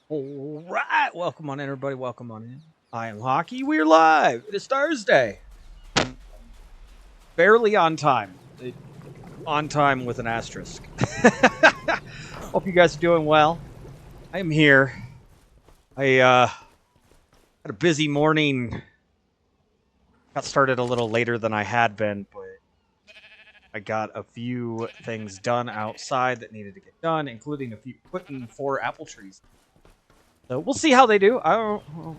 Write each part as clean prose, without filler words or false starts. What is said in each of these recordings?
All right, welcome on in, everybody. Welcome on in. I am Hockey. We're live. It is Thursday. Barely on time. On time with an asterisk. Hope you guys are doing well. I am here. I had a busy morning. Got started a little later than I had been, but I got a few things done outside that needed to get done, including putting 4 apple trees. So we'll see how they do. I'll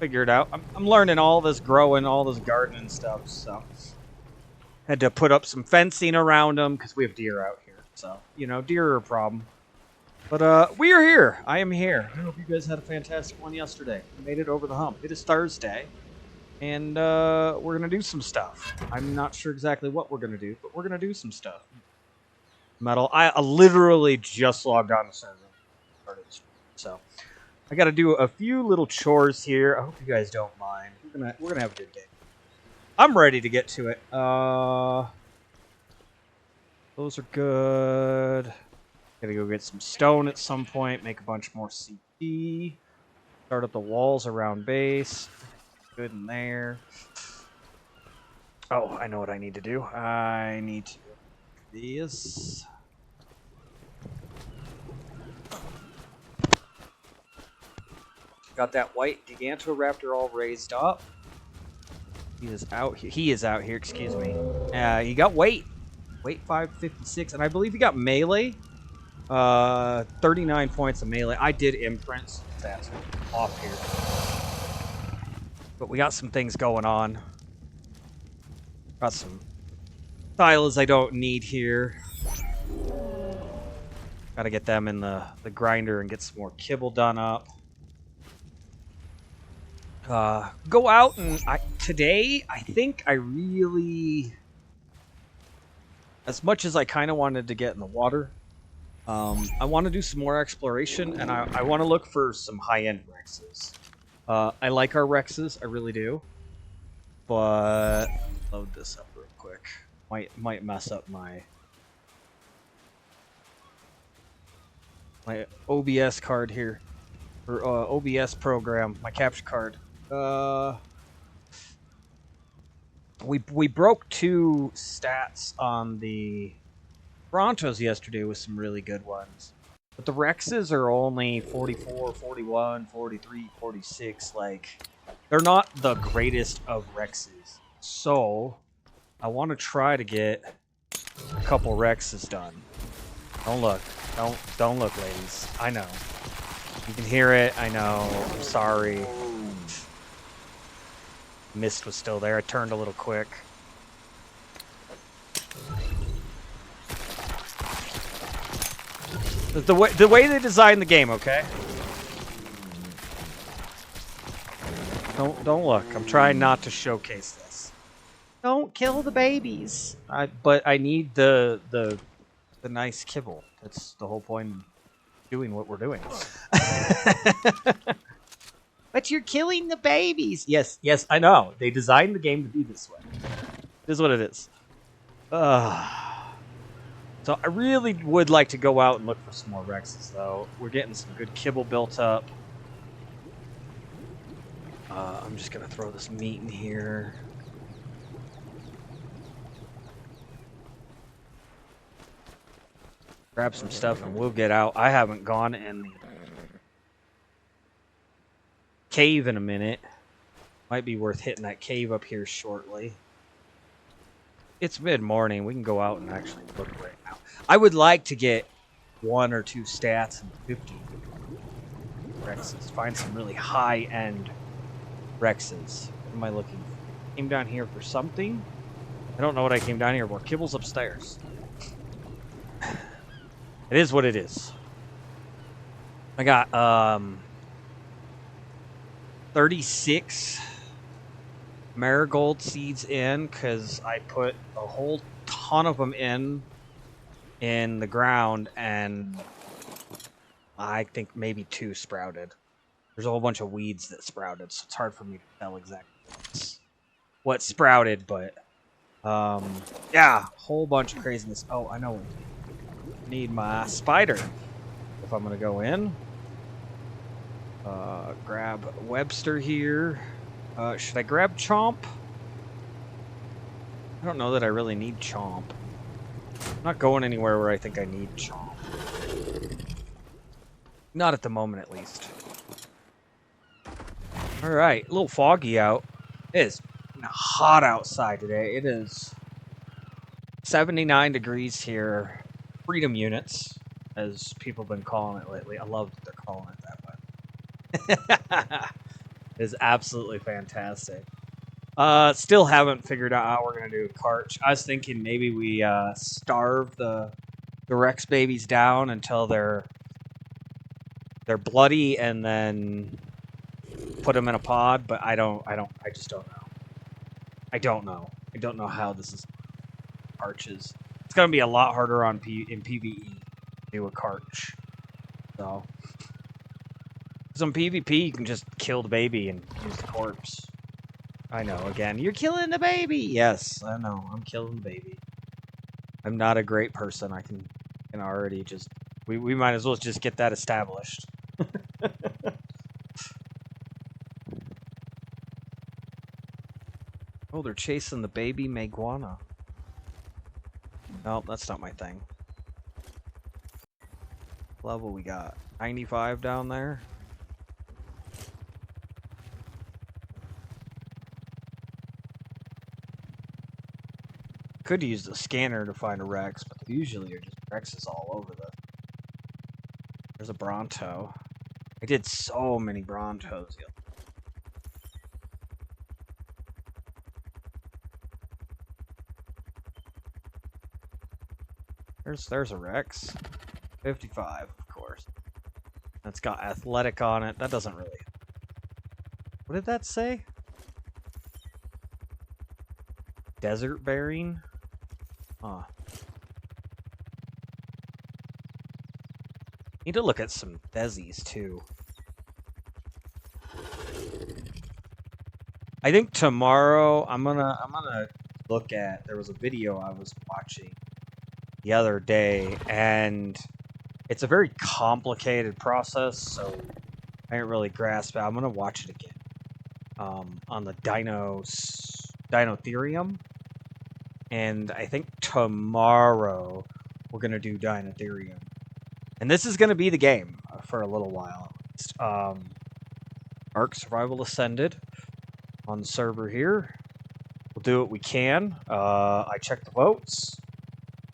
figure it out. I'm learning all this growing, all this gardening stuff, so had to put up some fencing around them because we have deer out here. So, deer are a problem. But we are here. I am here. I hope you guys had a fantastic one yesterday. We made it over the hump. It is Thursday, and we're going to do some stuff. I'm not sure exactly what we're going to do, but we're going to do some stuff. Metal. I literally just logged on to server. So I got to do a few little chores here. I hope you guys don't mind. We're gonna have a good day. I'm ready to get to it. Those are good. Gotta go get some stone at some point. Make a bunch more CP. Start up the walls around base. Good in there. Oh, I know what I need to do. I need to do this. Got that white Gigantoraptor all raised up. He is out here. He is out here, excuse me. He got weight. Weight 556. And I believe he got melee. 39 points of melee. I did imprints. That's off here. But we got some things going on. Got some silos I don't need here. Gotta get them in the grinder and get some more kibble done up. Go out and today I think I really, as much as I kind of wanted to get in the water, I want to do some more exploration, and I want to look for some high-end Rexes. I like our Rexes, I really do, but load this up real quick. Might mess up my OBS card here, or OBS program, my capture card. We broke 2 stats on the Brontos yesterday with some really good ones. But the Rexes are only 44, 41, 43, 46. Like, they're not the greatest of Rexes. So, I want to try to get a couple Rexes done. Don't look. Don't look, ladies. I know. You can hear it. I know. I'm sorry. Mist was still there. I turned a little quick. The way they designed the game, okay? Don't look. I'm trying not to showcase this. Don't kill the babies. But I need the nice kibble. That's the whole point of doing what we're doing. But you're killing the babies. Yes, I know. They designed the game to be this way. This is what it is. So I really would like to go out and look for some more Rexes, though. We're getting some good kibble built up. I'm just going to throw this meat in here. Grab some stuff and we'll get out. I haven't gone in the cave in a minute. Might be worth hitting that cave up here shortly. It's mid-morning. We can go out and actually look right now. I would like to get 1 or 2 stats and 50 Rexes. Find some really high-end Rexes. What am I looking for? Came down here for something? I don't know what I came down here for. Kibble's upstairs. It is what it is. I got 36 marigold seeds in because I put a whole ton of them in the ground, and I think maybe 2 sprouted. There's a whole bunch of weeds that sprouted, so it's hard for me to tell exactly what sprouted, but yeah, whole bunch of craziness. Oh, I know. I need my spider if I'm gonna go in. Grab Webster here. Should I grab Chomp? I don't know that I really need Chomp. I'm not going anywhere where I think I need Chomp. Not at the moment, at least. Alright, a little foggy out. It is hot outside today. It is 79 degrees here. Freedom units, as people have been calling it lately. I love that they're calling it that way. It is absolutely fantastic. Still haven't figured out how we're going to do a cart. I was thinking maybe we starve the Rex babies down until they're bloody and then put them in a pod, but I just don't know. I don't know how this is arches. It's going to be a lot harder in PvE to do a carch. So, some PvP, you can just kill the baby and use the corpse. I know, again, you're killing the baby! Yes, I know, I'm killing the baby. I'm not a great person, I can already just... We might as well just get that established. Oh, they're chasing the baby Meguana. Nope, that's not my thing. Level we got 95 down there. Could use the scanner to find a Rex, but usually are just Rexes all over the... There's a Bronto. I did so many Brontos. There's a Rex. 55, of course. That's got athletic on it. That doesn't really... What did that say? Desert bearing? Huh. Need to look at some Desies too. I think tomorrow I'm gonna look at... There was a video I was watching the other day, and it's a very complicated process, so I didn't really grasp it. I'm gonna watch it again on the Dinotherium, and I think tomorrow we're gonna do Dinotherium, and this is gonna be the game for a little while. Ark Survival Ascended on the server here. We'll do what we can. I checked the votes,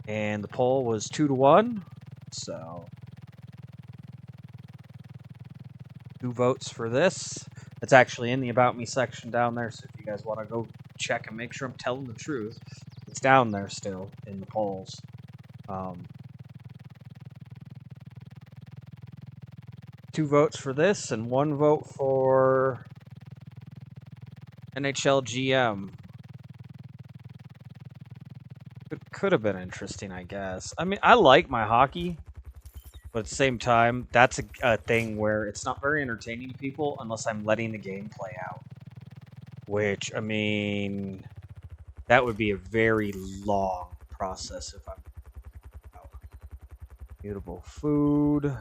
and the poll was 2-1, so 2 votes for this. It's actually in the About Me section down there, so if you guys want to go check and make sure I'm telling the truth, it's down there still in the polls. 2 votes for this, and 1 vote for NHL GM. It could have been interesting, I guess. I mean, I like my hockey, but at the same time, that's a thing where it's not very entertaining to people unless I'm letting the game play out. Which, I mean, that would be a very long process if I'm... Beautiful food.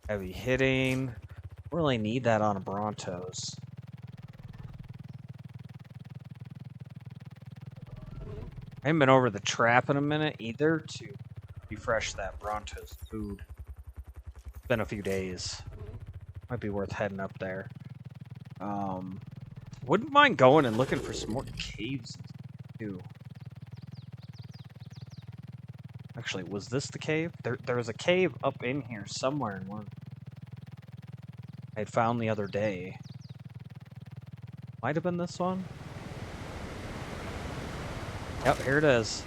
Heavy hitting. Don't really need that on a Brontos. I haven't been over the trap in a minute either to refresh that Brontos food. It's been a few days. Might be worth heading up there. Wouldn't mind going and looking for some more caves too. Actually, was this the cave? There was a cave up in here somewhere in one I had found the other day. Might have been this one. Yep, here it is.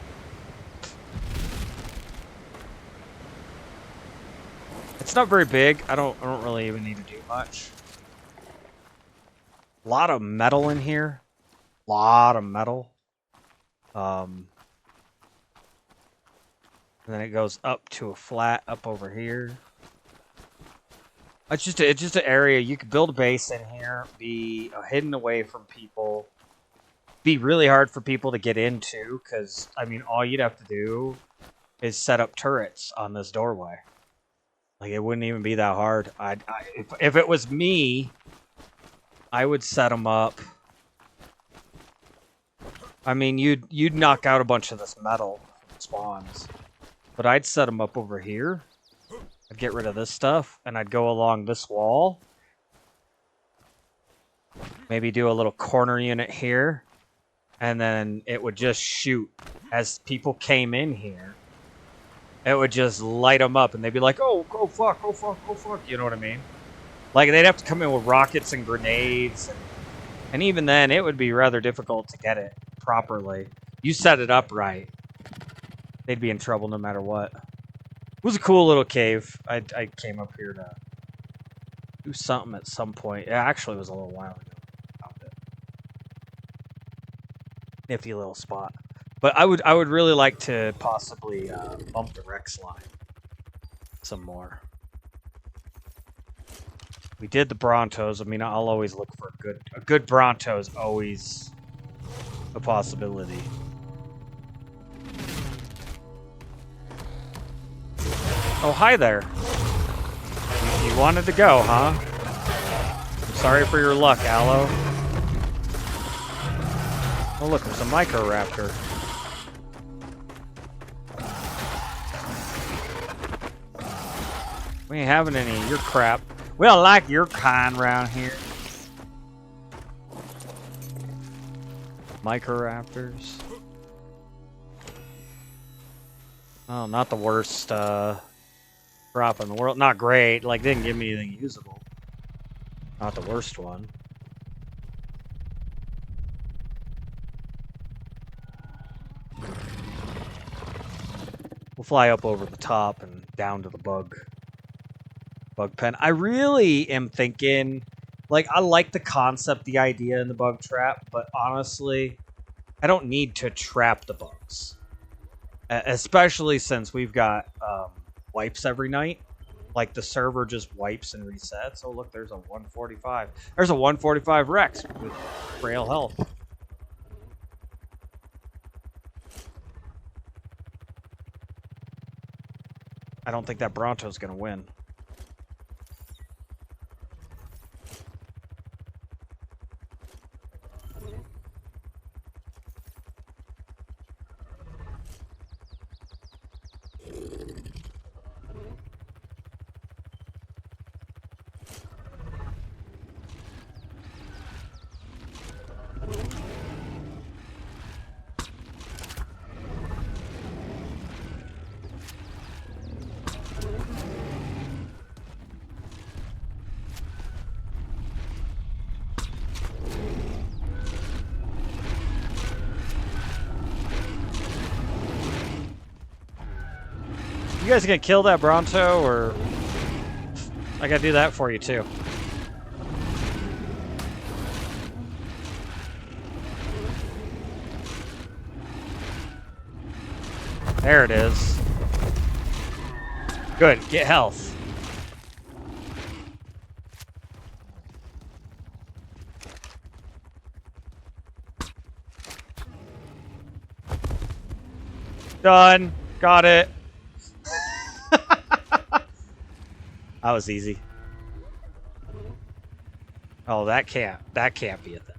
It's not very big. I don't really even need to do much. A lot of metal in here. Lot of metal. And then it goes up to a flat up over here. It's just an area you could build a base in here, be hidden away from people. Be really hard for people to get into, because I mean, all you'd have to do is set up turrets on this doorway. Like, it wouldn't even be that hard. If it was me, I would set them up. I mean, you'd knock out a bunch of this metal spawns, but I'd set them up over here. I'd get rid of this stuff, and I'd go along this wall. Maybe do a little corner unit here, and then it would just shoot as people came in here. It would just light them up, and they'd be like, "Oh, go fuck, go fuck, go fuck." You know what I mean? Like, they'd have to come in with rockets and grenades, and even then, it would be rather difficult to get it properly. You set it up right, they'd be in trouble no matter what. It was a cool little cave. I came up here to do something at some point. It actually was a little while ago. Nifty little spot. But I would really like to possibly bump the Rex line some more. We did the Brontos. I mean, I'll always look for a good Bronto is always a possibility. Oh, hi there. You wanted to go, huh? I'm sorry for your luck, Aloe. Oh, look, there's a Microraptor. We ain't having any of your crap. We don't like your kind around here. Microraptors. Oh, not the worst crop in the world. Not great. Like, didn't give me anything usable. Not the worst one. We'll fly up over the top and down to the bug pen. I really am thinking, like, I like the concept, the idea in the bug trap, but honestly, I don't need to trap the bugs. Especially since we've got wipes every night. Like, the server just wipes and resets. Oh, look, there's a 145. There's a 145 Rex with frail health. I don't think that Bronto's gonna win. You guys gonna kill that Bronto, or I gotta do that for you too? There it is. Good, get health. Done. Got it. That was easy. Oh, that can't be a thing.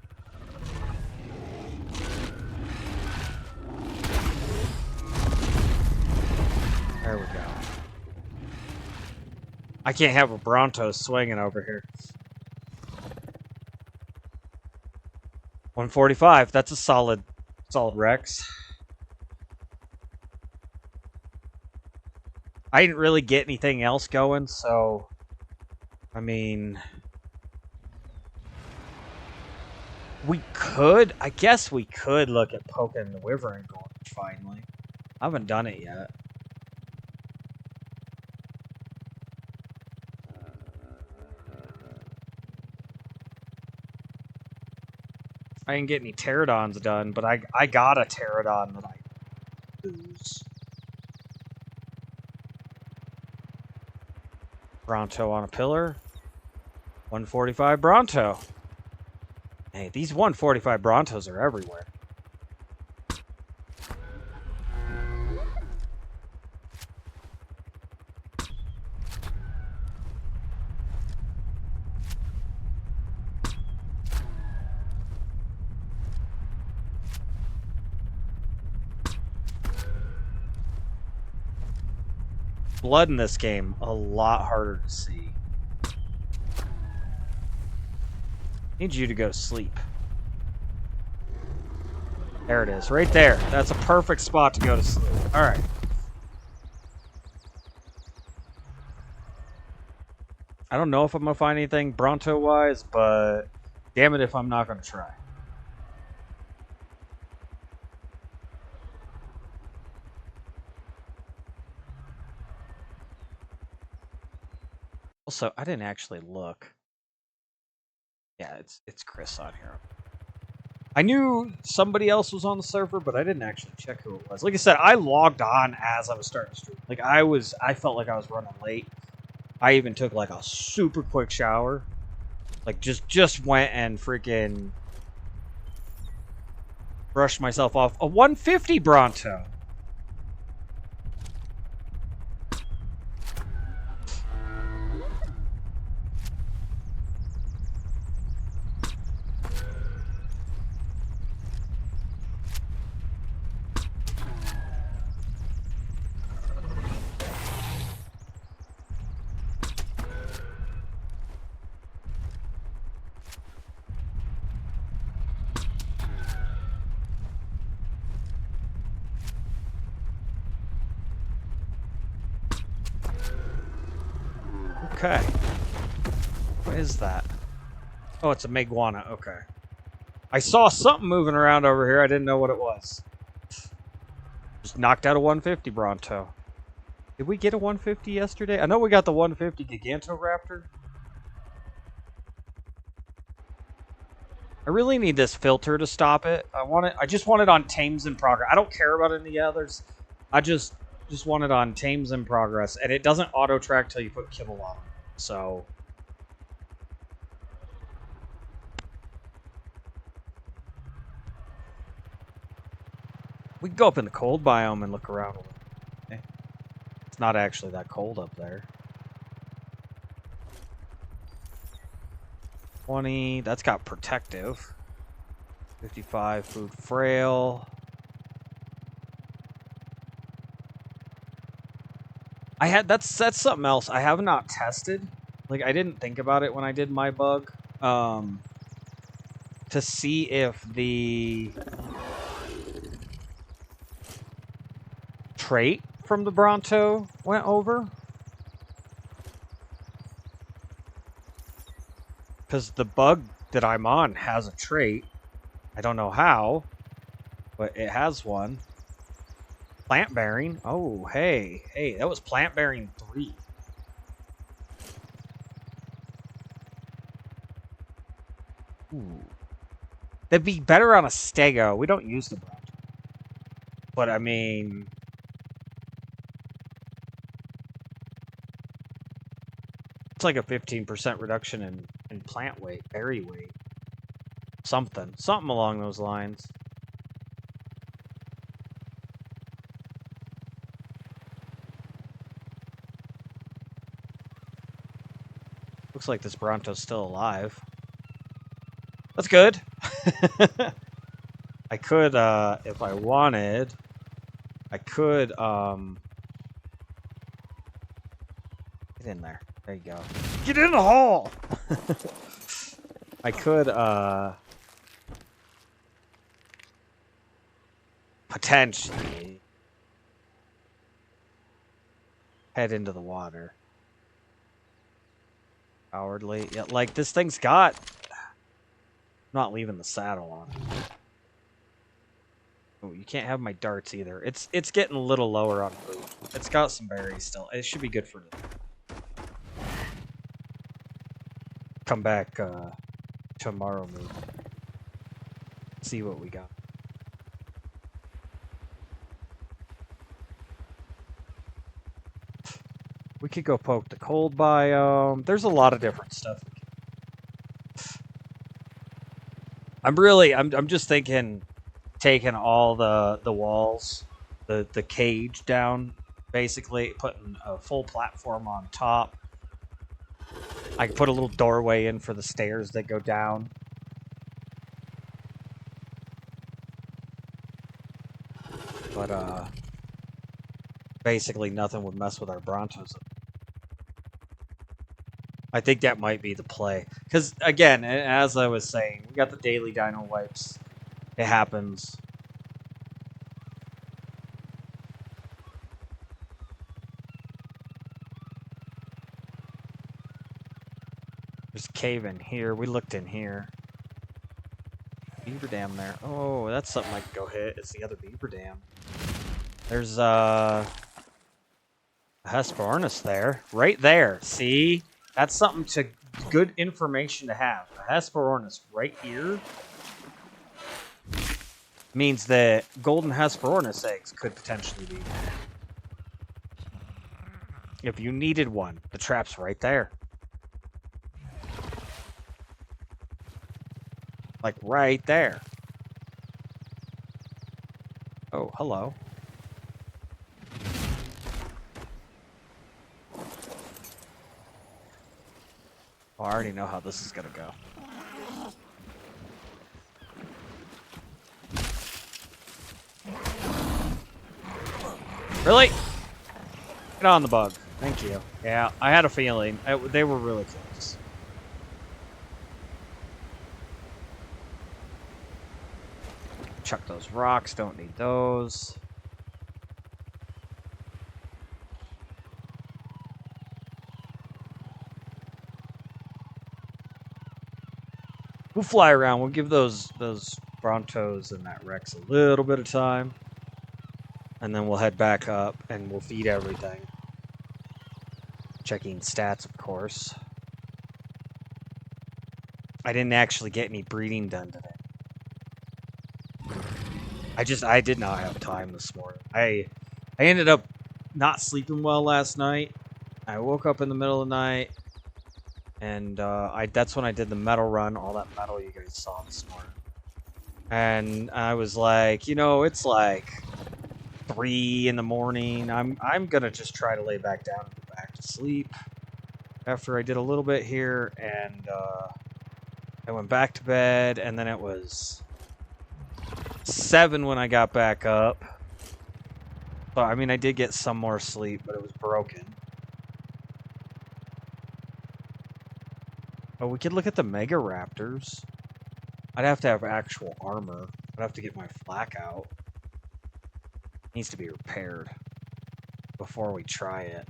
There we go. I can't have a Bronto swinging over here. 145. That's a solid Rex. I didn't really get anything else going, so I mean, I guess we could look at poking the Wyvern gorge finally. I haven't done it yet. I didn't get any pterodons done, but I got a pterodon that I lose. Bronto on a pillar. 145 Bronto. Hey, these 145 Brontos are everywhere. blood in this game a lot harder to see. Need you to go to sleep. There it is, right there. That's a perfect spot to go to sleep. All right. I don't know if I'm gonna find anything Bronto-wise, but damn it if I'm not gonna try. Also, I didn't actually look. Yeah, it's Chris on here. I knew somebody else was on the server, but I didn't actually check who it was. Like I said, I logged on as I was starting to stream. Like I felt like I was running late. I even took like a super quick shower. Like just went and freaking brushed myself off. A 150 Bronto. Okay. What is that? Oh, it's a Meguana. Okay. I saw something moving around over here. I didn't know what it was. Just knocked out a 150 Bronto. Did we get a 150 yesterday? I know we got the 150 Gigantoraptor. I really need this filter to stop it. I just want it on tames in progress. I don't care about any others. I just want it on tames in progress, and it doesn't auto track till you put kibble on them. So we can go up in the cold biome and look around a little. Okay. It's not actually that cold up there. 20, that's got protective. 55, food frail. That's something else I have not tested. Like, I didn't think about it when I did my bug. To see if the trait from the Bronto went over. Because the bug that I'm on has a trait. I don't know how, but it has one. Plant bearing. Oh, hey, that was plant bearing 3. Ooh. That'd be better on a stego. We don't use the Bronto. But I mean, it's like a 15% reduction in plant weight, berry weight. Something along those lines. Looks like this Bronto's still alive. That's good. I could, if I wanted, I could, get in there. There you go. Get in the hole! I could, potentially head into the water. Cowardly. Yeah, like, this thing's got... I'm not leaving the saddle on. Oh, you can't have my darts either. It's getting a little lower on food. It's got some berries still. It should be good for today. Come back tomorrow, maybe. See what we got. We could go poke the cold biome. There's a lot of different stuff. I'm just thinking taking all the walls, the cage down, basically putting a full platform on top. I can put a little doorway in for the stairs that go down. But basically nothing would mess with our Brontos. I think that might be the play. Because, again, as I was saying, we got the daily dino wipes. It happens. There's a cave in here. We looked in here. Beaver dam there. Oh, that's something I could go hit. It's the other beaver dam. There's a Hesperornis there. Right there. See? That's something to good information to have. A Hesperornis right here means that golden Hesperornis eggs could potentially be there. If you needed one, the trap's right there. Like right there. Oh, hello. Oh, I already know how this is gonna go. Really? Get on the bug. Thank you. Yeah, I had a feeling. They were really close. Chuck those rocks. Don't need those. We'll fly around. We'll give those Brontos and that Rex a little bit of time. And then we'll head back up and we'll feed everything. Checking stats, of course. I didn't actually get any breeding done today. I did not have time this morning. I ended up not sleeping well last night. I woke up in the middle of the night. And that's when I did the metal run, all that metal you guys saw this morning. And I was like, you know, it's like 3 in the morning. I'm gonna just try to lay back down and go back to sleep. After I did a little bit here, and I went back to bed, and then it was 7 when I got back up. So I mean, I did get some more sleep, but it was broken. Oh, we could look at the Mega Raptors. I'd have to have actual armor. I'd have to get my flak out. It needs to be repaired before we try it.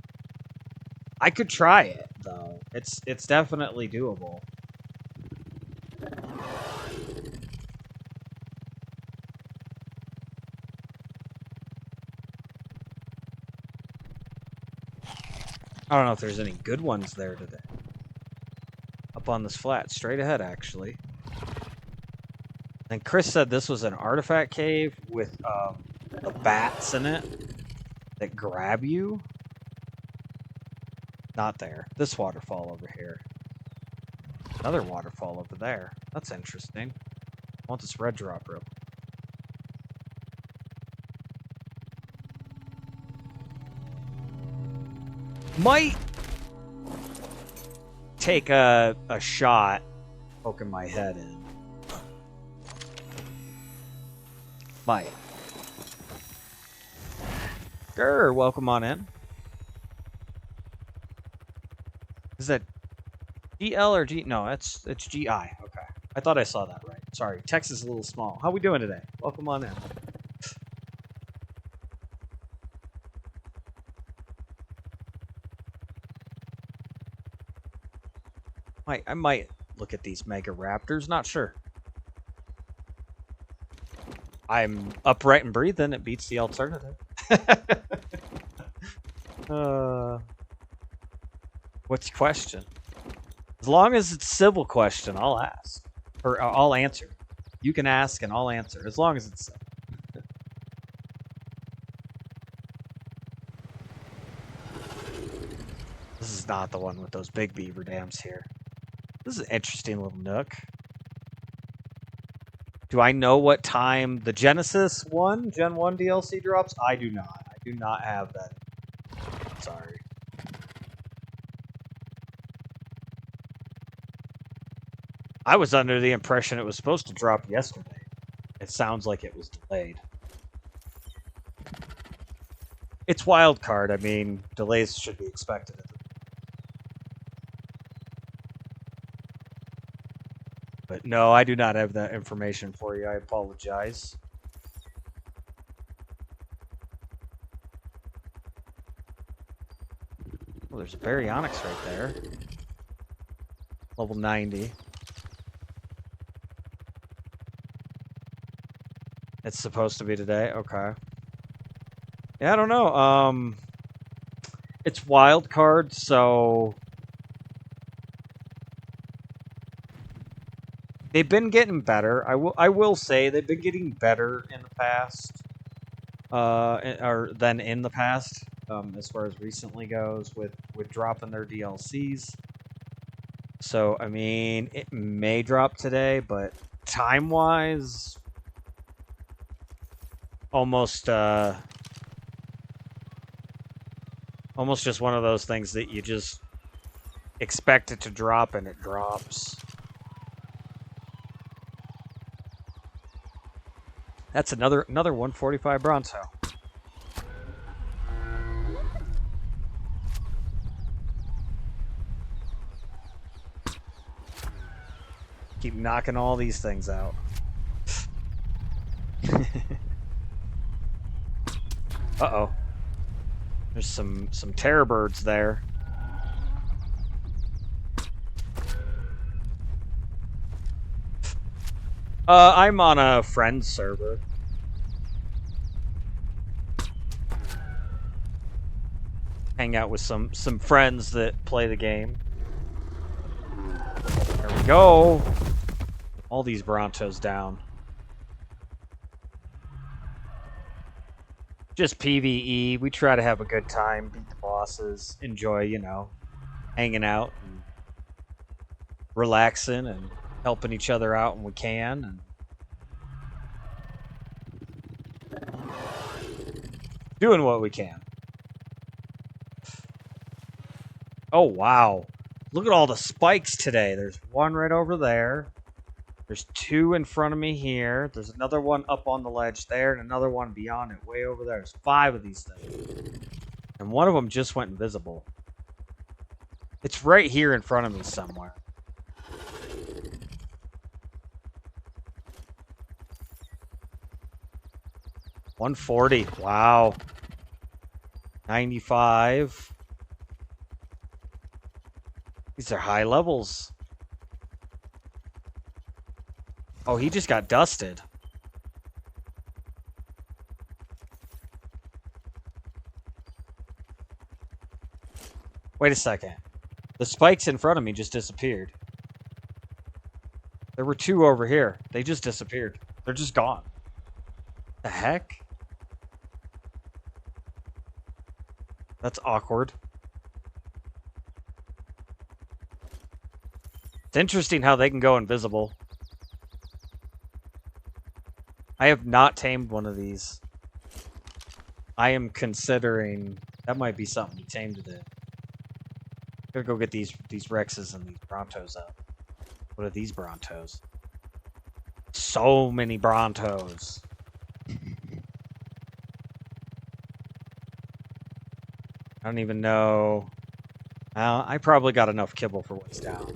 I could try it, though. It's definitely doable. I don't know if there's any good ones there today. Up on this flat, straight ahead, actually. And Chris said this was an artifact cave with the bats in it that grab you. Not there. This waterfall over here. Another waterfall over there. That's interesting. I want this red drop rope. Might take a shot poking my head in. Might. Sure, welcome on in. Is that GL or G? No, it's GI. Okay. I thought I saw that right. Sorry, text is a little small. How we doing today? Welcome on in. I might look at these Mega Raptors. Not sure. I'm upright and breathing. It beats the alternative. What's your question? As long as it's a civil question, I'll ask. Or I'll answer. You can ask and I'll answer. As long as it's civil. This is not the one with those big beaver dams here. This is an interesting little nook. Do I know what time the Genesis 1, Gen 1 DLC drops? I do not. I do not have that. Sorry. I was under the impression it was supposed to drop yesterday. It sounds like it was delayed. It's wild card. I mean, delays should be expected. But no, I do not have that information for you. I apologize. Well, there's a baryonyx right there. Level 90. It's supposed to be today. Okay. Yeah, I don't know. It's wild card, so they've been getting better. I will say they've been getting better in the past, or than in the past, as far as recently goes with dropping their DLCs. So I mean, it may drop today, but time wise, almost just one of those things that you just expect it to drop and it drops. That's another 145 Bronto. Keep knocking all these things out. Uh-oh. There's some terror birds there. I'm on a friend's server. Hang out with some friends that play the game. There we go. All these Brontos down. Just PvE. We try to have a good time, beat the bosses, enjoy, you know, hanging out and relaxing and helping each other out when we can, and doing what we can. Oh, wow. Look at all the spikes today. There's one right over there. There's two in front of me here. There's another one up on the ledge there, and another one beyond it, way over there. There's 5 of these things. And one of them just went invisible. It's right here in front of me somewhere. $140. Wow. 95. These are high levels. Oh, he just got dusted. Wait a second. The spikes in front of me just disappeared. There were 2 over here. They just disappeared. They're just gone. The heck? That's awkward. It's interesting how they can go invisible. I have not tamed one of these. I am considering that might be something to tame today. Gotta go get these Rexes and these Brontos up. What are these Brontos? So many Brontos. I don't even know. I probably got enough kibble for what's down.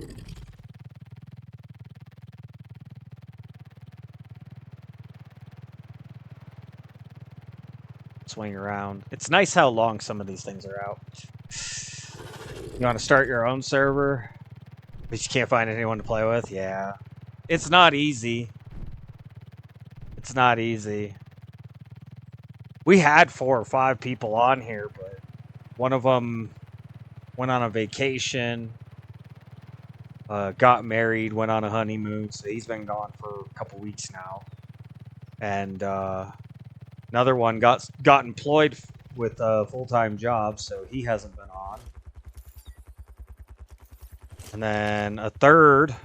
Swing around. It's nice how long some of these things are out. You want to start your own server, but you can't find anyone to play with? Yeah. It's not easy. It's not easy. We had 4 or 5 people on here, but one of them went on a vacation, got married, went on a honeymoon, so he's been gone for a couple weeks now. And another one got employed with a full-time job, so he hasn't been on. And then a third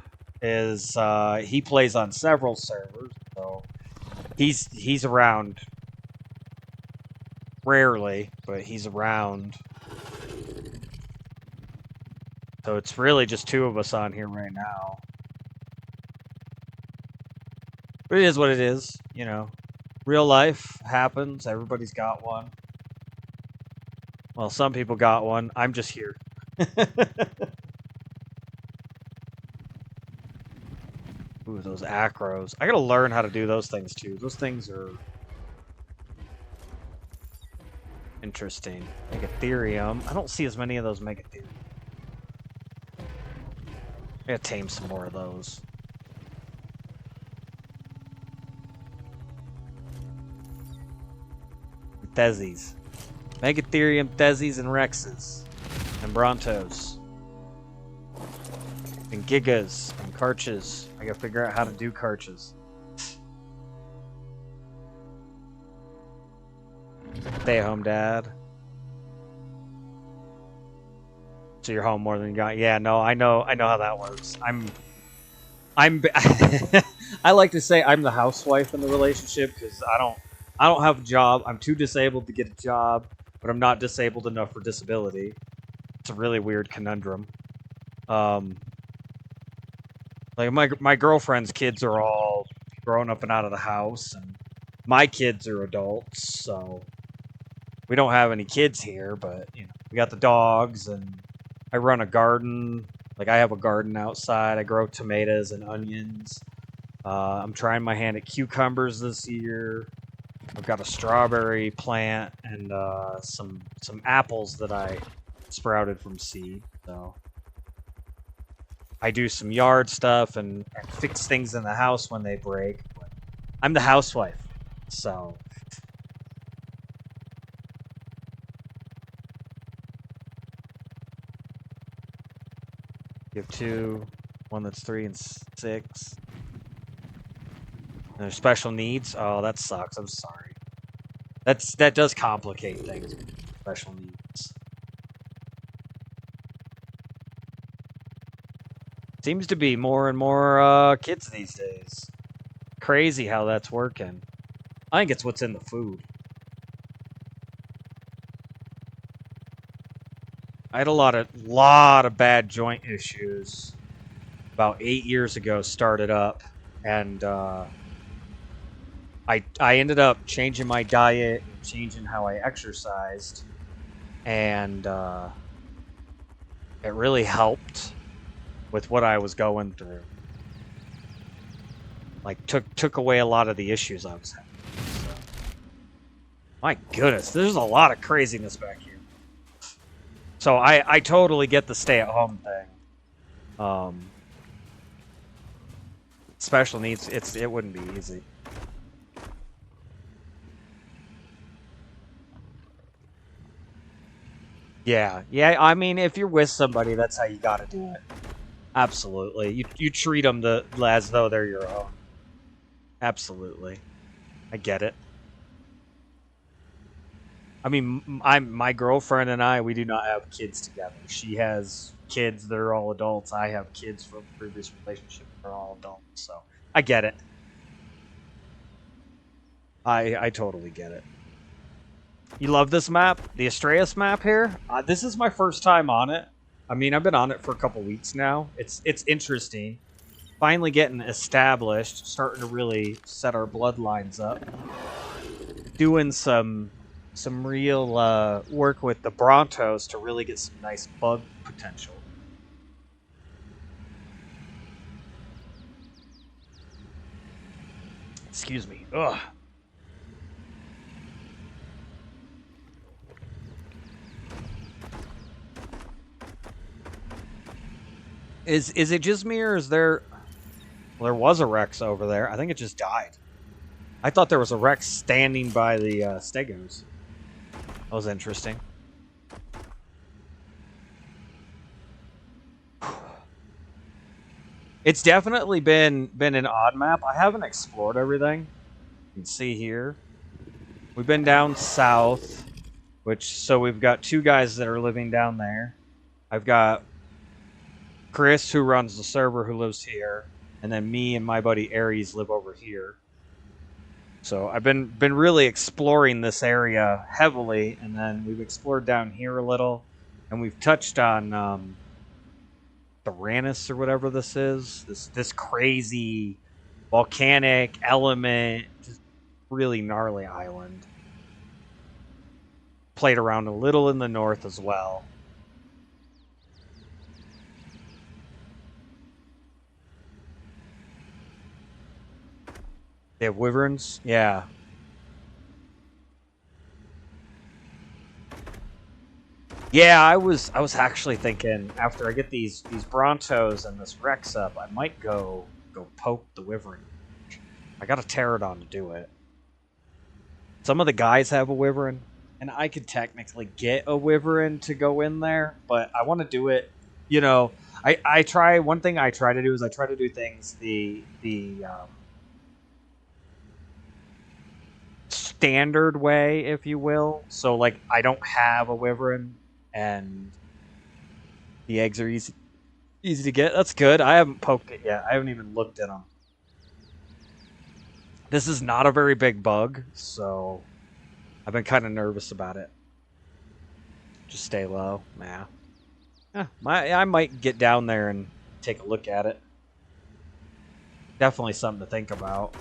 is he plays on several servers, so he's around rarely, but he's around. So it's really just 2 of us on here right now. But it is what it is, you know. Real life happens. Everybody's got one. Well, some people got one. I'm just here. Ooh, those acros. I gotta learn how to do those things too. Those things are interesting. Megatherium. I don't see as many of those Megatherium. I gotta tame some more of those. Thesies. Megatherium, Thesies, and Rexes. And Brontos. And Gigas. And Karches. I gotta figure out how to do Karches. Stay at home, Dad. So you're home more than you got. Yeah, no, I know how that works. I'm I like to say I'm the housewife in the relationship because I don't have a job. I'm too disabled to get a job, but I'm not disabled enough for disability. It's a really weird conundrum. Like my girlfriend's kids are all grown up and out of the house, and my kids are adults, so we don't have any kids here, but you know, we got the dogs, and I run a garden. Like I have a garden outside. I grow tomatoes and onions. I'm trying my hand at cucumbers this year. I've got a strawberry plant and some apples that I sprouted from seed. So I do some yard stuff and fix things in the house when they break. But I'm the housewife, so. You have two, one that's 3 and 6. And there's special needs. Oh, that sucks. I'm sorry. That does complicate things. Special needs. Seems to be more and more kids these days. Crazy how that's working. I think it's what's in the food. I had a lot of bad joint issues about 8 years ago. Started up, and I ended up changing my diet and changing how I exercised, and it really helped with what I was going through. Like took away a lot of the issues I was having. So. My goodness, there's a lot of craziness back here. So I totally get the stay-at-home thing. Special needs, it wouldn't be easy. Yeah. I mean, if you're with somebody, that's how you gotta do it. Absolutely. You treat them as though they're your own. Absolutely. I get it. I mean, my girlfriend and I, we do not have kids together. She has kids that are all adults. I have kids from a previous relationship that are all adults. So I get it. I totally get it. You love this map? The Astraeos map here? This is my first time on it. I mean, I've been on it for a couple weeks now. It's interesting. Finally getting established. Starting to really set our bloodlines up. Doing some real work with the Brontos to really get some nice bug potential. Excuse me. Ugh. Is it just me, or is there... Well, there was a Rex over there. I think it just died. I thought there was a Rex standing by the Stegos. That was interesting. It's definitely been an odd map. I haven't explored everything. You can see here. We've been down south, so we've got 2 guys that are living down there. I've got Chris, who runs the server, who lives here, and then me and my buddy Aries live over here. So I've been really exploring this area heavily, and then we've explored down here a little, and we've touched on Tyrannus or whatever this is. This crazy volcanic element, just really gnarly island. played around a little in the north as well. They have wyverns? Yeah. Yeah, I was actually thinking after I get these Brontos and this Rex up, I might go poke the wyvern. I got a pterodon to do it. Some of the guys have a wyvern, and I could technically get a wyvern to go in there, but I want to do it. You know, I try. One thing I try to do is I try to do things the standard way, if you will. So like I don't have a wyvern, and the eggs are easy to get. That's good. I haven't poked it yet. I haven't even looked at them. This is not a very big bug, so I've been kind of nervous about it. Just stay low. Nah. I might get down there and take a look at it. Definitely something to think about.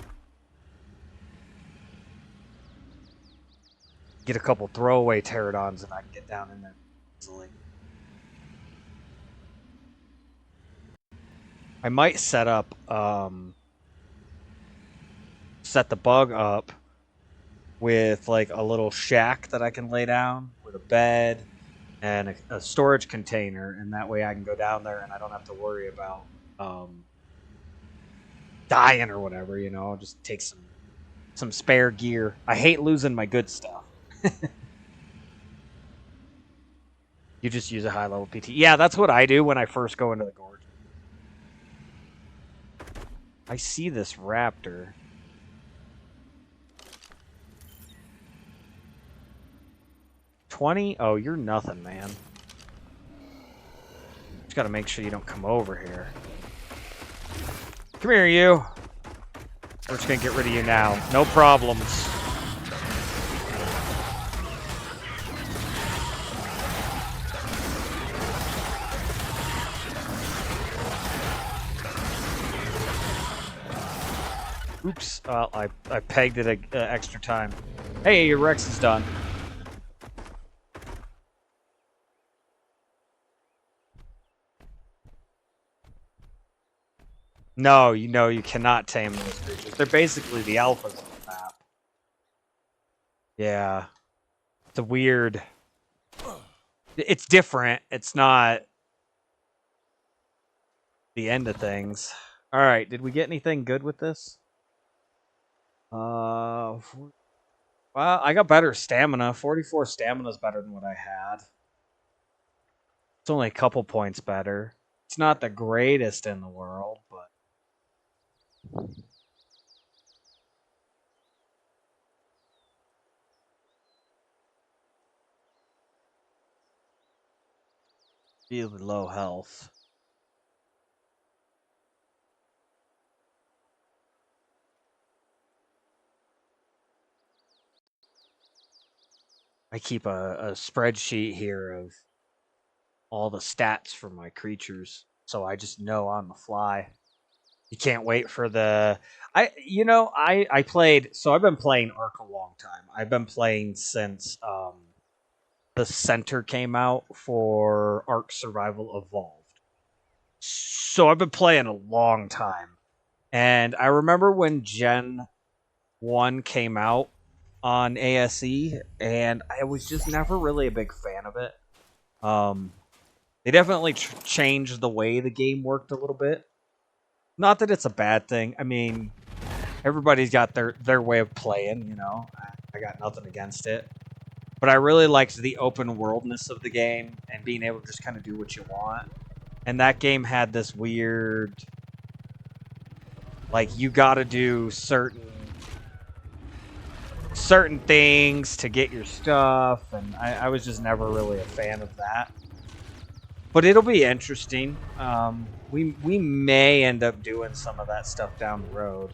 Get a couple throwaway pterodons and I can get down in there easily. I might set up, set the bug up with like a little shack that I can lay down with a bed and a storage container, and that way I can go down there and I don't have to worry about dying or whatever, you know. Just take some spare gear. I hate losing my good stuff. You just use a high level PT. Yeah, that's what I do when I first go into the gorge. I see this raptor. $20? Oh, you're nothing, man. Just gotta make sure you don't come over here. Come here, you. We're just gonna get rid of you now. No problems. Oops. Well, I pegged it extra time. Hey, your Rex is done. No, you cannot tame those creatures. They're basically the alphas of the map. Yeah. It's a weird... It's different. It's not the end of things. Alright, did we get anything good with this? Well, I got better stamina. 44 stamina is better than what I had. It's only a couple points better. It's not the greatest in the world, but... Really low health. I keep a spreadsheet here of all the stats for my creatures, so I just know on the fly. You can't wait for the... I played... So I've been playing Ark a long time. I've been playing since the center came out for Ark Survival Evolved. So I've been playing a long time. And I remember when Gen 1 came out on ASE, and I was just never really a big fan of it. They definitely changed the way the game worked a little bit. Not that it's a bad thing. I mean, everybody's got their way of playing, you know. I got nothing against it. But I really liked the open worldness of the game and being able to just kind of do what you want. And that game had this weird... Like, you gotta do certain things to get your stuff, and I was just never really a fan of that. But it'll be interesting. We may end up doing some of that stuff down the road.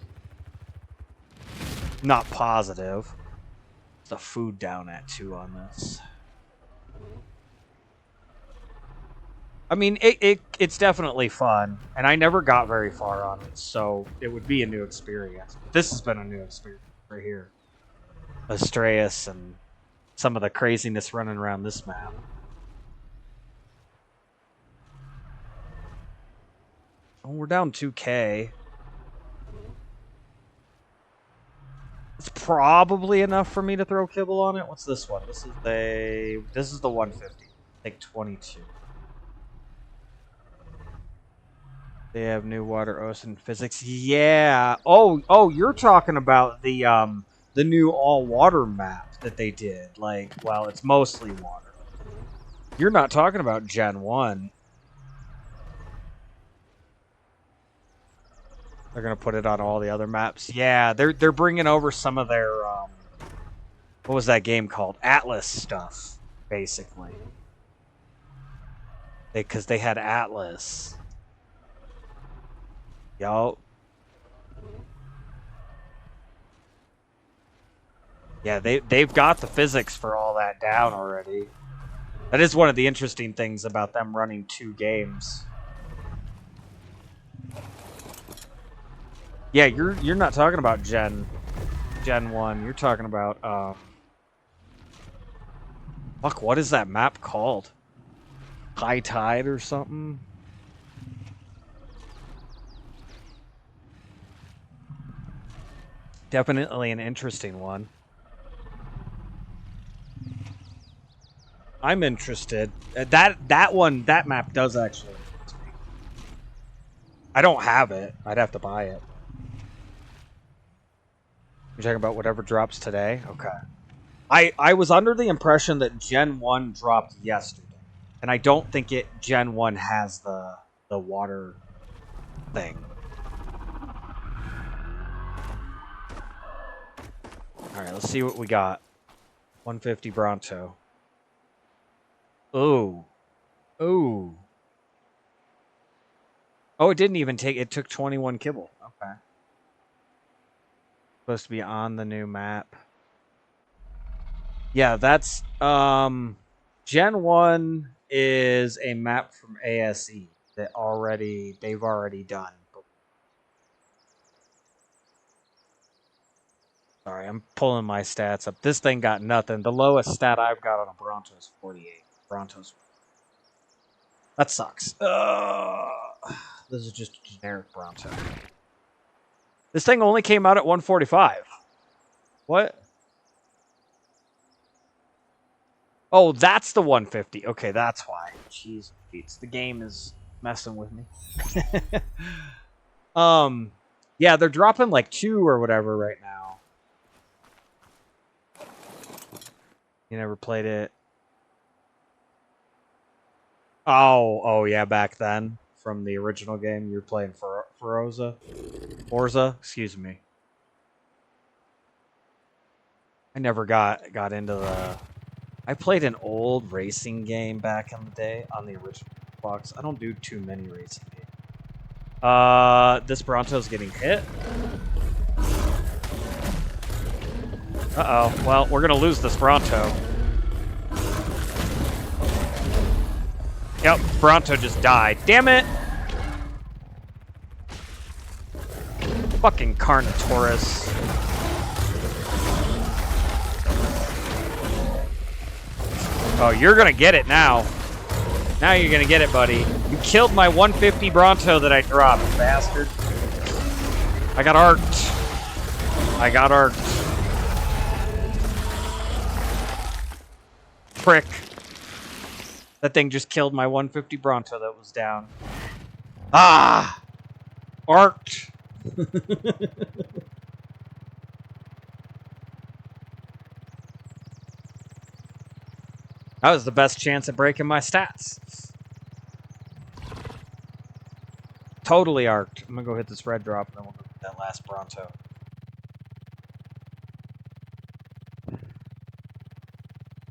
Not positive. The food down at 2 on this. I mean, it's definitely fun, and I never got very far on it, so it would be a new experience. But this has been a new experience right here. Astraeos and some of the craziness running around this map. Oh, we're down 2K. It's probably enough for me to throw kibble on it. What's this one? This is the 150. Take 22. They have new water ocean physics. Yeah. Oh, you're talking about the new all water map that they did. Like, well, it's mostly water. You're not talking about Gen 1. They're gonna put it on all the other maps. Yeah, they're bringing over some of their what was that game called? Atlas stuff, basically. Because they had Atlas. Yo. Yeah, they've got the physics for all that down already. That is one of the interesting things about them running 2 games. Yeah, you're not talking about Gen 1. You're talking about fuck, what is that map called? High Tide or something? Definitely an interesting one. I'm interested. That map does actually interest me. I don't have it. I'd have to buy it. You're talking about whatever drops today? Okay. I was under the impression that Gen 1 dropped yesterday. And I don't think Gen 1 has the water thing. Alright, let's see what we got. 150 Bronto. Ooh. Ooh. Oh, it didn't even take... It took 21 kibble. Okay. Supposed to be on the new map. Yeah, that's... Gen 1 is a map from ASA that they've already done. Sorry, I'm pulling my stats up. This thing got nothing. The lowest stat I've got on a Bronto is 48. Brontos. That sucks. This is just a generic Bronto. This thing only came out at 145. What? Oh, that's the 150. Okay, that's why. Jeez, the game is messing with me. Yeah, they're dropping like 2 or whatever right now. You never played it? Oh yeah, back then from the original game, you were playing Forza, excuse me. I never got into the. I played an old racing game back in the day on the original Xbox. I don't do too many racing games. This Bronto's getting hit. Uh-oh. Well, we're gonna lose this Bronto. Yep, Bronto just died. Damn it! Fucking Carnotaurus. Oh, you're gonna get it now. Now you're gonna get it, buddy. You killed my 150 Bronto that I dropped, bastard. I got arced. Prick. That thing just killed my 150 Bronto that was down. Ah! Arced. That was the best chance at breaking my stats. Totally arced. I'm gonna go hit this red drop and then we'll go get that last Bronto.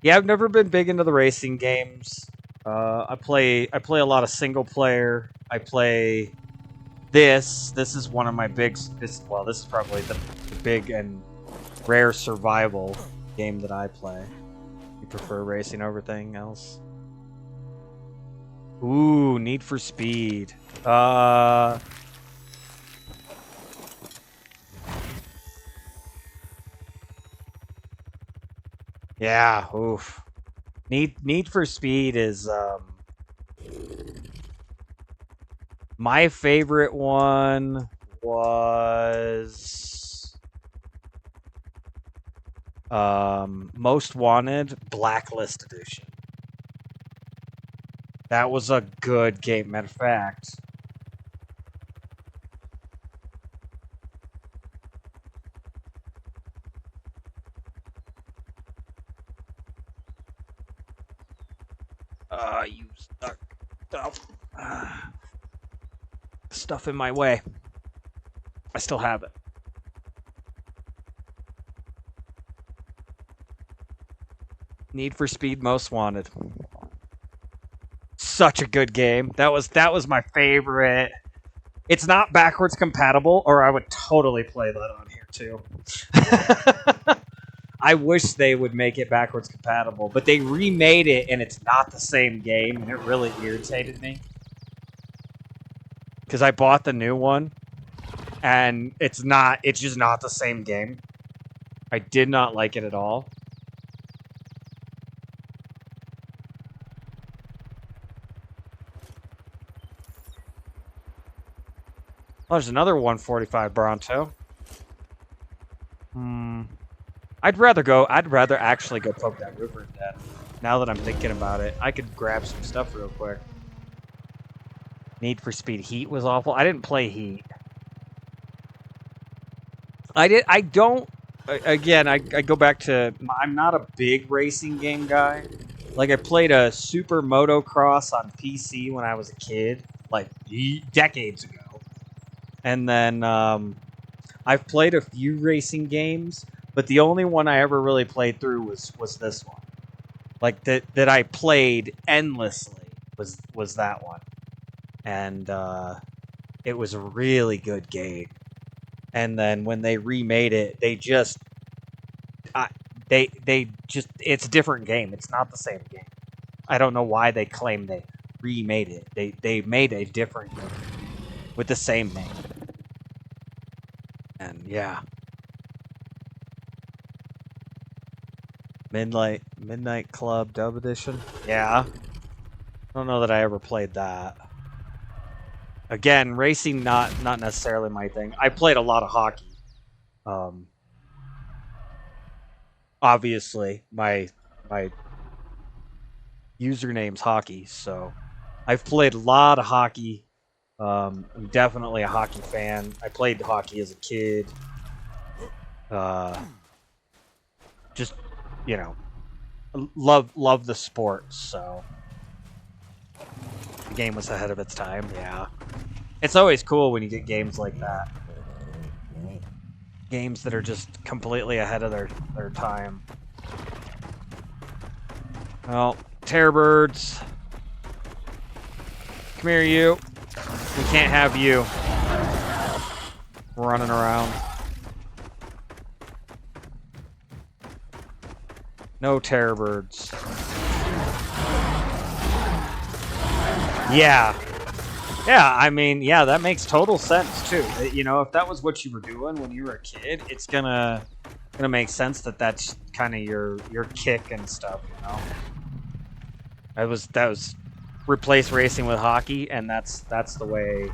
Yeah, I've never been big into the racing games. I play a lot of single player. I play this. This is one of my big. This is probably the big and rare survival game that I play. You prefer racing over anything else? Ooh, Need for Speed. Yeah, oof. Need for Speed is my favorite one was Most Wanted Blacklist Edition. That was a good game, matter of fact. You stuck stuff in my way. I still have it. Need for Speed Most Wanted. Such a good game. That was my favorite. It's not backwards compatible, or I would totally play that on here too. I wish they would make it backwards compatible, but they remade it and it's not the same game, and it really irritated me. Because I bought the new one, and it's just not the same game. I did not like it at all. Oh, there's another 145 Bronto. I'd rather actually go poke that river to death. Now that I'm thinking about it, I could grab some stuff real quick. Need for Speed Heat was awful. I didn't play Heat. I go back to, I'm not a big racing game guy. Like, I played a Super Motocross on PC when I was a kid, like decades ago. And then I've played a few racing games, but the only one I ever really played through was this one. Like, that I played endlessly was that one. And it was a really good game. And then when they remade it, they just it's a different game. It's not the same game. I don't know why they claim they remade it. They made a different game with the same name. And yeah. Midnight Club Dub Edition. Yeah. I don't know that I ever played that. Again, racing not necessarily my thing. I played a lot of hockey. Obviously, my username's hockey, so I've played a lot of hockey. I'm definitely a hockey fan. I played hockey as a kid. Just, you know, love the sport, so the game was ahead of its time, yeah. It's always cool when you get games like that. Games that are just completely ahead of their time. Well, Terrorbirds. Come here, you. We can't have you running around. No Terrorbirds. Yeah. Yeah, I mean, yeah, that makes total sense too. You know, if that was what you were doing when you were a kid, it's gonna make sense that that's kind of your kick and stuff. You know, that was replace racing with hockey, and that's the way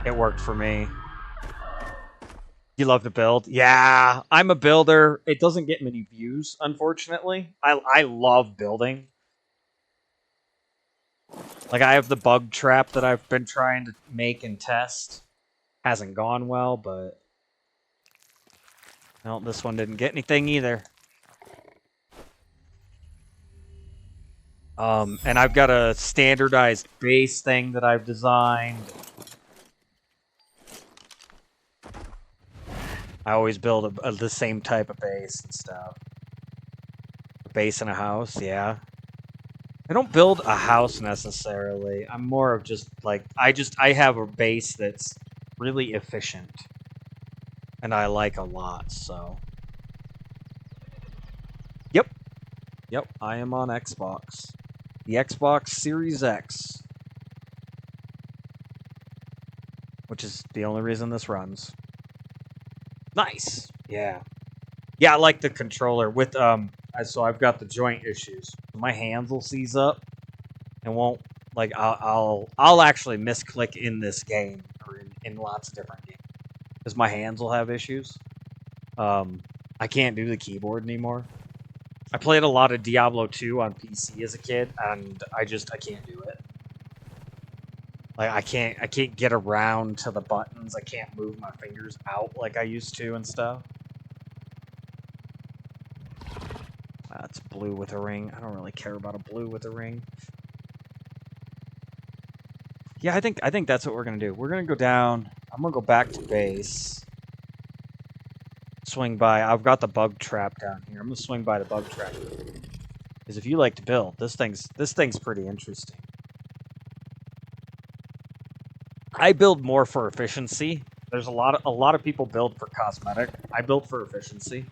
it worked for me. You love to build? Yeah, I'm a builder. It doesn't get many views, unfortunately. I love building. Like, I have the bug trap that I've been trying to make and test. Hasn't gone well, but... No, this one didn't get anything either. And I've got a standardized base thing that I've designed. I always build the same type of base and stuff. A base in a house, yeah. I don't build a house necessarily. I'm more of just like I have a base that's really efficient and I like a lot, so. Yep, I am on Xbox. The Xbox Series X. Which is the only reason this runs. Nice. Yeah. Yeah, I like the controller with so I've got the joint issues. My hands will seize up and won't, like, I'll actually misclick in this game or in lots of different games because my hands will have issues. I can't do the keyboard anymore. I played a lot of Diablo 2 on PC as a kid, and I can't do it. Like, I can't get around to the buttons. I can't move my fingers out like I used to and stuff. It's blue with a ring. I don't really care about a blue with a ring. Yeah, I think that's what we're gonna do. We're gonna go down. I'm gonna go back to base. Swing by. I've got the bug trap down here. I'm gonna swing by the bug trap. Because if you like to build, this thing's pretty interesting. I build more for efficiency. There's a lot of people build for cosmetic. I build for efficiency.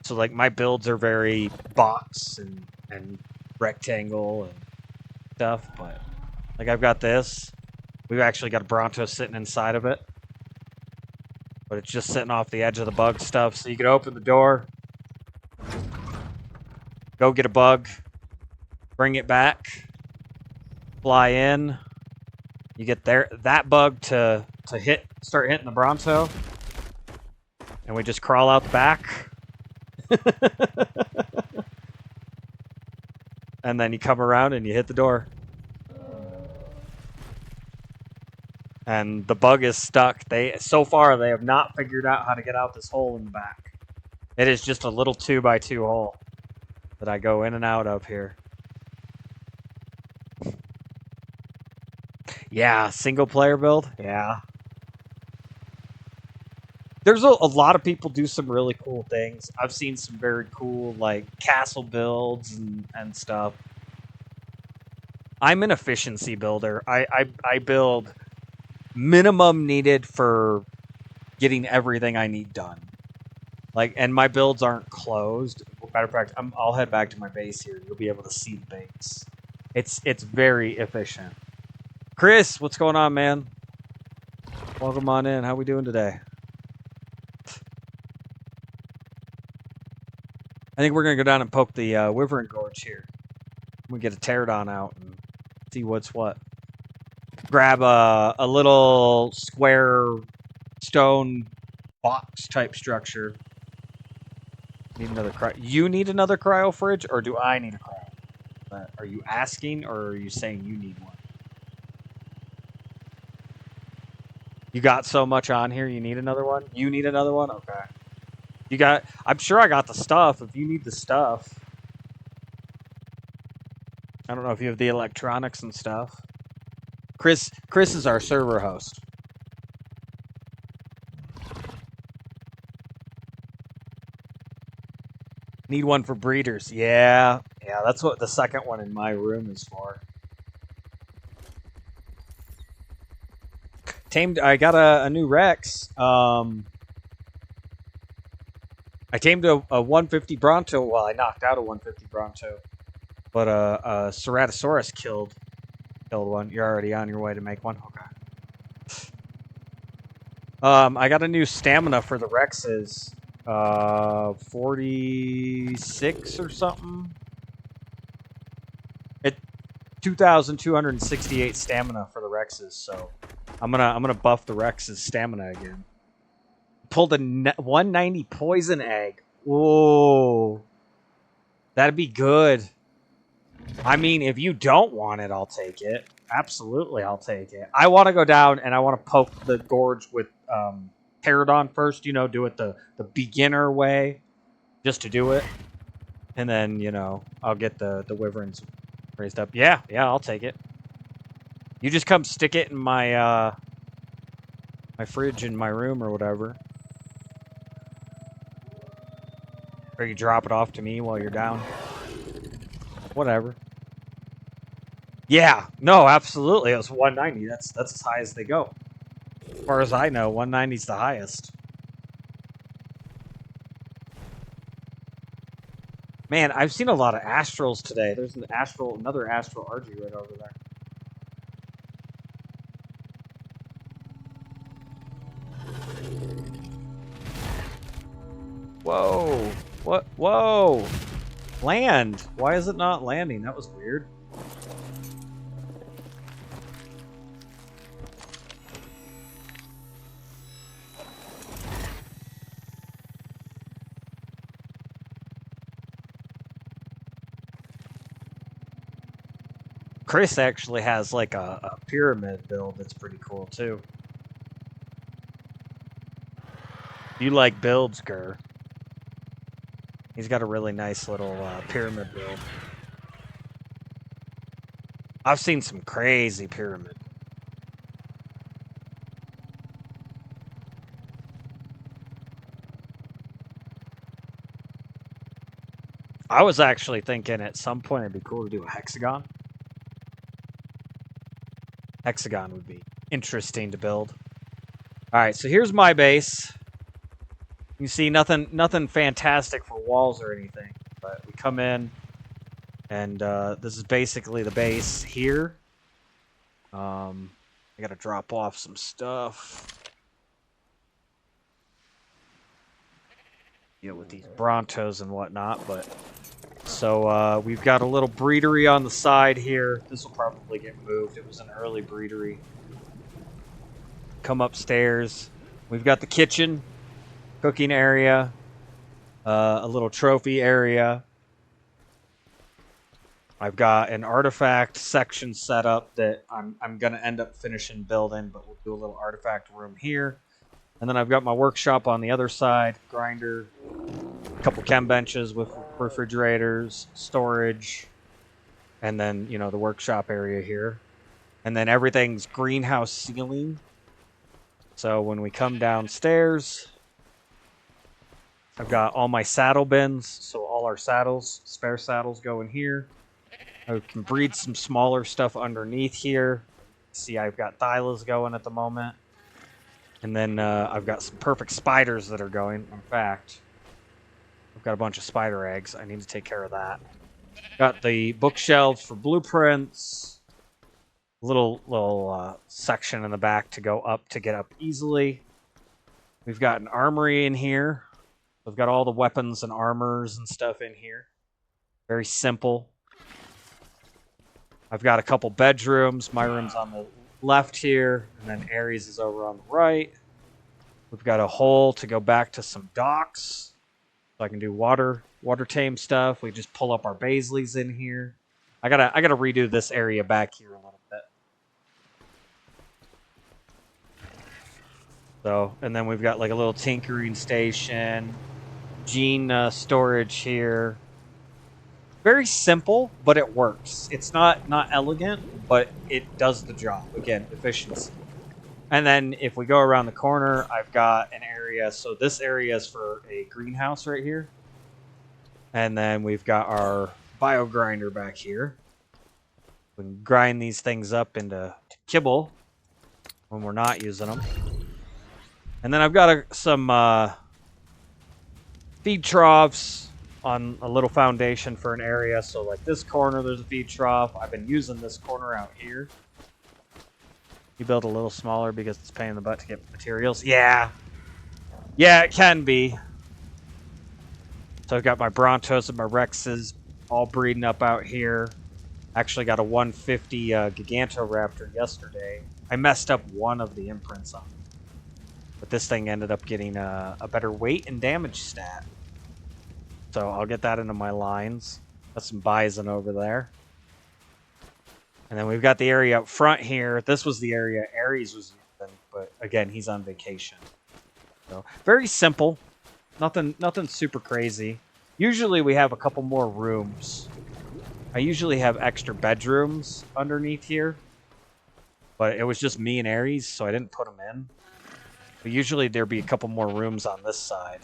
So like my builds are very box and rectangle and stuff, but like I've got this. We've actually got a Brontos sitting inside of it. But it's just sitting off the edge of the bug stuff. So you can open the door, go get a bug, bring it back, fly in. You get that bug to start hitting the Bronto. And we just crawl out the back. And then you come around and you hit the door. And the bug is stuck. So far they have not figured out how to get out this hole in the back. It is just a little 2x2 hole that I go in and out of here. Yeah, single player build? Yeah. There's a lot of people do some really cool things. I've seen some very cool, like, castle builds and stuff. I'm an efficiency builder. I build minimum needed for getting everything I need done. Like, and my builds aren't closed. Matter of fact, I'll head back to my base here. You'll be able to see the base. It's very efficient. Chris, what's going on, man? Welcome on in. How we doing today? I think we're gonna go down and poke the Wyvern gorge here. We get a pterodon out and see what's what. Grab a little square stone box type structure. Need another You need another cryo fridge, or do I need a cryo? Are you asking, or are you saying you need one? You got so much on here, you need another one? You need another one? Okay. I'm sure I got the stuff if you need the stuff. I don't know if you have the electronics and stuff. Chris is our server host. Need one for breeders. Yeah, that's what the second one in my room is for. Tamed. I got a new Rex. I tamed a 150 Bronto. Well, I knocked out a 150 Bronto, but a Ceratosaurus killed one. You're already on your way to make one. Okay. I got a new stamina for the Rexes. 46 or something. 2,268 stamina for the Rexes. So I'm gonna buff the Rexes stamina again. Pulled a 190 poison egg. Whoa. That'd be good. I mean, if you don't want it, I'll take it. Absolutely, I'll take it. I want to go down and I want to poke the gorge with pterodon first. You know, do it the beginner way, just to do it. And then, you know, I'll get the wyverns raised up. Yeah, I'll take it. You just come stick it in my my fridge in my room or whatever. Or you drop it off to me while you're down. Whatever. Yeah, no, absolutely. It was 190. That's as high as they go. As far as I know, 190 is the highest. Man, I've seen a lot of astrals today. There's another astral RG right over there. Whoa. What? Whoa. Land. Why is it not landing? That was weird. Chris actually has like a pyramid build that's pretty cool too. You like builds, Gur? He's got a really nice little pyramid build. I've seen some crazy pyramid. I was actually thinking at some point it'd be cool to do a hexagon. Hexagon would be interesting to build. All right, so here's my base. You see nothing fantastic for walls or anything, but we come in, and this is basically the base here. I gotta drop off some stuff. Deal with these Brontos and whatnot, but so we've got a little breedery on the side here. This will probably get moved. It was an early breedery. Come upstairs. We've got the kitchen, cooking area, a little trophy area. I've got an artifact section set up that I'm going to end up finishing building, but we'll do a little artifact room here. And then I've got my workshop on the other side, grinder, a couple chem benches with refrigerators, storage, and then, you know, the workshop area here. And then everything's greenhouse ceiling. So when we come downstairs, I've got all my saddle bins, so all our saddles, spare saddles go in here. I can breed some smaller stuff underneath here. See, I've got thylas going at the moment. And then I've got some perfect spiders that are going. In fact, I've got a bunch of spider eggs. I need to take care of that. Got the bookshelves for blueprints. Little section in the back to go up to get up easily. We've got an armory in here. We've got all the weapons and armors and stuff in here. Very simple. I've got a couple bedrooms. My room's on the left here, and then Ares is over on the right. We've got a hole to go back to some docks, so I can do water tame stuff. We just pull up our Baisleys in here. I gotta redo this area back here a little bit. So, and then we've got like a little tinkering station, gene storage here. Very simple, but it works. It's not elegant, but it does the job. Again, efficiency. And then if we go around the corner, I've got an area. So this area is for a greenhouse right here. And then we've got our bio grinder back here. We can grind these things up into kibble when we're not using them. And then I've got some feed troughs on a little foundation for an area. So like this corner, there's a feed trough. I've been using this corner out here. You build a little smaller because it's a pain in the butt to get materials. Yeah, it can be. So I've got my Brontos and my Rexes all breeding up out here. Actually got a 150 Gigantoraptor yesterday. I messed up one of the imprints on it. But this thing ended up getting a better weight and damage stat. So I'll get that into my lines. Got some bison over there. And then we've got the area up front here. This was the area Ares was using, but again, he's on vacation. So very simple. Nothing super crazy. Usually we have a couple more rooms. I usually have extra bedrooms underneath here. But it was just me and Ares, so I didn't put them in. But usually there'd be a couple more rooms on this side.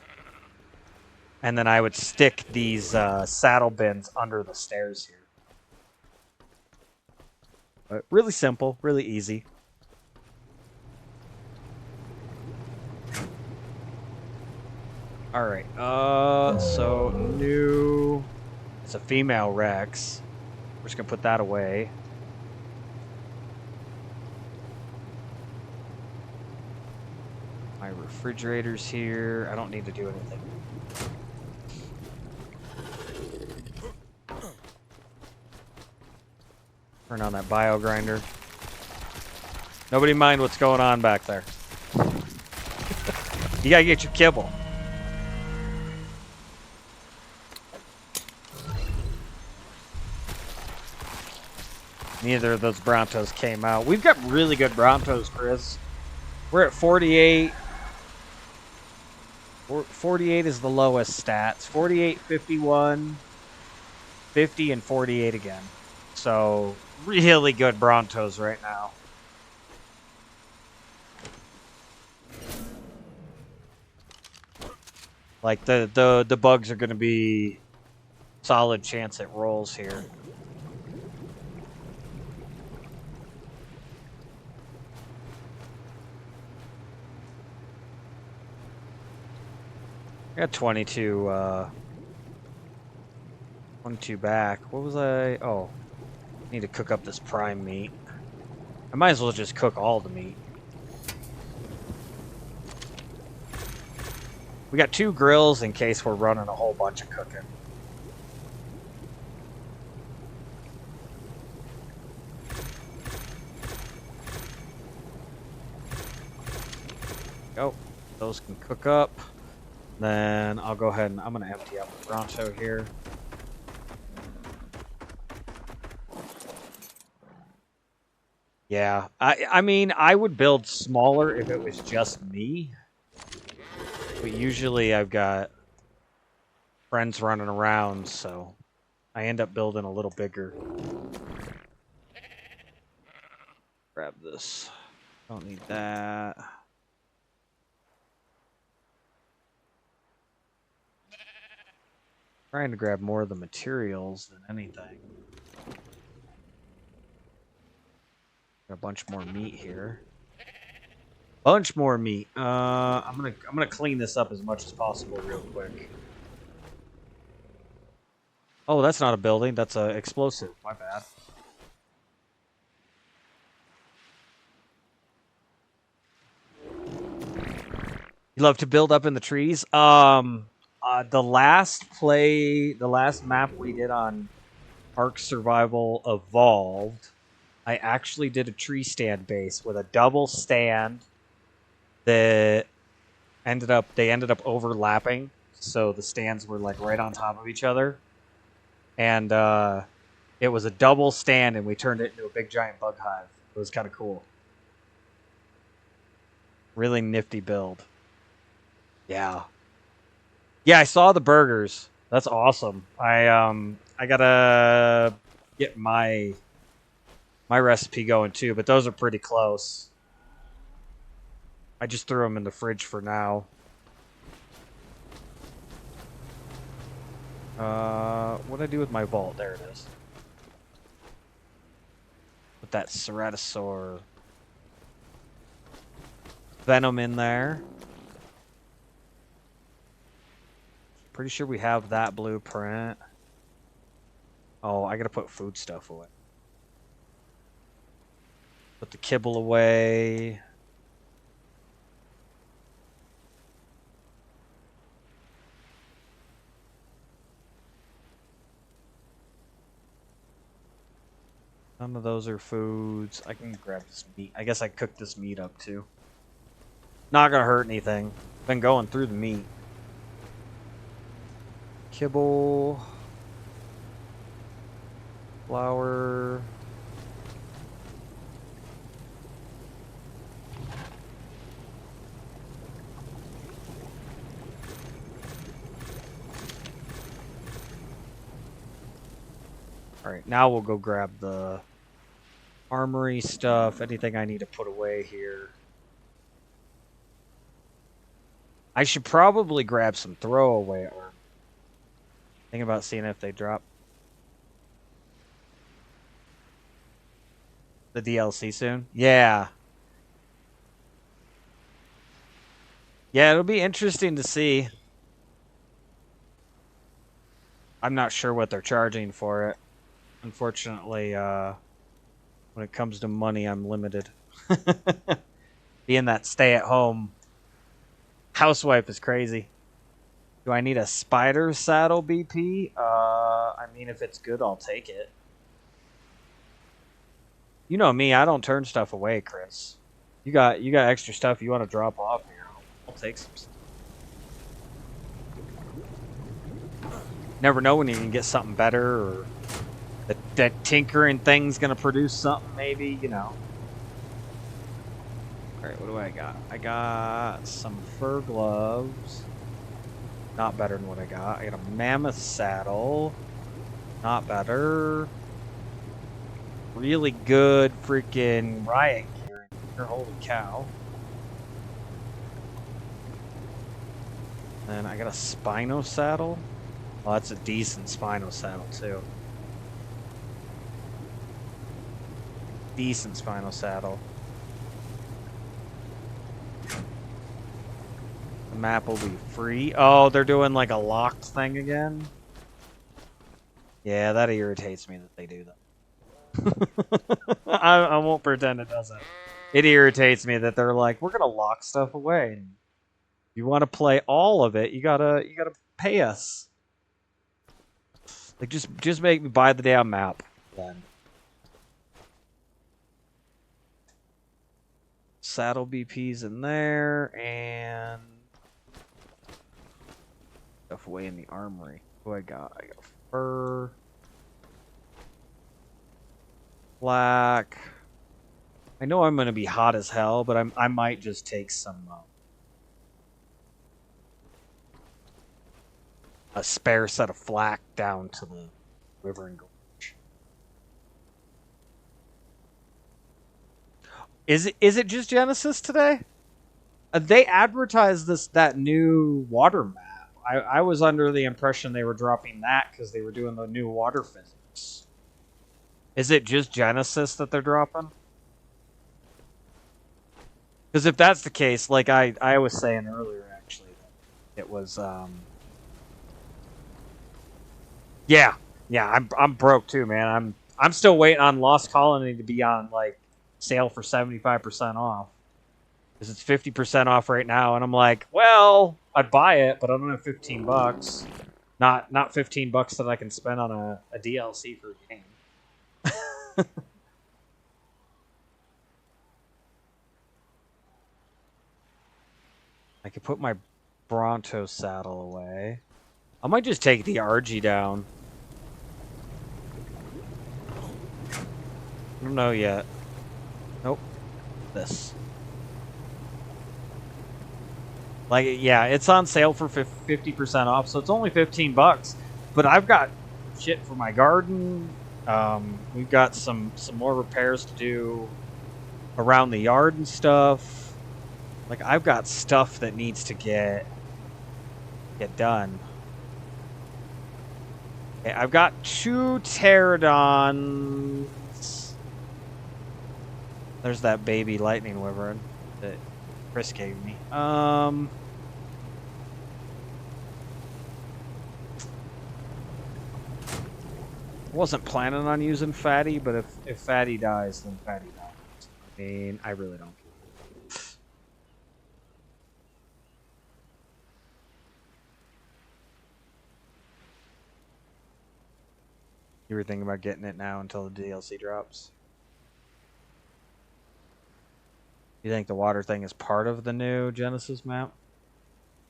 And then I would stick these saddle bins under the stairs here. But really simple, really easy. All right. So new. It's a female Rex. We're just gonna put that away. My refrigerator's here. I don't need to do anything. Turn on that bio grinder. Nobody mind what's going on back there. You gotta get your kibble. Neither of those Brontos came out. We've got really good Brontos, Chris. We're at 48. 48 is the lowest stats. 48, 51, 50, and 48 again. So, really good Brontos right now. Like, the bugs are going to be solid chance at rolls here. I got 22, 22 back. What was I? Oh, I need to cook up this prime meat. I might as well just cook all the meat. We got 2 grills in case we're running a whole bunch of cooking. Go. Those can cook up. Then I'll go ahead and I'm going to empty out the Bronto here. Yeah, I mean, I would build smaller if it was just me. But usually I've got friends running around, so I end up building a little bigger. Grab this. Don't need that. Trying to grab more of the materials than anything. Got a bunch more meat here. Bunch more meat. I'm gonna clean this up as much as possible real quick. Oh, that's not a building. That's a explosive. My bad. You love to build up in the trees. The last map we did on Ark Survival Evolved, I actually did a tree stand base with a double stand that ended up overlapping, so the stands were like right on top of each other, and it was a double stand, and we turned it into a big giant bug hive. It was kind of cool. Really nifty build. Yeah. Yeah, I saw the burgers. That's awesome. I gotta get my recipe going too, but those are pretty close. I just threw them in the fridge for now. What'd I do with my vault? There it is. Put that ceratosaur venom in there. Pretty sure we have that blueprint. Oh, I gotta put food stuff away. Put the kibble away. None of those are foods. I can grab this meat. I guess I cooked this meat up too. Not gonna hurt anything. Been going through the meat. Kibble. Flour. Alright, now we'll go grab the armory stuff, anything I need to put away here. I should probably grab some throwaway armor. Think about seeing if they drop the DLC soon. Yeah. Yeah, it'll be interesting to see. I'm not sure what they're charging for it. Unfortunately, when it comes to money, I'm limited. Being that stay-at-home housewife is crazy. Do I need a spider saddle, BP? I mean, if it's good, I'll take it. You know me, I don't turn stuff away, Chris. You got extra stuff you want to drop off here. I'll take some stuff. Never know when you can get something better, or that tinkering thing's gonna produce something, maybe, you know. Alright, what do I got? I got some fur gloves. Not better than what I got. I got a mammoth saddle. Not better. Really good freaking riot gear. Holy cow. And I got a Spino saddle. Oh, that's a decent Spino saddle, too. Decent Spino saddle. The map will be free. Oh, they're doing like a locked thing again? Yeah, that irritates me that they do that. I won't pretend it doesn't. It irritates me that they're like, we're gonna lock stuff away. And if you want to play all of it, you gotta pay us. Like, just make me buy the damn map then. Saddle BP's in there, and stuff away in the armory. What do I got? I got fur, black. I know I'm gonna be hot as hell, but I might just take some a spare set of flak down to the Wyvern gorge. Is it just Genesis today? They advertised that new water map. I was under the impression they were dropping that because they were doing the new water physics. Is it just Genesis that they're dropping? Because if that's the case, like I was saying earlier, actually, it was yeah, I'm broke too, man. I'm still waiting on Lost Colony to be on like sale for 75% off. Because it's 50% off right now, and I'm like, well, I'd buy it, but I don't have $15. Not $15 that I can spend on a DLC for a game. I could put my Brontos saddle away. I might just take the RG down. I don't know yet. Nope. This. Like, yeah, it's on sale for 50% off, so it's only $15. But I've got shit for my garden. We've got some more repairs to do around the yard and stuff. Like, I've got stuff that needs to get done. Okay, I've got 2 pterodons. There's that baby lightning wyvern that Chris gave me. Wasn't planning on using Fatty, but if Fatty dies, then Fatty dies. I mean, I really don't care. You were thinking about getting it now until the DLC drops? You think the water thing is part of the new Genesis map?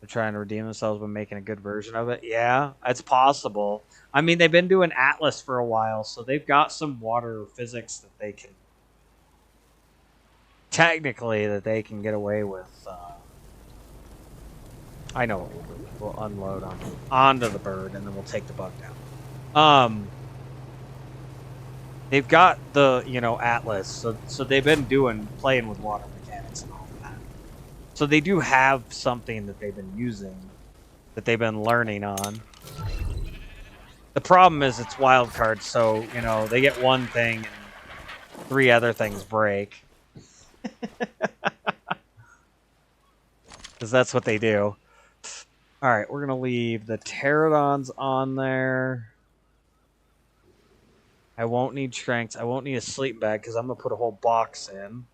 They're trying to redeem themselves by making a good version of it? Yeah, it's possible. I mean, they've been doing Atlas for a while, so they've got some water physics that they can... Technically, that they can get away with. I know what we'll do. We'll unload onto the bird, and then we'll take the bug down. They've got the, Atlas, so they've been playing with water mechanics and all that. So they do have something that they've been using, that they've been learning on. The problem is it's wildcard, so, they get one thing and 3 other things break. Because that's what they do. Alright, we're going to leave the pterodons on there. I won't need strengths. I won't need a sleeping bag because I'm going to put a whole box in.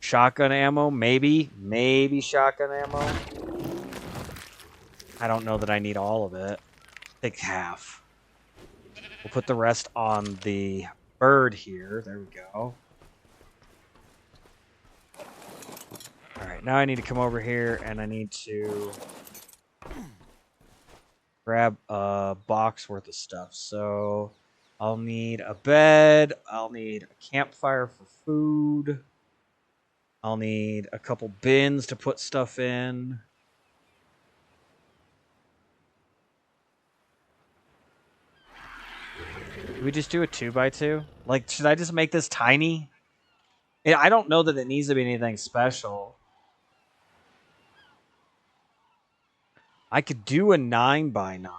Shotgun ammo, maybe. Maybe shotgun ammo. I don't know that I need all of it. Take half. We'll put the rest on the bird here. There we go. Alright, now I need to come over here and I need to grab a box worth of stuff. So I'll need a bed. I'll need a campfire for food. I'll need a couple bins to put stuff in. Can we just do a 2x2? Like, should I just make this tiny? I don't know that it needs to be anything special. I could do a 9x9.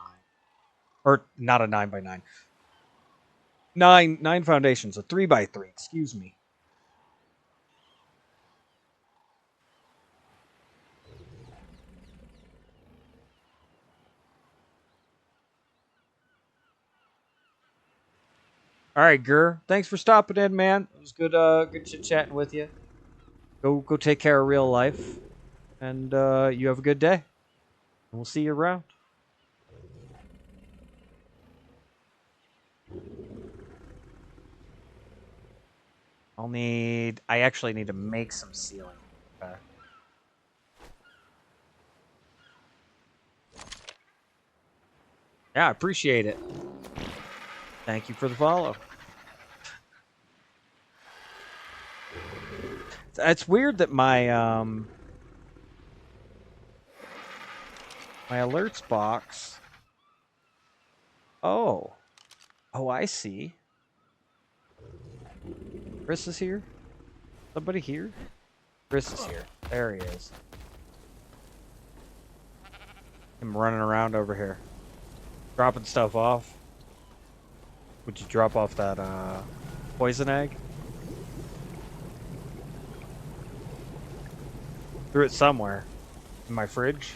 Or, not a 9x9. Nine foundations, a 3x3, excuse me. All right, Gur. Thanks for stopping in, man. It was good good chit-chatting with you. Go take care of real life. And you have a good day. And we'll see you around. I actually need to make some ceiling. Okay. Yeah, I appreciate it. Thank you for the follow. It's weird that my my alerts box. Oh, I see. Chris is here. Somebody here? Chris is here. There he is. I'm running around over here, dropping stuff off. Would you drop off that poison egg? Threw it somewhere. In my fridge.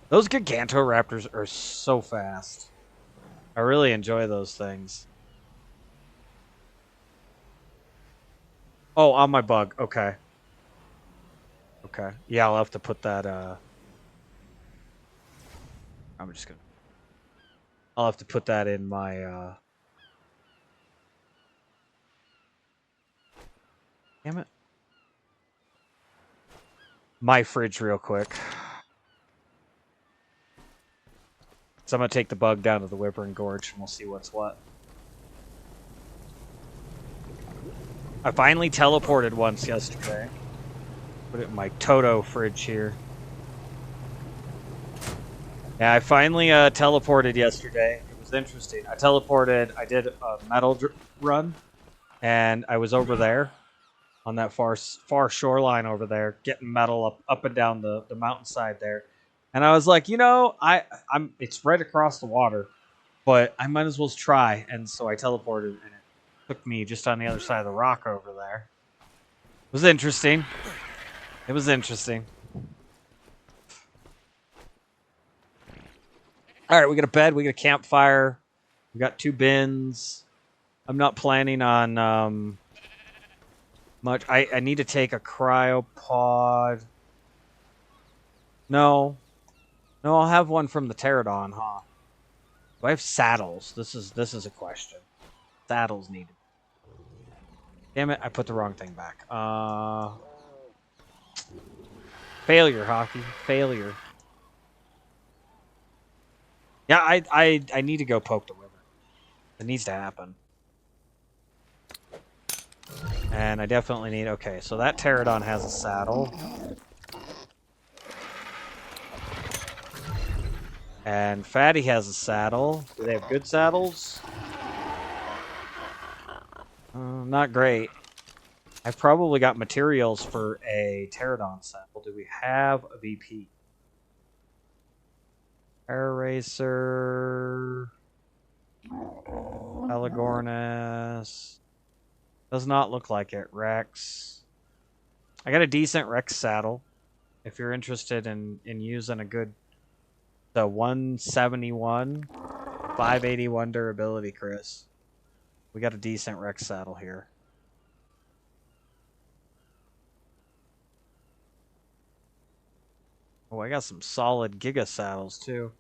Those Gigantoraptors are so fast. I really enjoy those things. Oh, on my bug. Okay. Okay. Yeah, I'll have to put that, I'm just gonna... I'll have to put that in my, Damn it. My fridge real quick. So I'm gonna take the bug down to the Wyvern Gorge and we'll see what's what. I finally teleported once yesterday. Put it in my Toto fridge here. Yeah, I finally teleported yesterday. It was interesting. I teleported, I did a metal run, and I was over there on that far shoreline over there, getting metal up and down the mountainside there. And I was like, you know, it's right across the water, but I might as well try. And so I teleported, and it took me just on the other side of the rock over there. It was interesting. It was interesting. All right, we got a bed, we got a campfire, we got 2 bins. I'm not planning on much. I need to take a cryopod. No, I'll have one from the pterodon, huh? Do I have saddles? This is a question. Saddles needed. Damn it! I put the wrong thing back. Failure, hockey. Failure. Yeah, I need to go poke the Wyvern. It needs to happen. And I definitely need... Okay, so that pterodon has a saddle. And Fatty has a saddle. Do they have good saddles? Not great. I've probably got materials for a pterodon saddle. Do we have a VP? Air Racer... Pelagornis... Does not look like it. Rex. I got a decent Rex saddle. If you're interested in using a good... The 171, 581 durability, Chris. We got a decent Rex saddle here. Oh, I got some solid Giga saddles, too.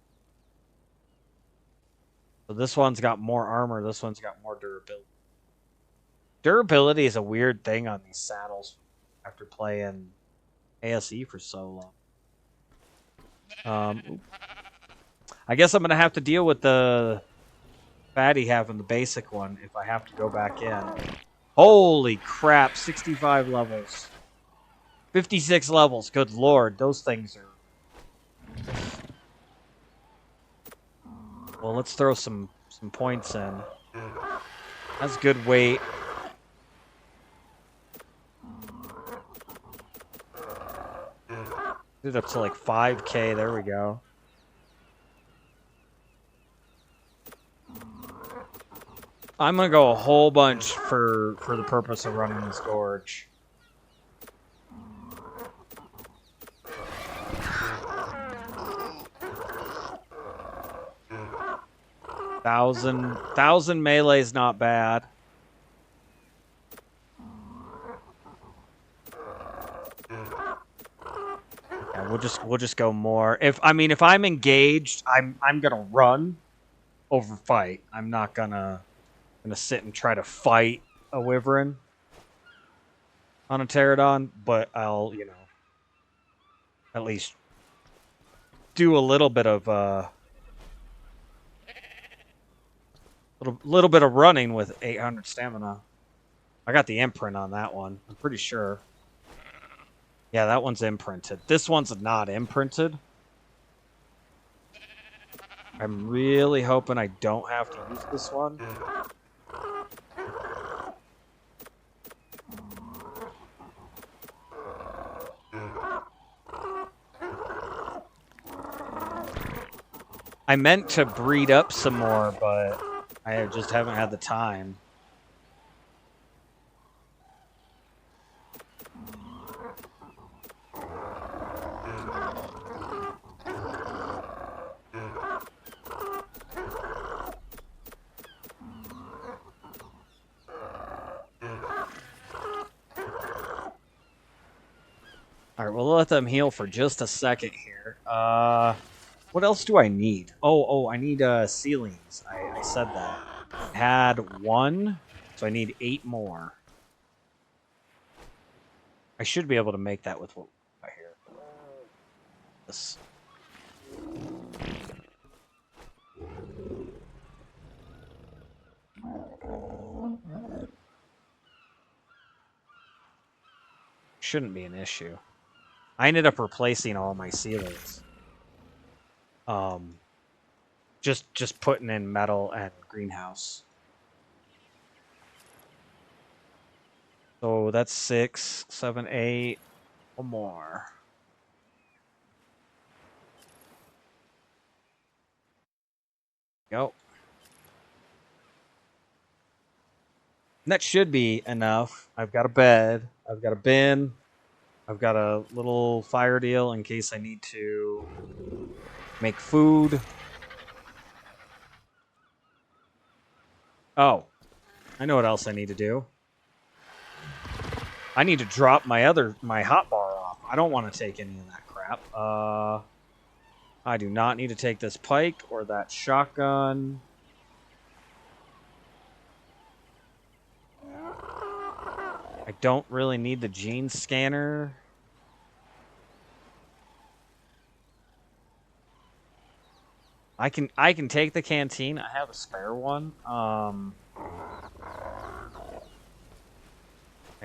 So this one's got more armor, this one's got more durability. Durability is a weird thing on these saddles after playing ASE for so long. I guess I'm going to have to deal with the fatty having the basic one if I have to go back in. Holy crap, 65 levels. 56 levels, good lord, those things are... Well, let's throw some points in. That's good weight. Did up to like 5k, there we go. I'm gonna go a whole bunch for the purpose of running this gorge. Thousand melee is not bad. Yeah, we'll just go more. If I'm engaged, I'm gonna run over fight. I'm not gonna sit and try to fight a wyvern on a pterodon, but I'll, you know, at least do a little bit of little bit of running with 800 stamina. I got the imprint on that one. I'm pretty sure. Yeah, that one's imprinted. This one's not imprinted. I'm really hoping I don't have to use this one. I meant to breed up some more, but I just haven't had the time. Alright, we'll let them heal for just a second here. What else do I need? Oh, I need ceilings. I said that. I had 1, so I need 8 more. I should be able to make that with what I hear. This. Shouldn't be an issue. I ended up replacing all my ceilings. Just putting in metal and greenhouse. So that's 6, 7, 8. One more. Go. And that should be enough. I've got a bed. I've got a bin. I've got a little fire deal in case I need to make food. Oh, I know what else I need to do. I need to drop my hotbar off. I don't want to take any of that crap. I do not need to take this pike or that shotgun. I don't really need the gene scanner. I can take the canteen. I have a spare one. I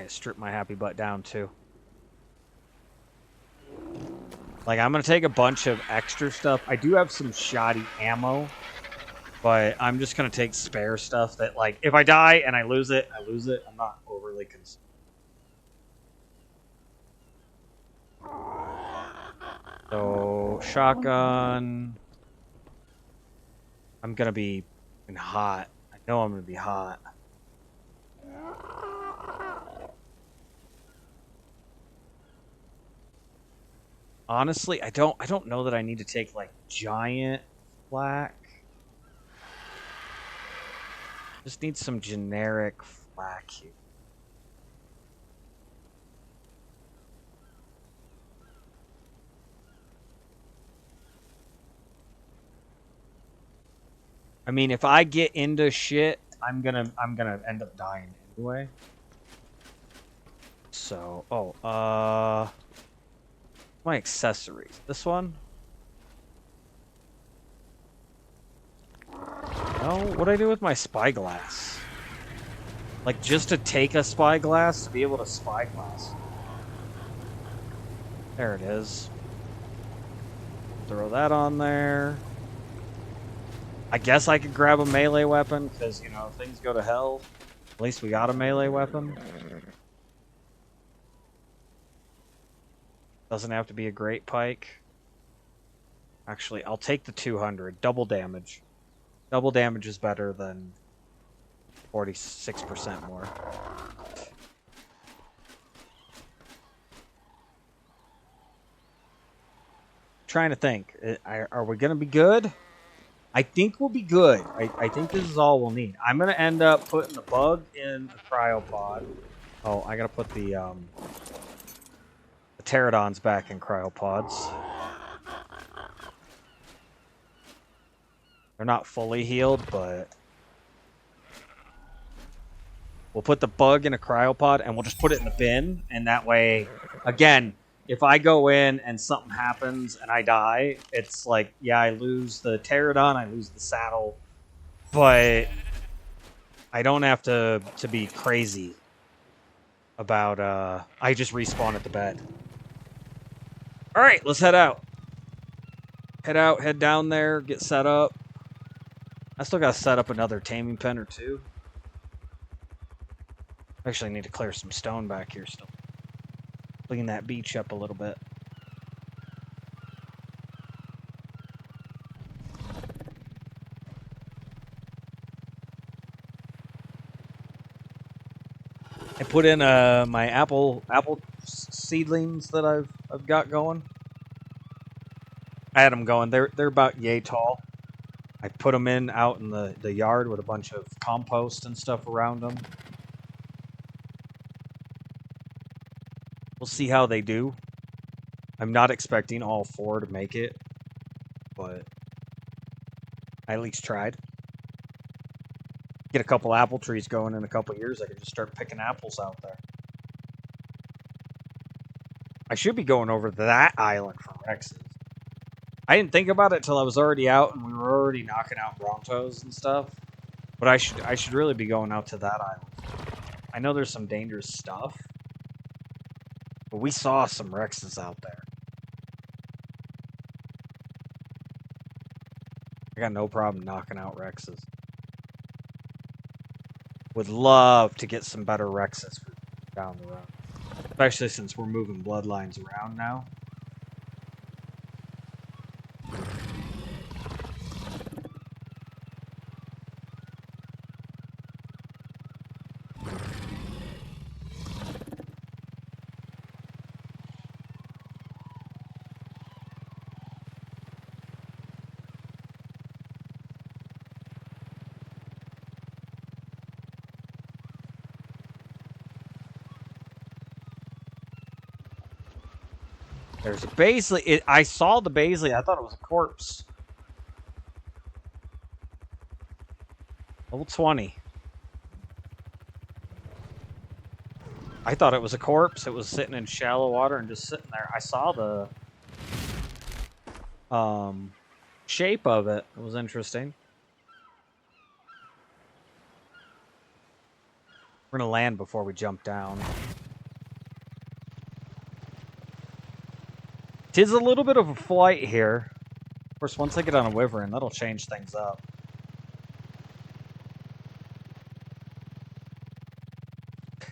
strip my happy butt down too. Like, I'm gonna take a bunch of extra stuff. I do have some shoddy ammo, but I'm just gonna take spare stuff that, like, if I die and I lose it, I lose it. I'm not overly concerned. So, shotgun. I'm gonna be hot. I know I'm gonna be hot. Honestly, I don't know that I need to take, like, giant flak. Just need some generic flak here. I mean, if I get into shit, I'm gonna end up dying anyway. So, my accessories. This one? Oh, what'd I do with my spyglass? Like, just to take a spyglass, to be able to spyglass. There it is. Throw that on there. I guess I could grab a melee weapon, because, you know, if things go to hell, at least we got a melee weapon. Doesn't have to be a great pike. Actually, I'll take the 200. Double damage. Double damage is better than 46% more. Trying to think. Are we going to be good? I think we'll be good. I think this is all we'll need. I'm going to end up putting the bug in a cryopod. Oh, I got to put the pterodons back in cryopods. They're not fully healed, but we'll put the bug in a cryopod and we'll just put it in the bin. And that way, again, if I go in and something happens and I die, it's like, yeah, I lose the pterodon, I lose the saddle, but I don't have to be crazy about, I just respawn at the bed. All right, let's head out. Head out, head down there, get set up. I still got to set up another taming pen or two. Actually, I need to clear some stone back here still. Clean that beach up a little bit. I put in my apple seedlings that I've got going. I had them going. They're about yay tall. I put them in out in the yard with a bunch of compost and stuff around them. We'll see how they do. I'm not expecting all 4 to make it, but I at least tried. Get a couple apple trees going in a couple years, I can just start picking apples out there. I should be going over to that island for Rexes. I didn't think about it till I was already out and we were already knocking out Brontos and stuff. But I should really be going out to that island. I know there's some dangerous stuff, but we saw some Rexes out there. I got no problem knocking out Rexes. Would love to get some better Rexes down the road. Especially since we're moving bloodlines around now. There's a Baisley. I saw the Baisley. I thought it was a corpse. Level 20. I thought it was a corpse. It was sitting in shallow water and just sitting there. I saw the shape of it. It was interesting. We're going to land before we jump down. Tis a little bit of a flight here. Of course, once I get on a Wyvern, that'll change things up.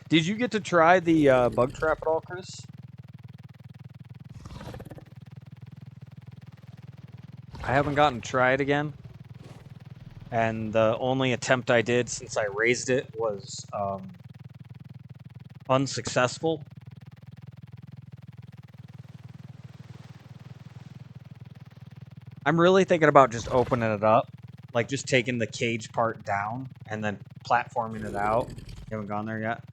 Did you get to try the bug trap at all, Chris? I haven't gotten to try it again. And the only attempt I did since I raised it was unsuccessful. I'm really thinking about just opening it up. Like just taking the cage part down and then platforming it out. You haven't gone there yet?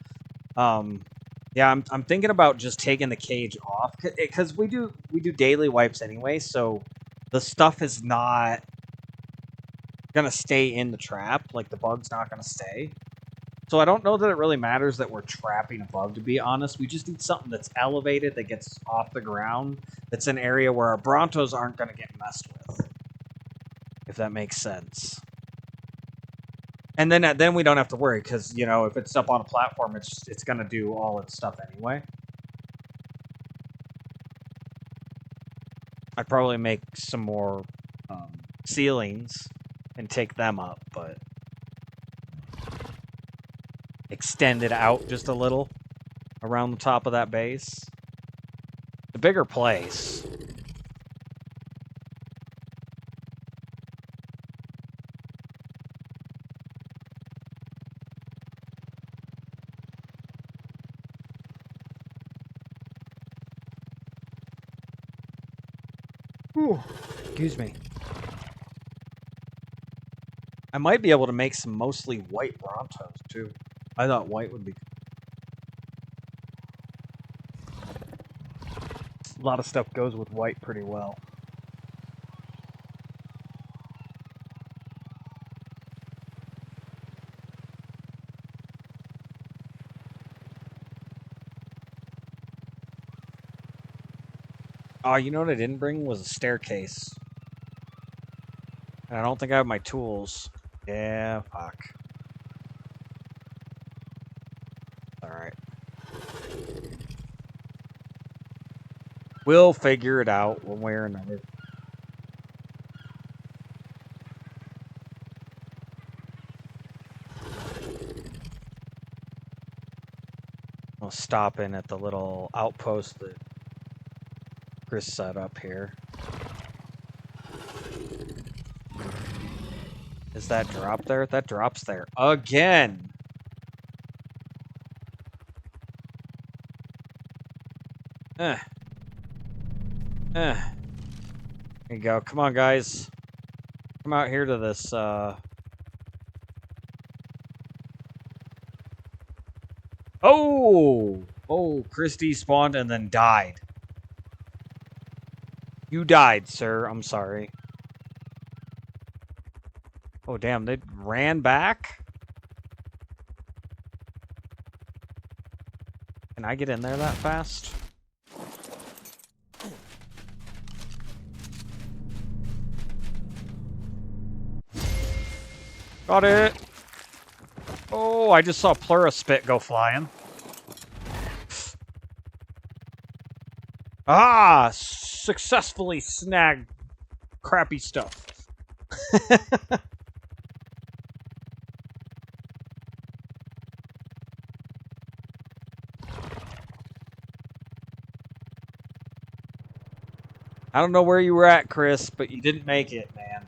Yeah, I'm thinking about just taking the cage off. Because we do daily wipes anyway, so the stuff is not gonna stay in the trap. Like, the bug's not gonna stay. So I don't know that it really matters that we're trapping a bug, to be honest. We just need something that's elevated, that gets off the ground, that's an area where our Brontos aren't gonna get messed with. If that makes sense. And then we don't have to worry, because, you know, if it's up on a platform, it's gonna do all its stuff anyway. I'd probably make some more ceilings and take them up, but extend it out just a little around the top of that base. The bigger place. Ooh, excuse me. I might be able to make some mostly white Brontos, too. I thought white would be... A lot of stuff goes with white pretty well. Oh, you know what I didn't bring was a staircase. And I don't think I have my tools. Yeah, fuck. Alright. We'll figure it out one way or another. I'll stop in at the little outpost that Chris set up here. Is that drop there? That drops there. Again! There you go. Come on, guys. Come out here to this, Oh! Oh, Christy spawned and then died. You died, sir. I'm sorry. Oh, damn. They ran back? Can I get in there that fast? Got it! Oh, I just saw Plurispit go flying. Ah! Successfully snagged crappy stuff. I don't know where you were at, Chris, but you didn't make it, man.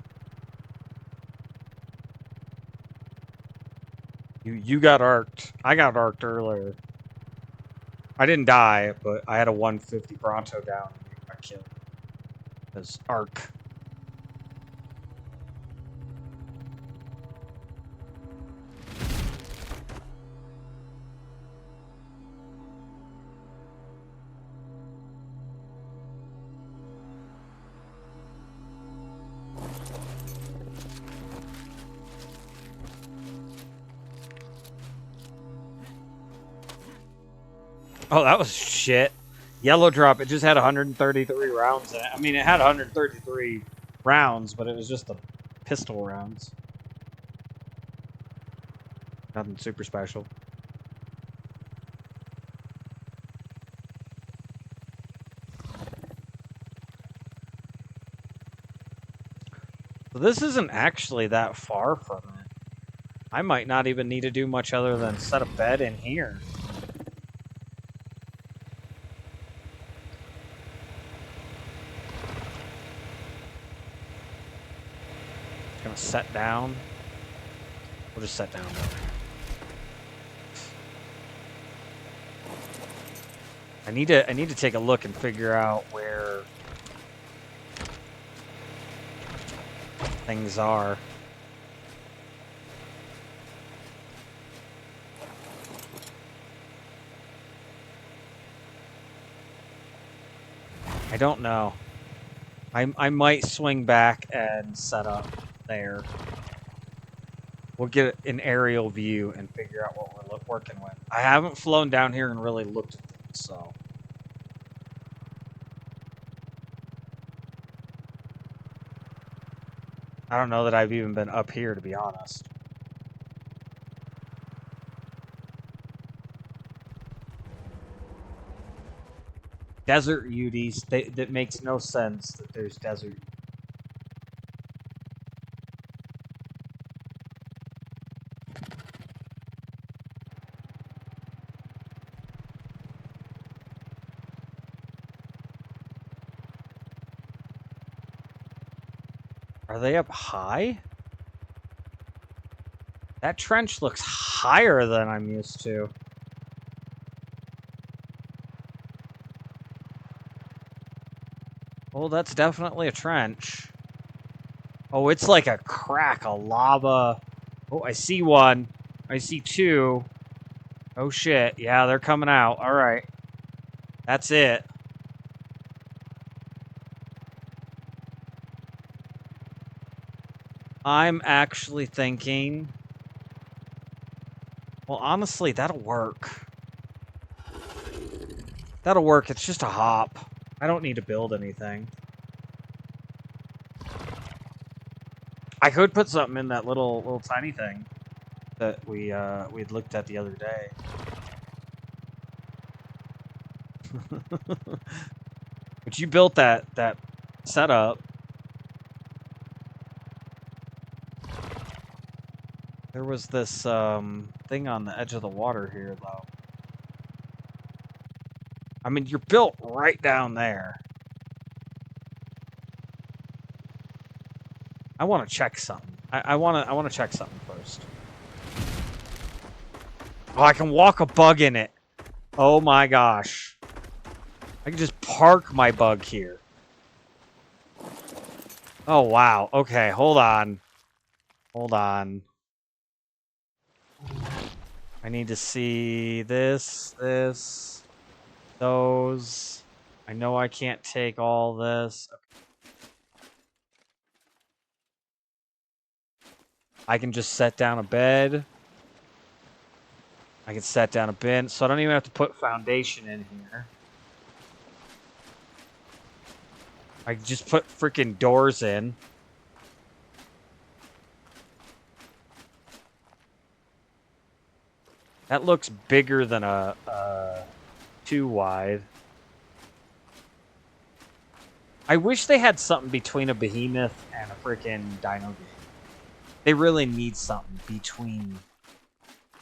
You got arced. I got arced earlier. I didn't die, but I had a 150 Bronto down and got killed. As Ark. Oh, that was shit. Yellow drop, it just had 133 rounds in it. I mean, it had 133 rounds, but it was just the pistol rounds. Nothing super special. So this isn't actually that far from it. I might not even need to do much other than set a bed in here. Gonna set down. We'll just set down. I need to take a look and figure out where things are. I don't know. I might swing back and set up there. We'll get an aerial view and figure out what we're working with. I haven't flown down here and really looked at things, so... I don't know that I've even been up here, to be honest. Desert UDs, that makes no sense that there's desert. Are they up high? That trench looks higher than I'm used to. Oh, that's definitely a trench. Oh, it's like a crack, a lava. Oh, I see one. I see two. Oh, shit. Yeah, they're coming out. All right. That's it. I'm actually thinking... Well, honestly, that'll work. That'll work. It's just a hop. I don't need to build anything. I could put something in that little tiny thing that we'd looked at the other day. But you built that setup. There was this thing on the edge of the water here, though. I mean, you're built right down there. I want to check something. I want to check something first. Oh, I can walk a bug in it. Oh my gosh. I can just park my bug here. Oh wow. Okay, hold on. Hold on. I need to see this, those. I know I can't take all this. Okay. I can just set down a bed. I can set down a bin, so I don't even have to put foundation in here. I can just put freaking doors in. That looks bigger than a 2 wide. I wish they had something between a behemoth and a freaking dino game. They really need something between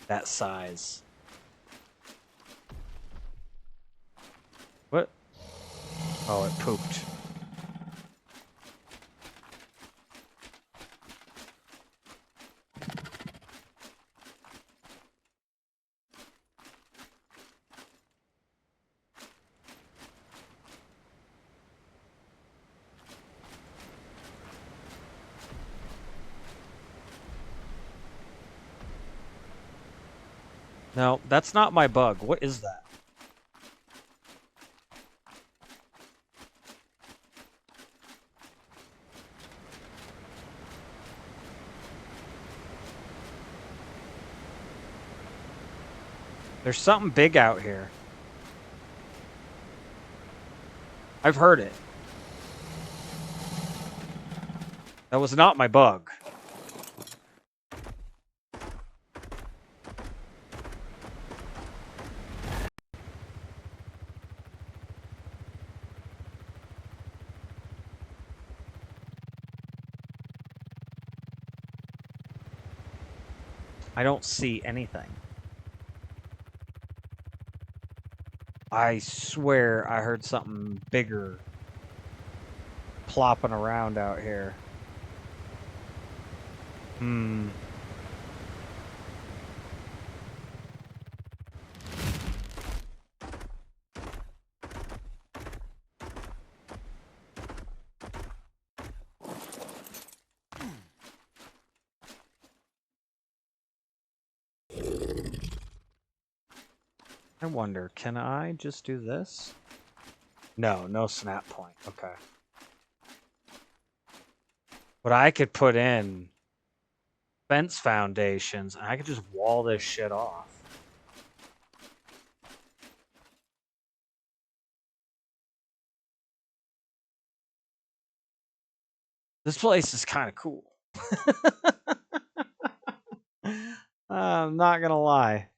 that size. What? Oh, it pooped. No, that's not my bug. What is that? There's something big out here. I've heard it. That was not my bug. I don't see anything. I swear I heard something bigger plopping around out here. I wonder, can I just do this? No, no snap point. Okay. But I could put in... Fence foundations. I could just wall this shit off. This place is kind of cool. I'm not gonna lie.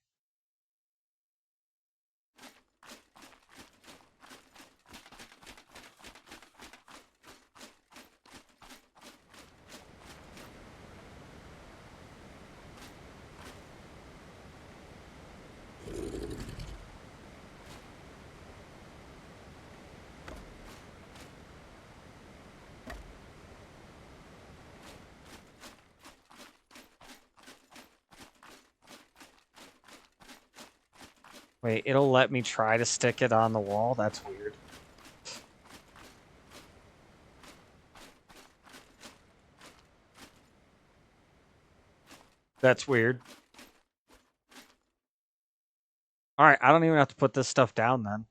Wait, it'll let me try to stick it on the wall? That's weird. That's weird. Alright, I don't even have to put this stuff down then.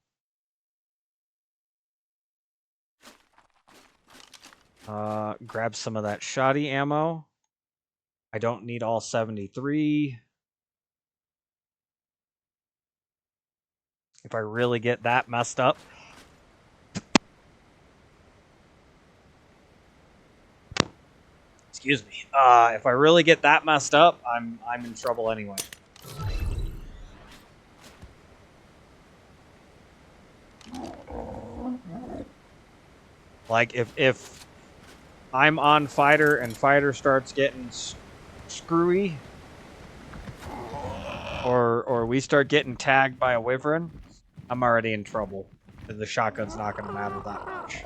Grab some of that shoddy ammo. I don't need all 73. If I really get that messed up. Excuse me. If I really get that messed up, I'm in trouble anyway. Like if I'm on fighter and fighter starts getting screwy, or we start getting tagged by a wyvern, I'm already in trouble. The shotgun's not going to matter that much.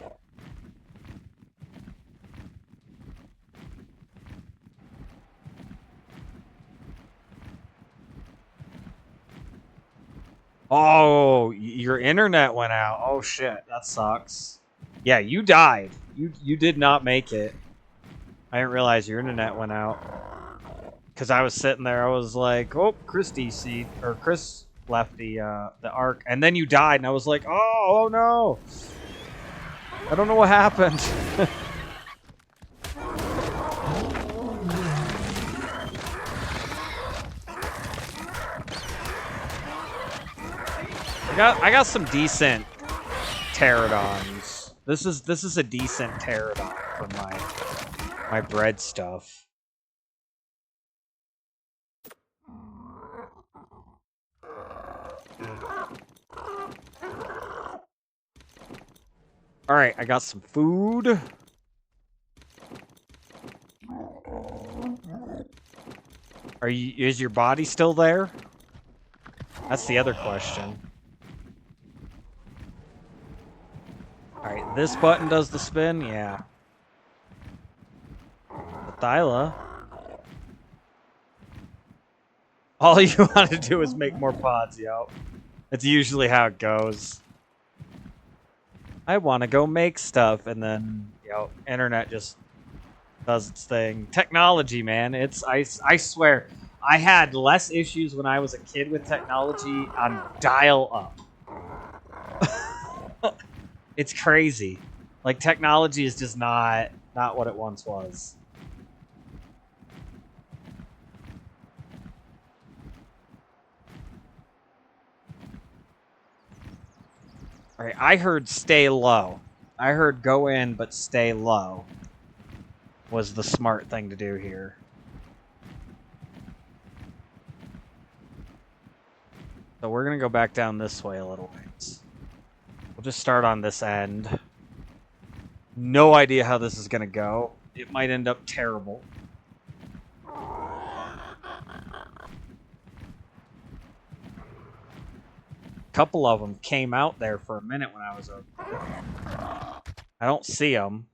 Oh, your internet went out. Oh shit, that sucks. Yeah, you died. You did not make it. I didn't realize your internet went out. Because I was sitting there, I was like, oh, Chris left the Ark, and then you died, and I was like, oh no. I don't know what happened. I got some decent pterodons. This is a decent pterodon for my bread stuff. All right, I got some food. Is your body still there? That's the other question. Alright, this button does the spin? Yeah. Thyla. All you want to do is make more pods, yo. It's usually how it goes. I want to go make stuff, and then, internet just does its thing. Technology, man. I swear, I had less issues when I was a kid with technology on dial-up. It's crazy. Like, technology is just not what it once was. Alright, I heard stay low. I heard go in, but stay low was the smart thing to do here. So we're going to go back down this way a little ways. We'll just start on this end. No idea how this is going to go. It might end up terrible. Couple of them came out there for a minute when I was over there. I don't see them.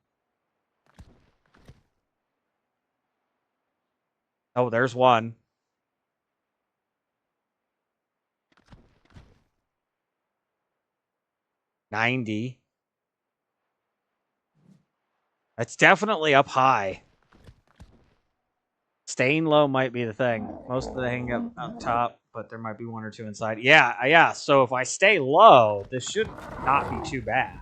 Oh, there's one. $90. That's definitely up high. Staying low might be the thing. Most of the hang up top, but there might be one or two inside. Yeah. So if I stay low, this should not be too bad.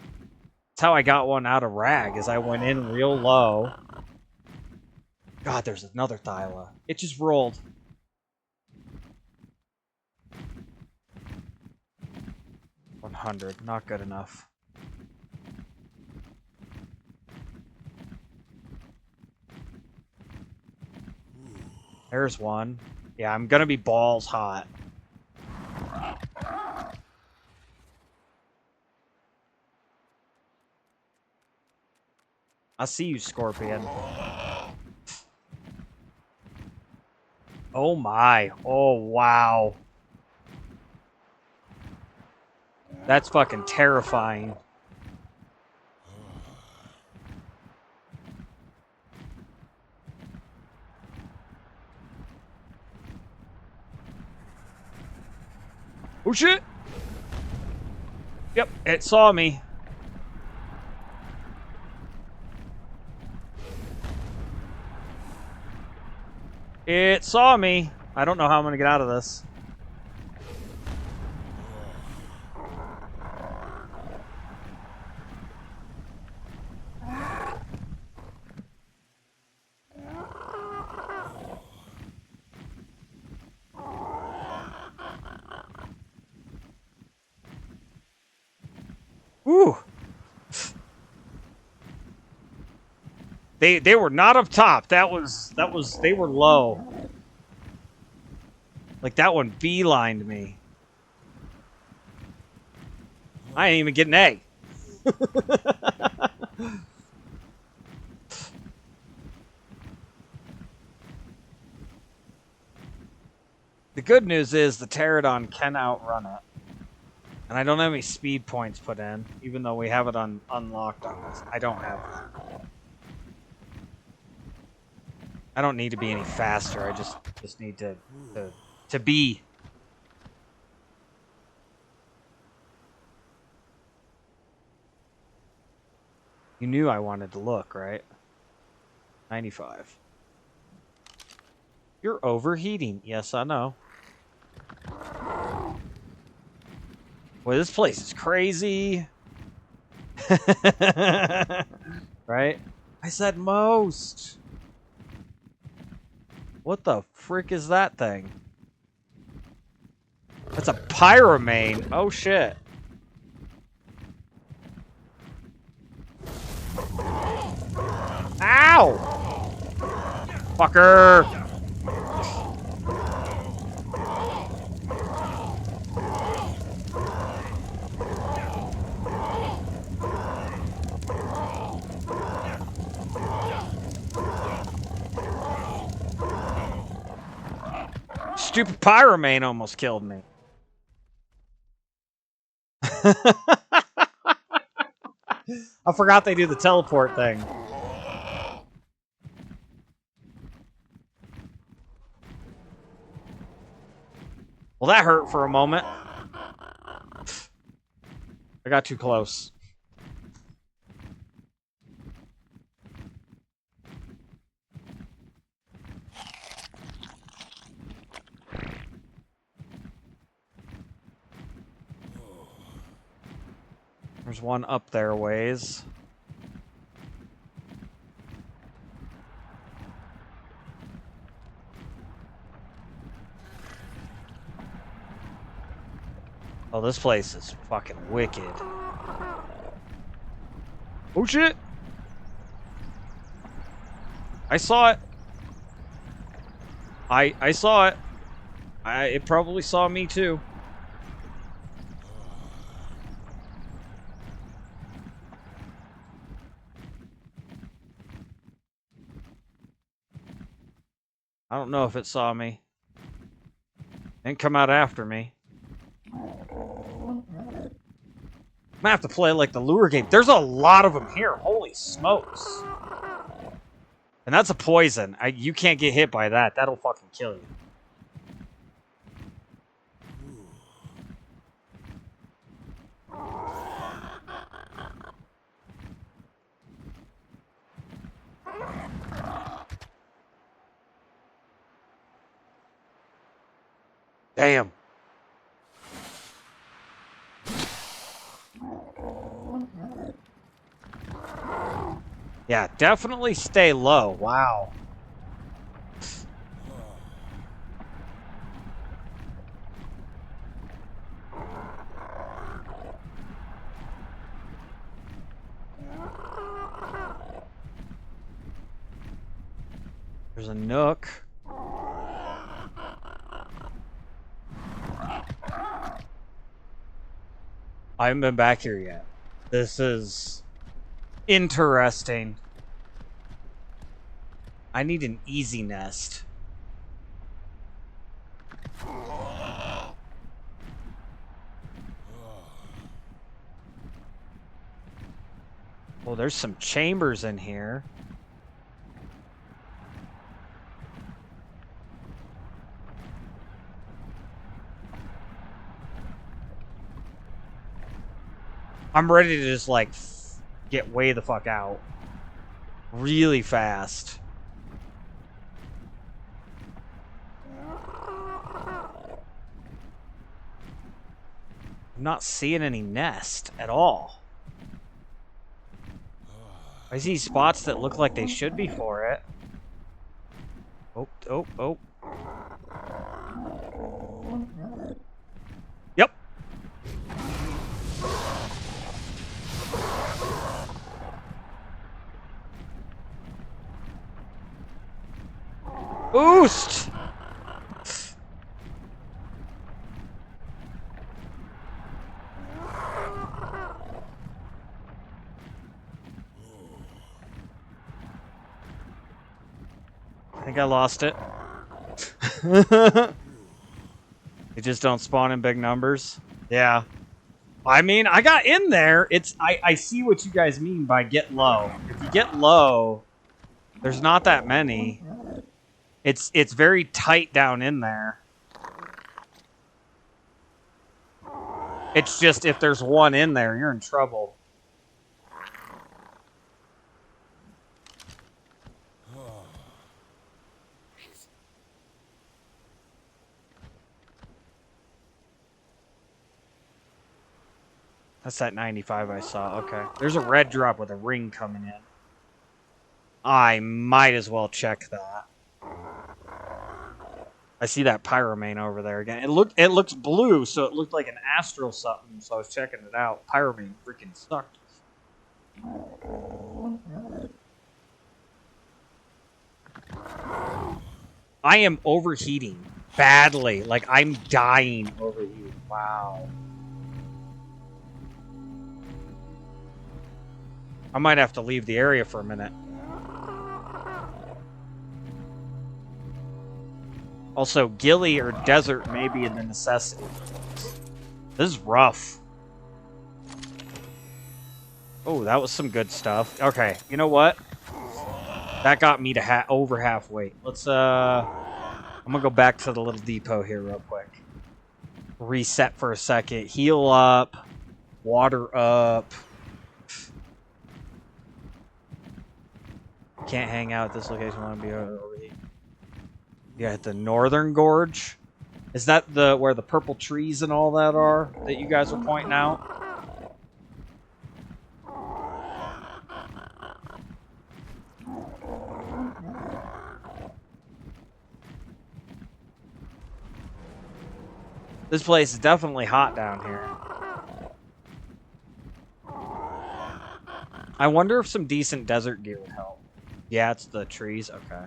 That's how I got one out of rag, is I went in real low. God, there's another Thyla. It just rolled. $100, not good enough. There's one. Yeah, I'm gonna be balls hot. I see you, Scorpion. Oh my. Oh wow. That's fucking terrifying. Oh shit! Yep, it saw me. It saw me. I don't know how I'm gonna get out of this. Ooh. They were not up top. That was they were low. Like that one beelined me. I ain't even getting A. The good news is the Pterodon can outrun it. And I don't have any speed points put in, even though we have it unlocked on this. I don't have it. I don't need to be any faster. I just need to be. You knew I wanted to look, right? 95. You're overheating. Yes, I know. Boy, this place is crazy. Right? I said most. What the frick is that thing? That's a pyromane. Oh, shit. Ow! Fucker! Stupid pyromane almost killed me. I forgot they do the teleport thing. Well, that hurt for a moment. I got too close. There's one up there a ways. Oh, this place is fucking wicked. Oh shit! I saw it. I saw it. It probably saw me too. I don't know if it saw me. Didn't come out after me. I'm gonna have to play like the lure game. There's a lot of them here. Holy smokes. And that's a poison. You can't get hit by that. That'll fucking kill you. Damn. Yeah, definitely stay low. Wow. There's a nook. I haven't been back here yet. This is interesting. I need an easy nest. Well, there's some chambers in here. I'm ready to just, like, get way the fuck out. Really fast. I'm not seeing any nest at all. I see spots that look like they should be for it. Oh, oh, oh. Yep. Boost! I think I lost it. They just don't spawn in big numbers. Yeah. I mean, I got in there. I see what you guys mean by get low. If you get low, there's not that many. It's very tight down in there. It's just if there's one in there, you're in trouble. That's that 95 I saw. Okay. There's a red drop with a ring coming in. I might as well check that. I see that pyromane over there again. It looks blue, so it looked like an astral something, so I was checking it out. Pyromane freaking sucked. I am overheating badly. Like, I'm dying overheating. Wow. I might have to leave the area for a minute. Also, gilly or desert may be in the necessity. This is rough. Oh, that was some good stuff. Okay, you know what? That got me to over halfway. Let's, I'm gonna go back to the little depot here real quick. Reset for a second. Heal up. Water up. Can't hang out at this location. Want to be over here. Yeah, at the northern gorge. Is that where the purple trees and all that are that you guys were pointing out? This place is definitely hot down here. I wonder if some decent desert gear would help. Yeah, it's the trees. Okay.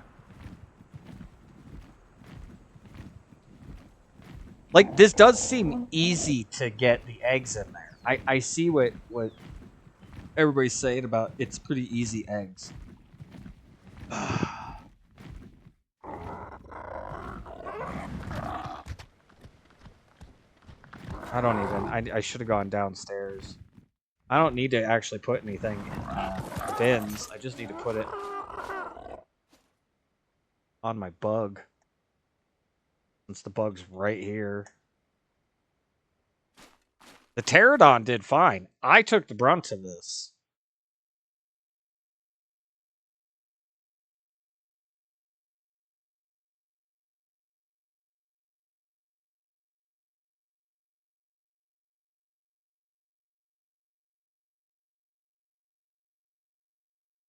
Like, this does seem easy to get the eggs in there. I see what everybody's saying about it's pretty easy eggs. I don't even... I should have gone downstairs. I don't need to actually put anything in the bins. I just need to put it on my bug. Since the bug's right here. The pterodon did fine. I took the brunt of this.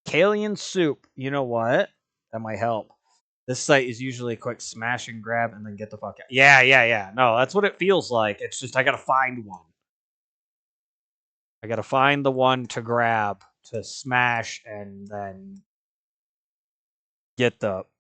Kalian soup. You know what? That might help. This site is usually a quick smash and grab and then get the fuck out. Yeah. No, that's what it feels like. It's just I gotta find one. I gotta find the one to grab, to smash, and then get the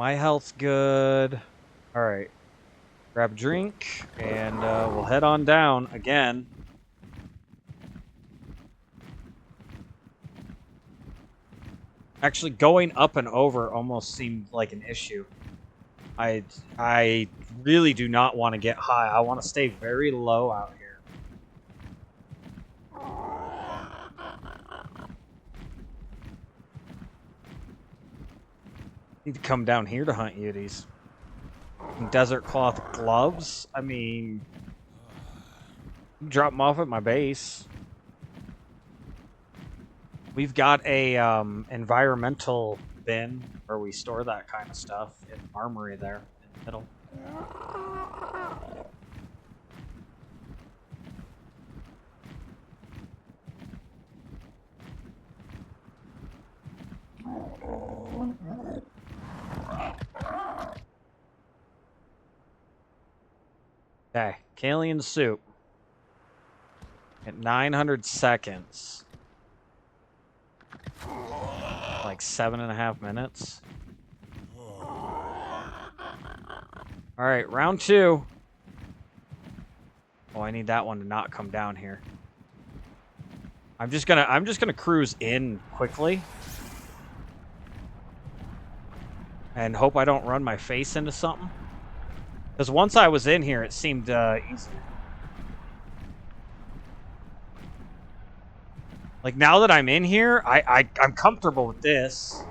My health's good. All right. Grab a drink, and we'll head on down again. Actually, going up and over almost seemed like an issue. I really do not want to get high. I want to stay very low out here. Need to come down here to hunt Yetis. Desert cloth gloves? I mean, drop them off at my base. We've got a environmental bin where we store that kind of stuff in the armory there in the middle. Okay, Kalian soup. At 900 seconds. Like 7.5 minutes. Alright, round 2. Oh, I need that one to not come down here. I'm just gonna cruise in quickly. And hope I don't run my face into something. Because once I was in here, it seemed easy. Like, now that I'm in here, I'm comfortable with this.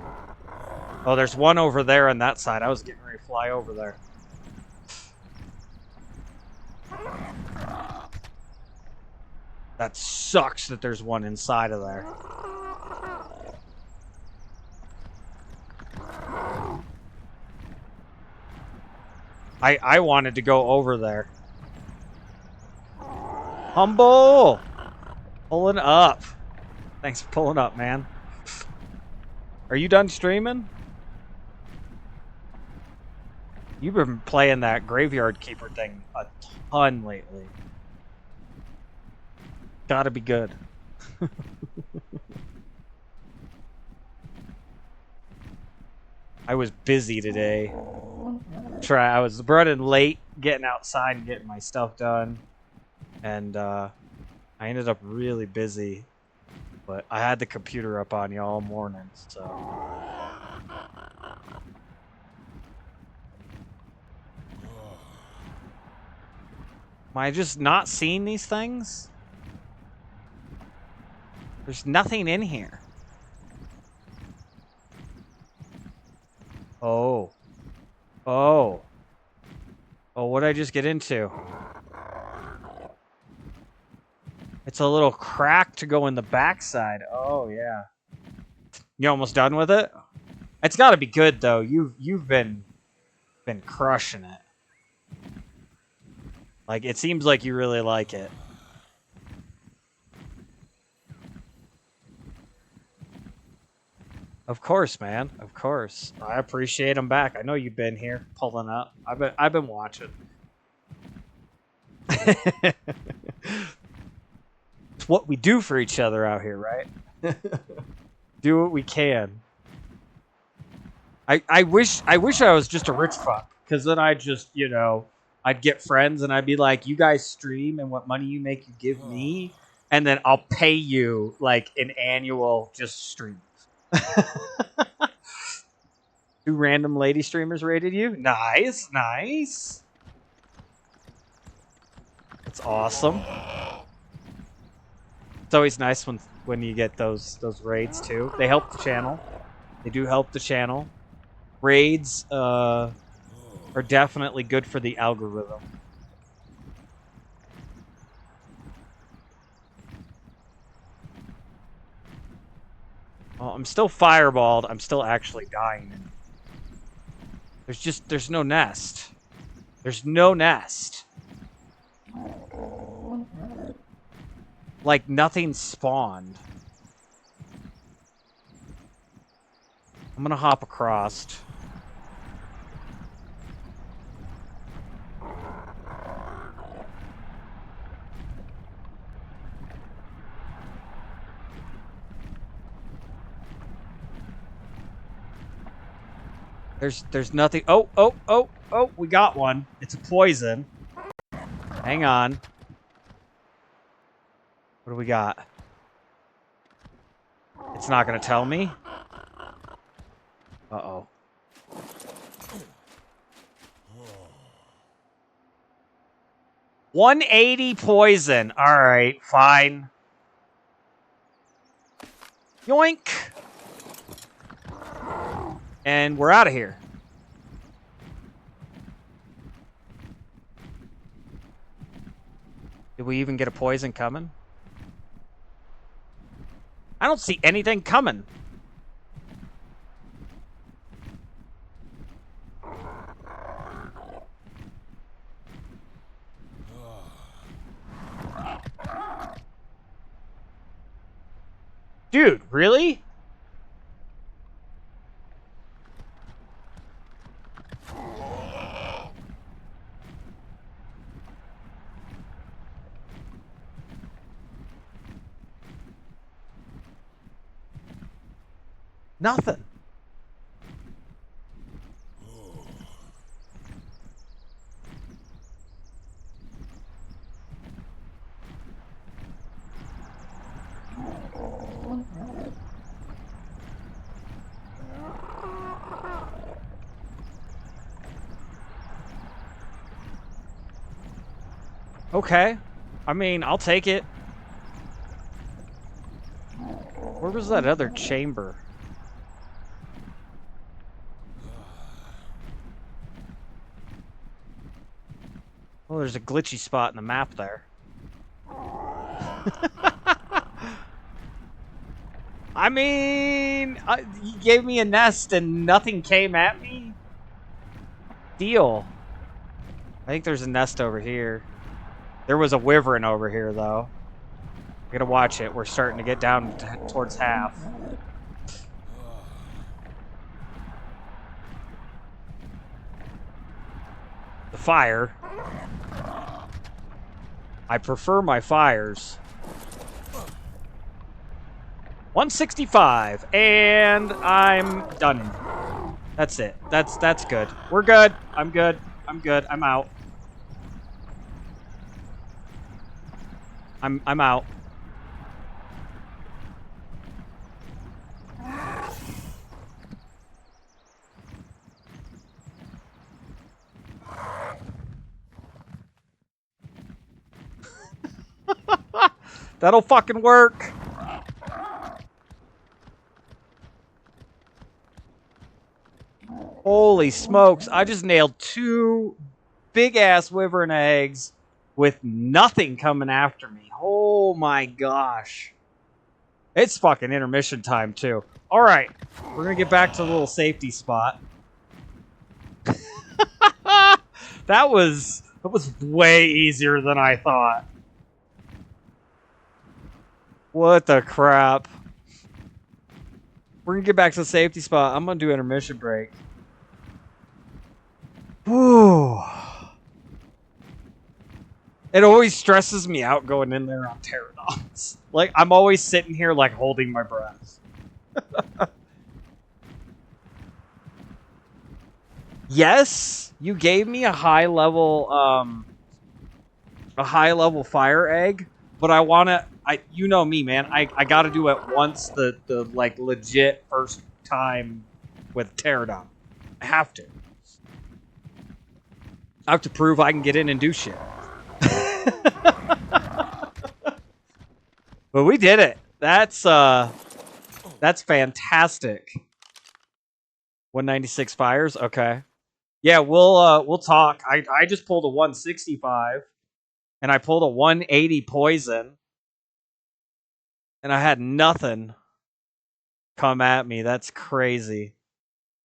Oh, there's one over there on that side. I was getting ready to fly over there. That sucks that there's one inside of there. I wanted to go over there. Humble! Pulling up. Thanks for pulling up, man. Are you done streaming? You've been playing that Graveyard Keeper thing a ton lately. Gotta be good. I was busy today. I was running late, getting outside and getting my stuff done. And I ended up really busy. But I had the computer up on you all morning, so... Am I just not seeing these things? There's nothing in here. Oh. Oh. Oh, what did I just get into? It's a little crack to go in the backside. Oh, yeah. You almost done with it? It's got to be good, though. You've been crushing it. Like, it seems like you really like it. Of course, man. Of course. I appreciate them back. I know you've been here pulling up. I've been watching. It's what we do for each other out here, right? Do what we can. I wish I was just a rich fuck, because then I'd just, you know, I'd get friends and I'd be like, you guys stream and what money you make you give me, and then I'll pay you like an annual just stream. 2 random lady streamers rated you? Nice, nice. That's awesome. It's always nice when you get those raids too. They help the channel. They do help the channel. Raids are definitely good for the algorithm. Well, I'm still fireballed. I'm still actually dying. There's no nest. There's no nest. Like, nothing spawned. I'm gonna hop across. There's nothing. Oh, we got one. It's a poison. Hang on. What do we got? It's not going to tell me. Uh-oh. $180 poison. All right, fine. Yoink. And we're out of here. Did we even get a poison coming? I don't see anything coming. Dude, really? Nothing. Okay. I mean, I'll take it. Where was that other chamber? Oh, there's a glitchy spot in the map there. I mean, you gave me a nest and nothing came at me? Deal. I think there's a nest over here. There was a wyvern over here, though. I gotta watch it. We're starting to get down towards half. The fire. I prefer my fires. 165, and I'm done. That's it. That's good. We're good. I'm good. I'm good. I'm out. I'm out. That'll fucking work. Holy smokes. I just nailed 2 big-ass wyvern eggs with nothing coming after me. Oh my gosh. It's fucking intermission time, too. All right. We're going to get back to the little safety spot. That was way easier than I thought. What the crap? We're going to get back to the safety spot. I'm going to do intermission break. Whew. It always stresses me out going in there on pterodons. Like, I'm always sitting here, like, holding my breath. Yes, you gave me a high-level fire egg, but I want to... you know me, man. I got to do it once the like, legit first time with pterodon. I have to. I have to prove I can get in and do shit. But we did it. That's fantastic. 196 fires. Okay. Yeah, we'll talk. I just pulled a 165 and I pulled a 180 poison and I had nothing come at me. That's crazy.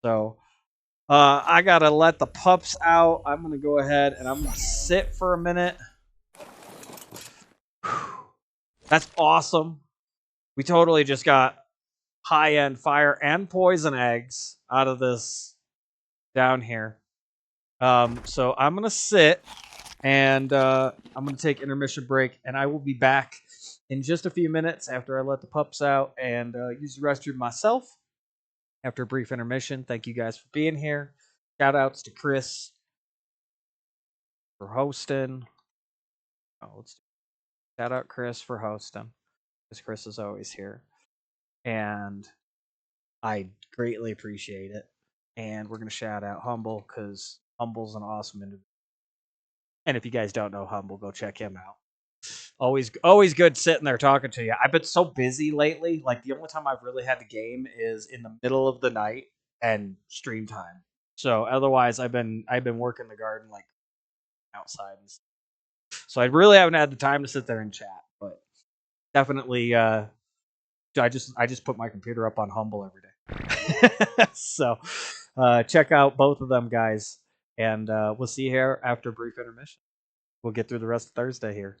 So, I gotta let the pups out. I'm gonna go ahead and I'm gonna sit for a minute. That's awesome. We totally just got high-end fire and poison eggs out of this down here. So I'm gonna sit and I'm gonna take intermission break, and I will be back in just a few minutes after I let the pups out and use the restroom myself. after a brief intermission. Thank you guys for being here. Shout outs to Chris for hosting. Shout out Chris for hosting, because Chris is always here. And I greatly appreciate it. And we're going to shout out Humble, because Humble's an awesome individual. And if you guys don't know Humble, go check him out. Always good sitting there talking to you. I've been so busy lately. Like, the only time I've really had to game is in the middle of the night and stream time. So otherwise, I've been working the garden like outside, and so I really haven't had the time to sit there and chat. But definitely, I just put my computer up on Humble every day. So check out both of them guys, and we'll see you here after a brief intermission. We'll get through the rest of Thursday here.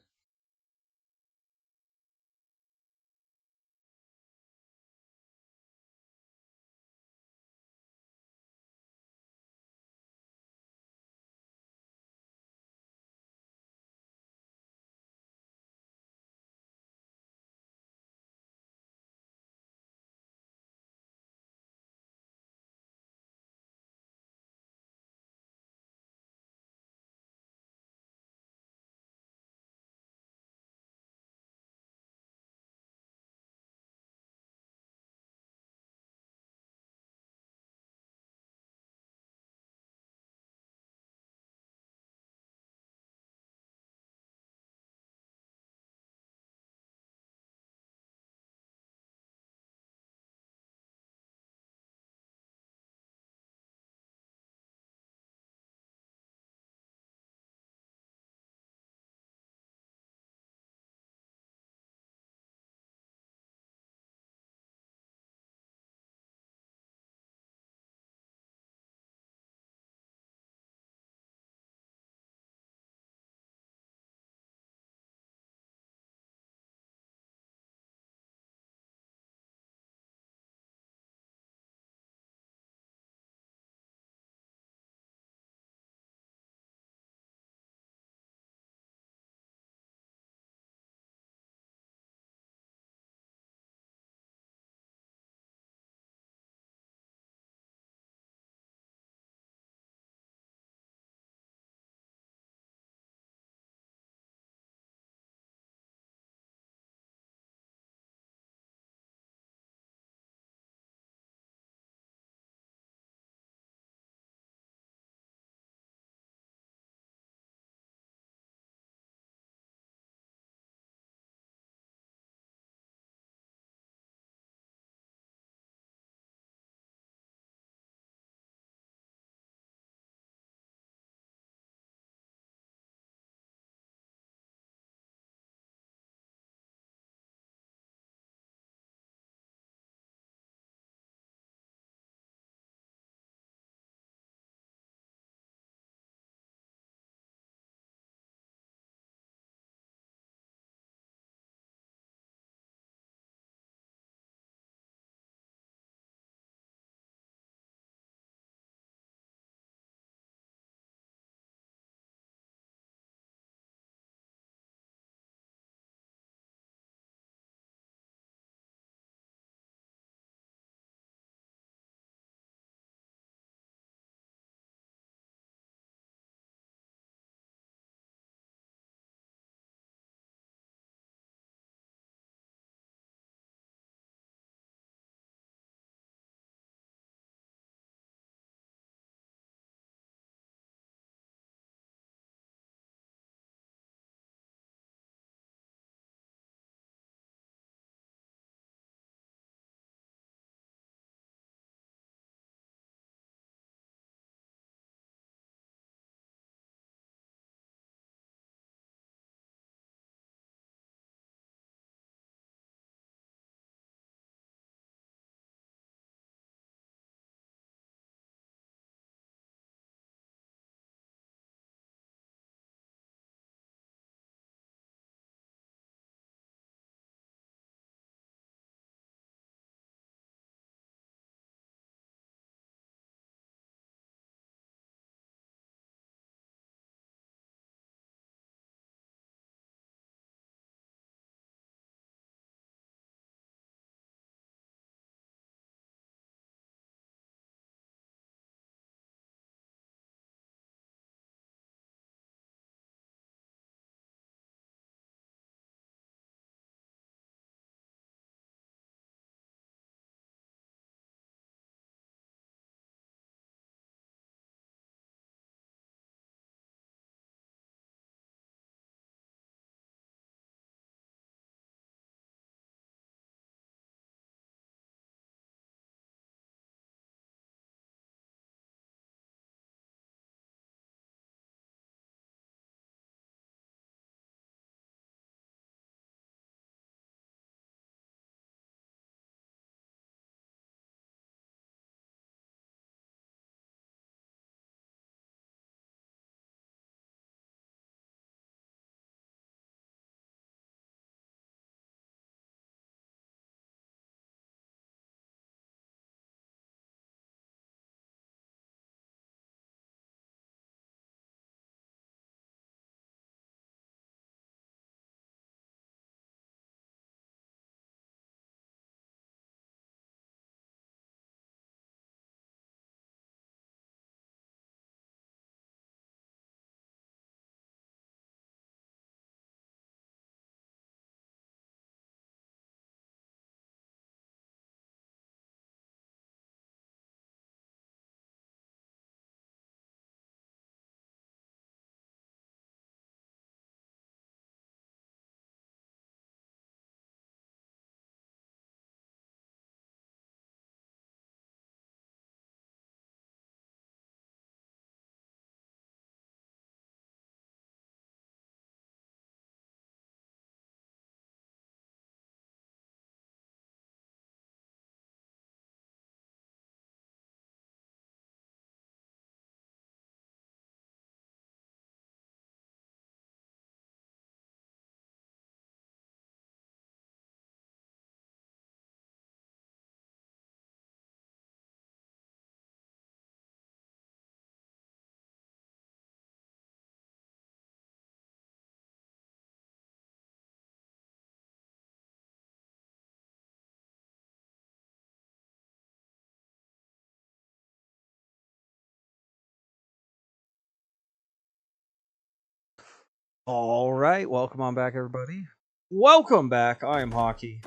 All right, welcome on back, everybody. Welcome back. I am Hockey.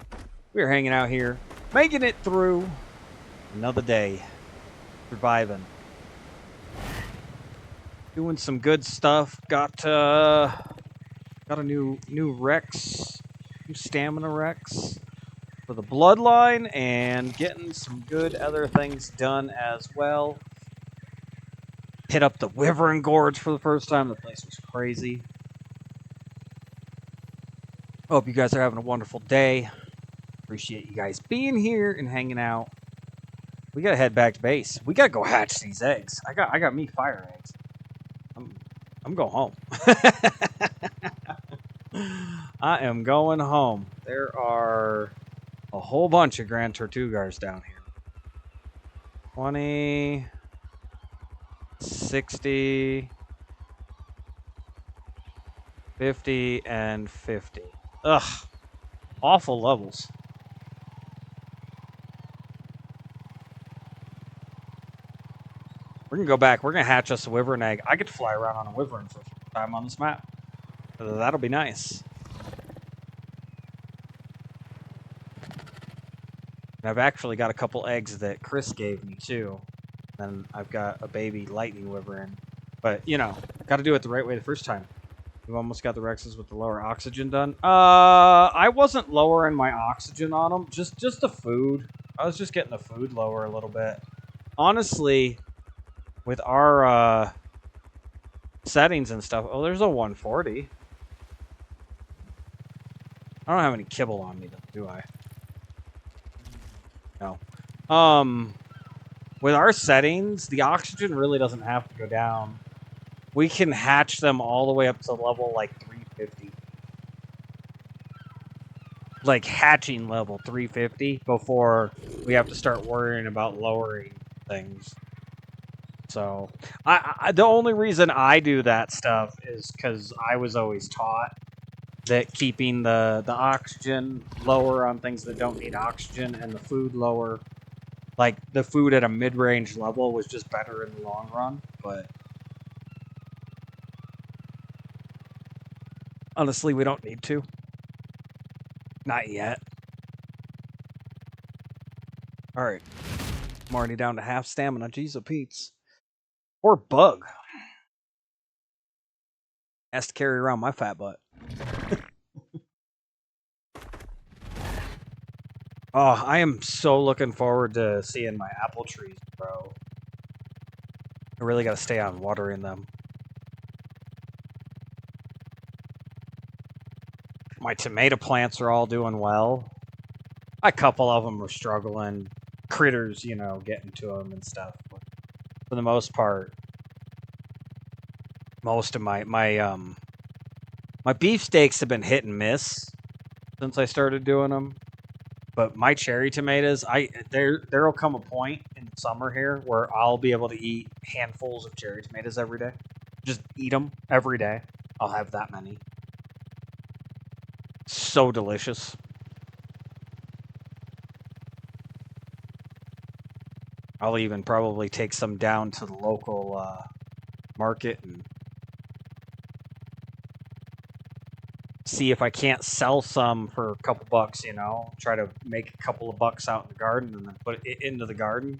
We're hanging out here, making it through another day, surviving, doing some good stuff. Got a new Rex, new stamina Rex for the bloodline, and getting some good other things done as well. Hit up the Wyvern gorge for the first time. The place was crazy. Hope you guys are having a wonderful day. Appreciate you guys being here and hanging out. We gotta head back to base. We gotta go hatch these eggs. I got me fire eggs. I'm going home. I am going home. There are a whole bunch of Grand Tortugars down here. 20, 60, 50, and 50. Ugh. Awful levels. We're going to go back. We're going to hatch us a Wyvern egg. I get to fly around on a Wyvern for the first time on this map. That'll be nice. And I've actually got a couple eggs that Chris gave me, too. And I've got a baby lightning Wyvern. But, you know, got to do it the right way the first time. We've almost got the Rexes with the lower oxygen done. I wasn't lowering my oxygen on them. Just the food. I was just getting the food lower a little bit. Honestly, with our settings and stuff. Oh, there's a 140. I don't have any kibble on me, do I? No. With our settings, the oxygen really doesn't have to go down. We can hatch them all the way up to level like 350. Like hatching level 350 before we have to start worrying about lowering things. So, the only reason I do that stuff is because I was always taught that keeping the oxygen lower on things that don't need oxygen and the food lower, like the food at a mid-range level, was just better in the long run. But honestly, we don't need to. Not yet. Alright. I'm already down to half stamina. Jeez, a Pete's. Or bug. Has to carry around my fat butt. Oh, I am so looking forward to seeing my apple trees grow. I really got to stay on watering them. My tomato plants are all doing well. A couple of them are struggling. Critters, you know, getting to them and stuff. But for the most part, most of my beefsteaks have been hit and miss since I started doing them. But my cherry tomatoes, there'll come a point in the summer here where I'll be able to eat handfuls of cherry tomatoes every day. Just eat them every day. I'll have that many. So delicious. I'll even probably take some down to the local market and see if I can't sell some for a couple bucks, you know. Try to make a couple of bucks out in the garden and then put it into the garden.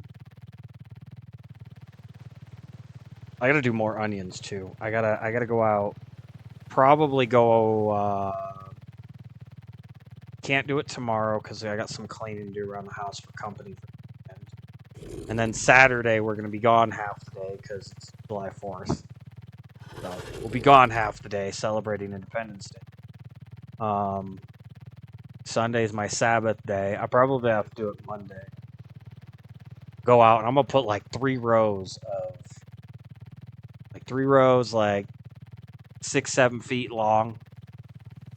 I gotta do more onions too. I gotta go out. Probably go. Can't do it tomorrow because I got some cleaning to do around the house for company for the weekend. And then Saturday we're gonna be gone half the day because it's July 4th. So we'll be gone half the day celebrating Independence Day. Sunday's my Sabbath day. I probably have to do it Monday. Go out and I'm gonna put like 3 rows, like 6-7 feet long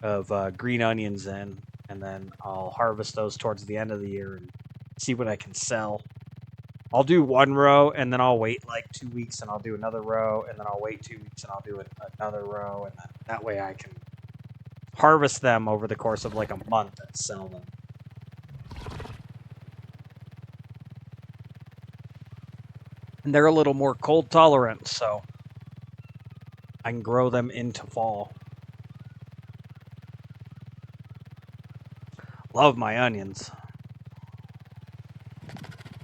of green onions in, and then I'll harvest those towards the end of the year and see what I can sell. I'll do 1 row and then I'll wait like 2 weeks and I'll do another row and then I'll wait 2 weeks and I'll do another row, and then that way I can harvest them over the course of like a month and sell them. And they're a little more cold tolerant, so I can grow them into fall. Love my onions.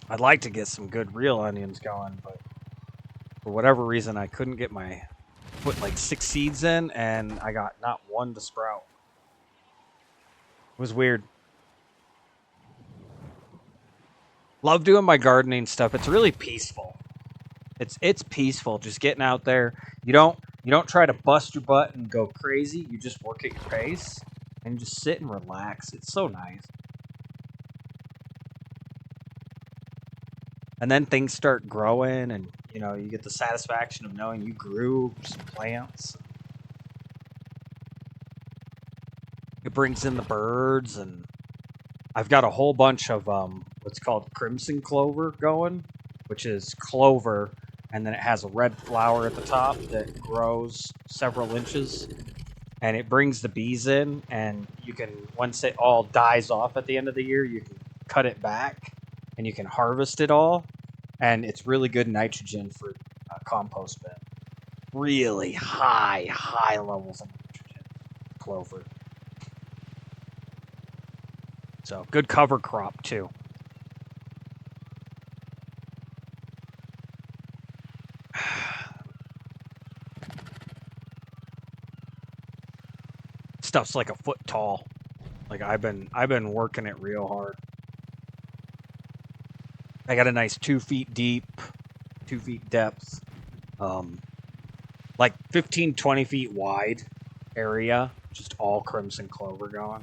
I'd like to get some good real onions going, but for whatever reason, I couldn't get my put like 6 seeds in, and I got not one to sprout. It was weird. Love doing my gardening stuff. It's really peaceful. It's peaceful just getting out there. You don't try to bust your butt and go crazy. You just work at your pace and just sit and relax. It's so nice. And then things start growing, and you get the satisfaction of knowing you grew some plants. It brings in the birds, and I've got a whole bunch of what's called crimson clover going, which is clover, and then it has a red flower at the top that grows several inches, and it brings the bees in, and you can, once it all dies off at the end of the year, you can cut it back, and you can harvest it all, and it's really good nitrogen for compost bin. Really high levels of nitrogen, clover. So, good cover crop, too. Stuff's like a foot tall. Like, I've been working it real hard. I got a nice 2 feet deep, 2 feet depth, like 15, 20 feet wide area, just all crimson clover going.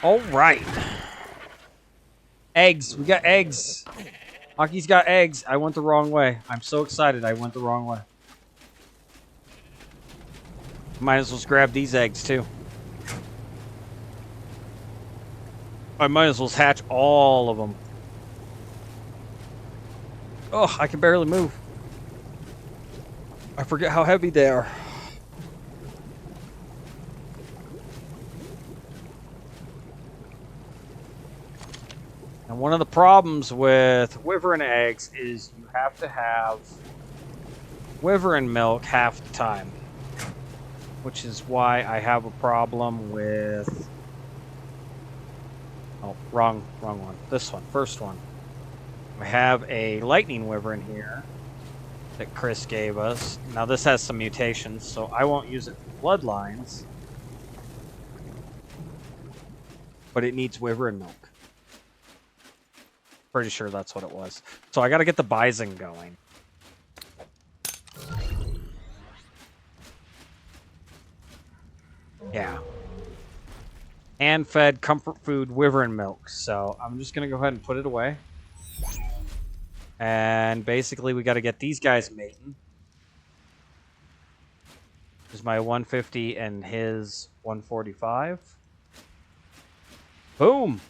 All right. Eggs. We got eggs. Aki's got eggs. I went the wrong way. I'm so excited I went the wrong way. Might as well grab these eggs, too. I might as well hatch all of them. Oh, I can barely move. I forget how heavy they are. And one of the problems with wyvern eggs is you have to have wyvern milk half the time. Which is why I have a problem with... Oh, wrong one. This one, first one. I have a lightning wyvern here that Chris gave us. Now this has some mutations, so I won't use it for bloodlines. But it needs wyvern milk. Pretty sure that's what it was. So I gotta get the bison going. Yeah. And fed comfort food wyvern milk. So I'm just going to go ahead and put it away. And basically we got to get these guys mating. There's my 150 and his 145. Boom!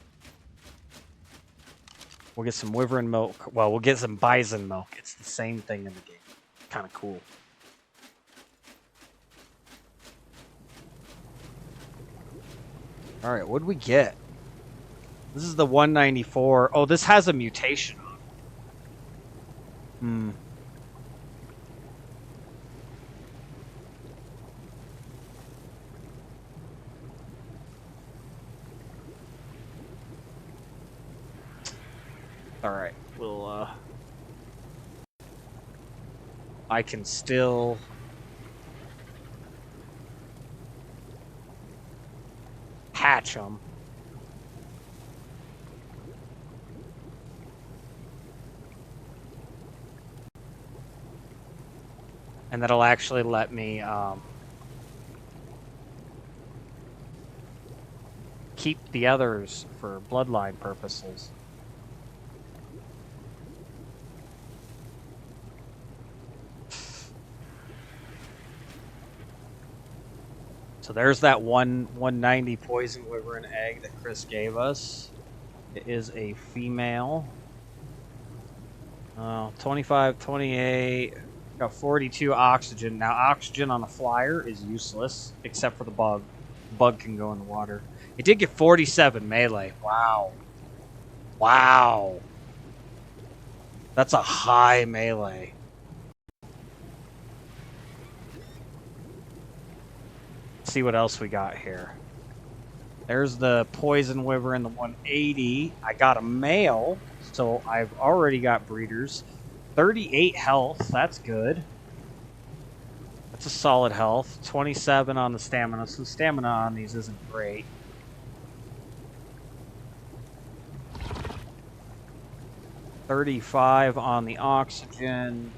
We'll get some wyvern milk. Well, we'll get some bison milk. It's the same thing in the game. Kind of cool. Alright, what did we get? This is the 194. Oh, this has a mutation on it. Alright, we'll, I can still... hatch them. And that'll actually let me keep the others for bloodline purposes. So there's that 190 poison wyvern egg that Chris gave us. It is a female. 25, 28, got 42 oxygen. Now oxygen on a flyer is useless, except for the bug. The bug can go in the water. It did get 47 melee. Wow. Wow. That's a high melee. Let's see what else we got here. There's the poison wyvern, the 180. I got a male, so I've already got breeders. 38 health, that's good. That's a solid health. 27 on the stamina, so the stamina on these isn't great. $35 on the oxygen.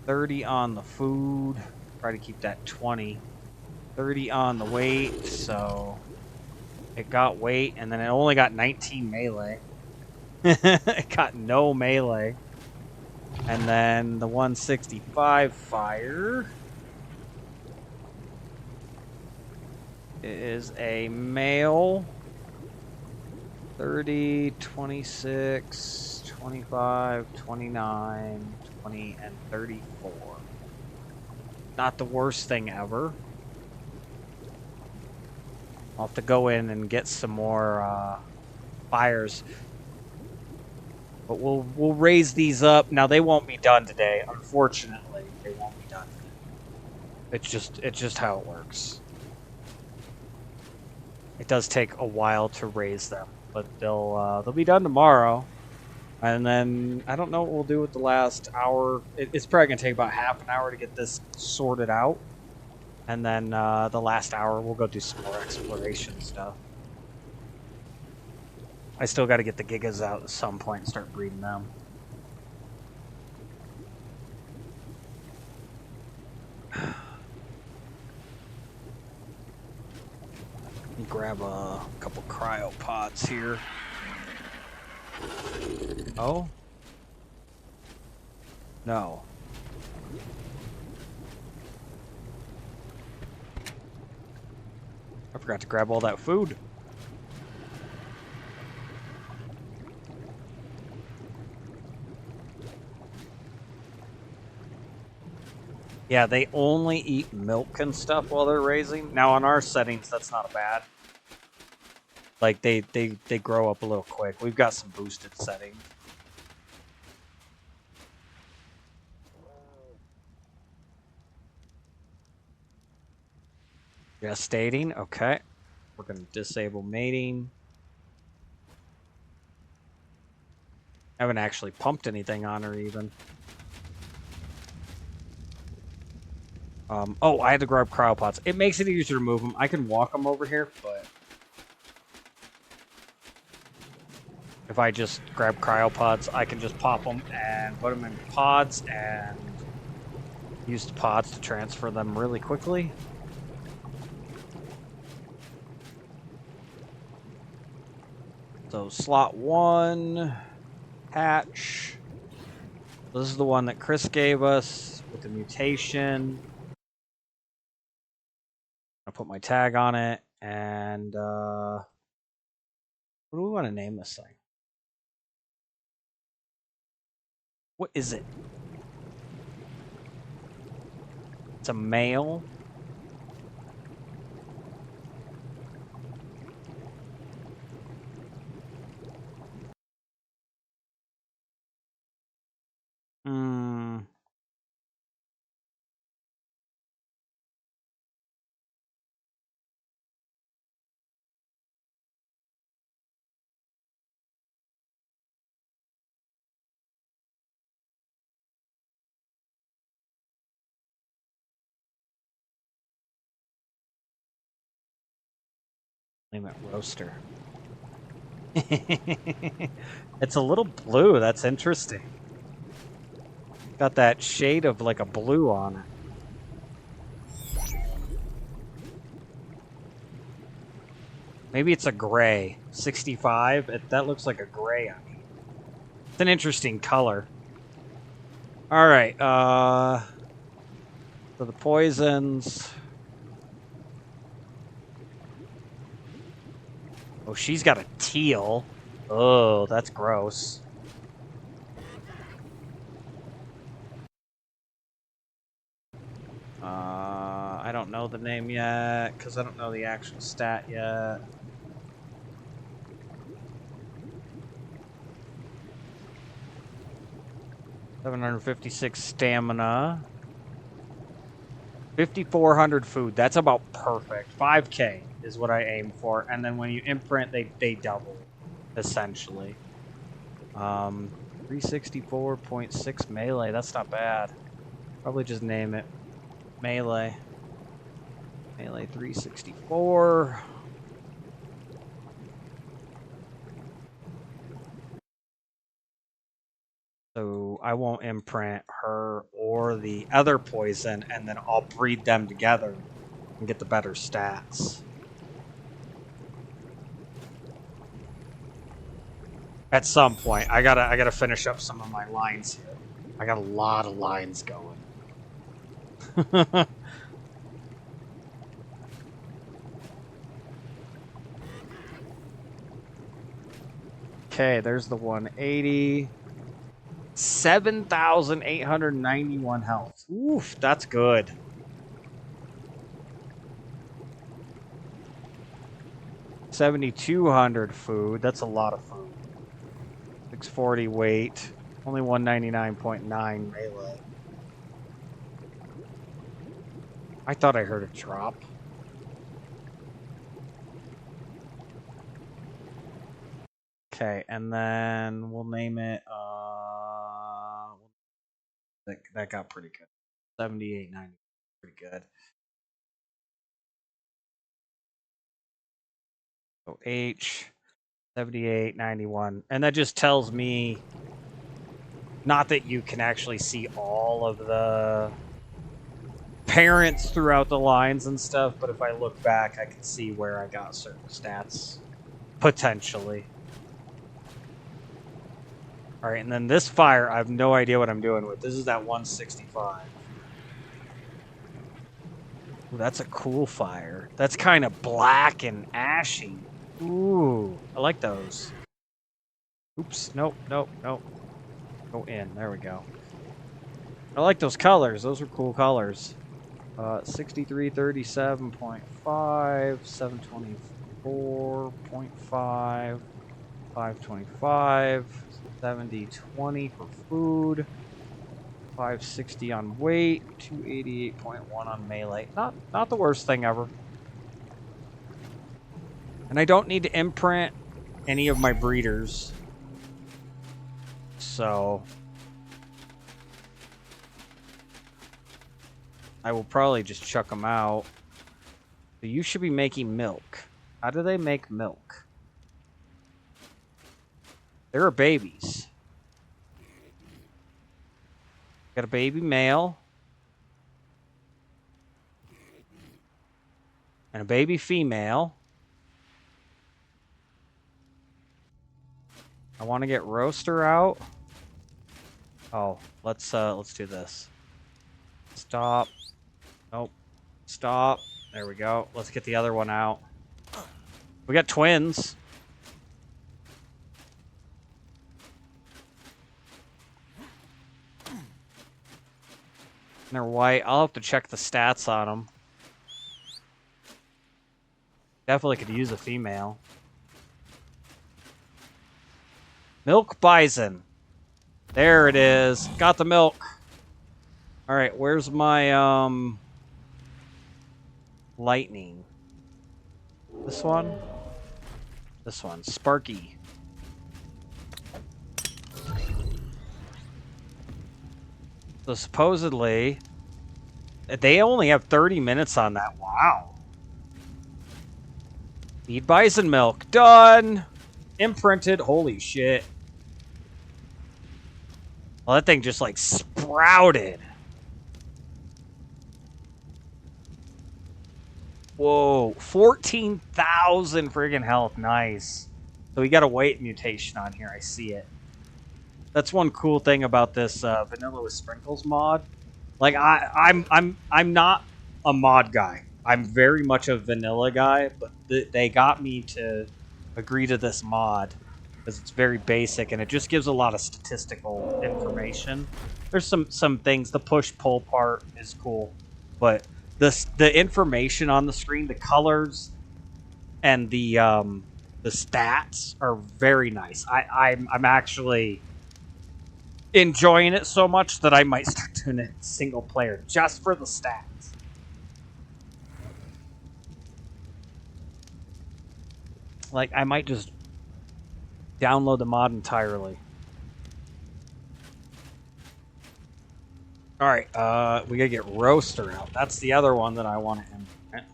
30 on the food. Try to keep that 20. 30 on the weight, so it got weight, and then it only got 19 melee. It got no melee. And then the 165 fire is a male. 30, 26, 25, 29, 20, and 34. Not the worst thing ever. I'll have to go in and get some more fires. But we'll raise these up. Now they won't be done today. Unfortunately, they won't be done today. It's just how it works. It does take a while to raise them, but they'll be done tomorrow. And then I don't know what we'll do with the last hour. It's probably gonna take about half an hour to get this sorted out. And then the last hour we'll go do some more exploration stuff. I still got to get the gigas out at some point and start breeding them. Let me grab a couple cryopods here. Oh? No. I forgot to grab all that food. Yeah, they only eat milk and stuff while they're raising. Now on our settings, that's not bad. Like they grow up a little quick. We've got some boosted settings. Gestating, okay. We're gonna disable mating. Haven't actually pumped anything on her even. Oh, I had to grab cryopods. It makes it easier to move them. I can walk them over here, but if I just grab cryopods, I can just pop them and put them in pods and use the pods to transfer them really quickly. So slot 1, hatch. This is the one that Chris gave us with the mutation. I'll put my tag on it, and what do we want to name this thing? What is it? It's a male. Name it Roaster. It's a little blue. That's interesting. Got that shade of like a blue on it. Maybe it's a gray. 65. That looks like a gray on me. It's an interesting color. All right. So the poisons. Oh, she's got a teal. Oh, that's gross. I don't know the name yet, because I don't know the actual stat yet. $756 stamina. 5,400 food. That's about perfect. 5K is what I aim for. And then when you imprint, they double, essentially. 364.6 melee. That's not bad. Probably just name it melee. Melee 364. So I won't imprint her or the other poison, and then I'll breed them together and get the better stats. At some point, I gotta finish up some of my lines here. I got a lot of lines going. Okay, there's the 180. 7,891 health. Oof, that's good. $7,200 food. That's a lot of food. 640 weight. Only 199.9 melee. I thought I heard a drop. Okay, and then we'll name it, that got pretty good. 78.90, pretty good. So H, 78.91, and that just tells me, not that you can actually see all of the parents throughout the lines and stuff, but if I look back, I can see where I got certain stats, potentially. All right, and then this fire, I have no idea what I'm doing with. This is that 165. Ooh, that's a cool fire. That's kind of black and ashy. Ooh, I like those. Oops, nope, nope, nope. Go in, there we go. I like those colors. Those are cool colors. 6337.5, 724.5, 525, 7020 for food, 560 on weight, 288.1 on melee. Not the worst thing ever. And I don't need to imprint any of my breeders. So I will probably just chuck them out. So you should be making milk. How do they make milk? There are babies. Got a baby male. And a baby female. I want to get roaster out. Oh, let's do this. Stop. Nope. Stop. There we go. Let's get the other one out. We got twins. And they're white. I'll have to check the stats on them. Definitely could use a female. Milk bison. There it is. Got the milk. All right, where's my lightning? This one? This one. Sparky. So supposedly, they only have 30 minutes on that. Wow. Need bison milk. Done. Imprinted. Holy shit. Well, that thing just like sprouted. Whoa. 14,000 friggin' health. Nice. So we got a weight mutation on here. I see it. That's one cool thing about this vanilla with sprinkles mod. Like I'm not a mod guy. I'm very much a vanilla guy, but they got me to agree to this mod because it's very basic and it just gives a lot of statistical information. There's some things. The push-pull part is cool, but the information on the screen, the colors, and the stats are very nice. I'm actually enjoying it so much that I might start doing it single player just for the stats. Like, I might just download the mod entirely. Alright, we gotta get Roaster out. That's the other one that I want to implement.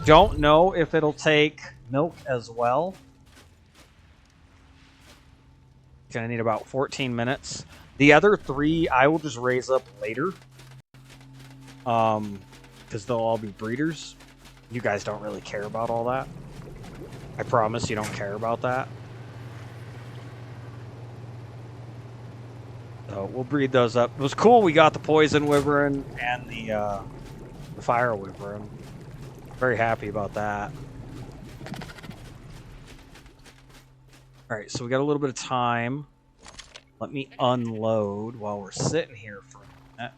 Don't know if it'll take milk as well. Gonna need about 14 minutes. The other 3 I will just raise up later. Because they'll all be breeders. You guys don't really care about all that. I promise you don't care about that. So we'll breed those up. It was cool we got the poison wyvern and the fire wyvern. Very happy about that. Alright, so we got a little bit of time. Let me unload while we're sitting here for a minute.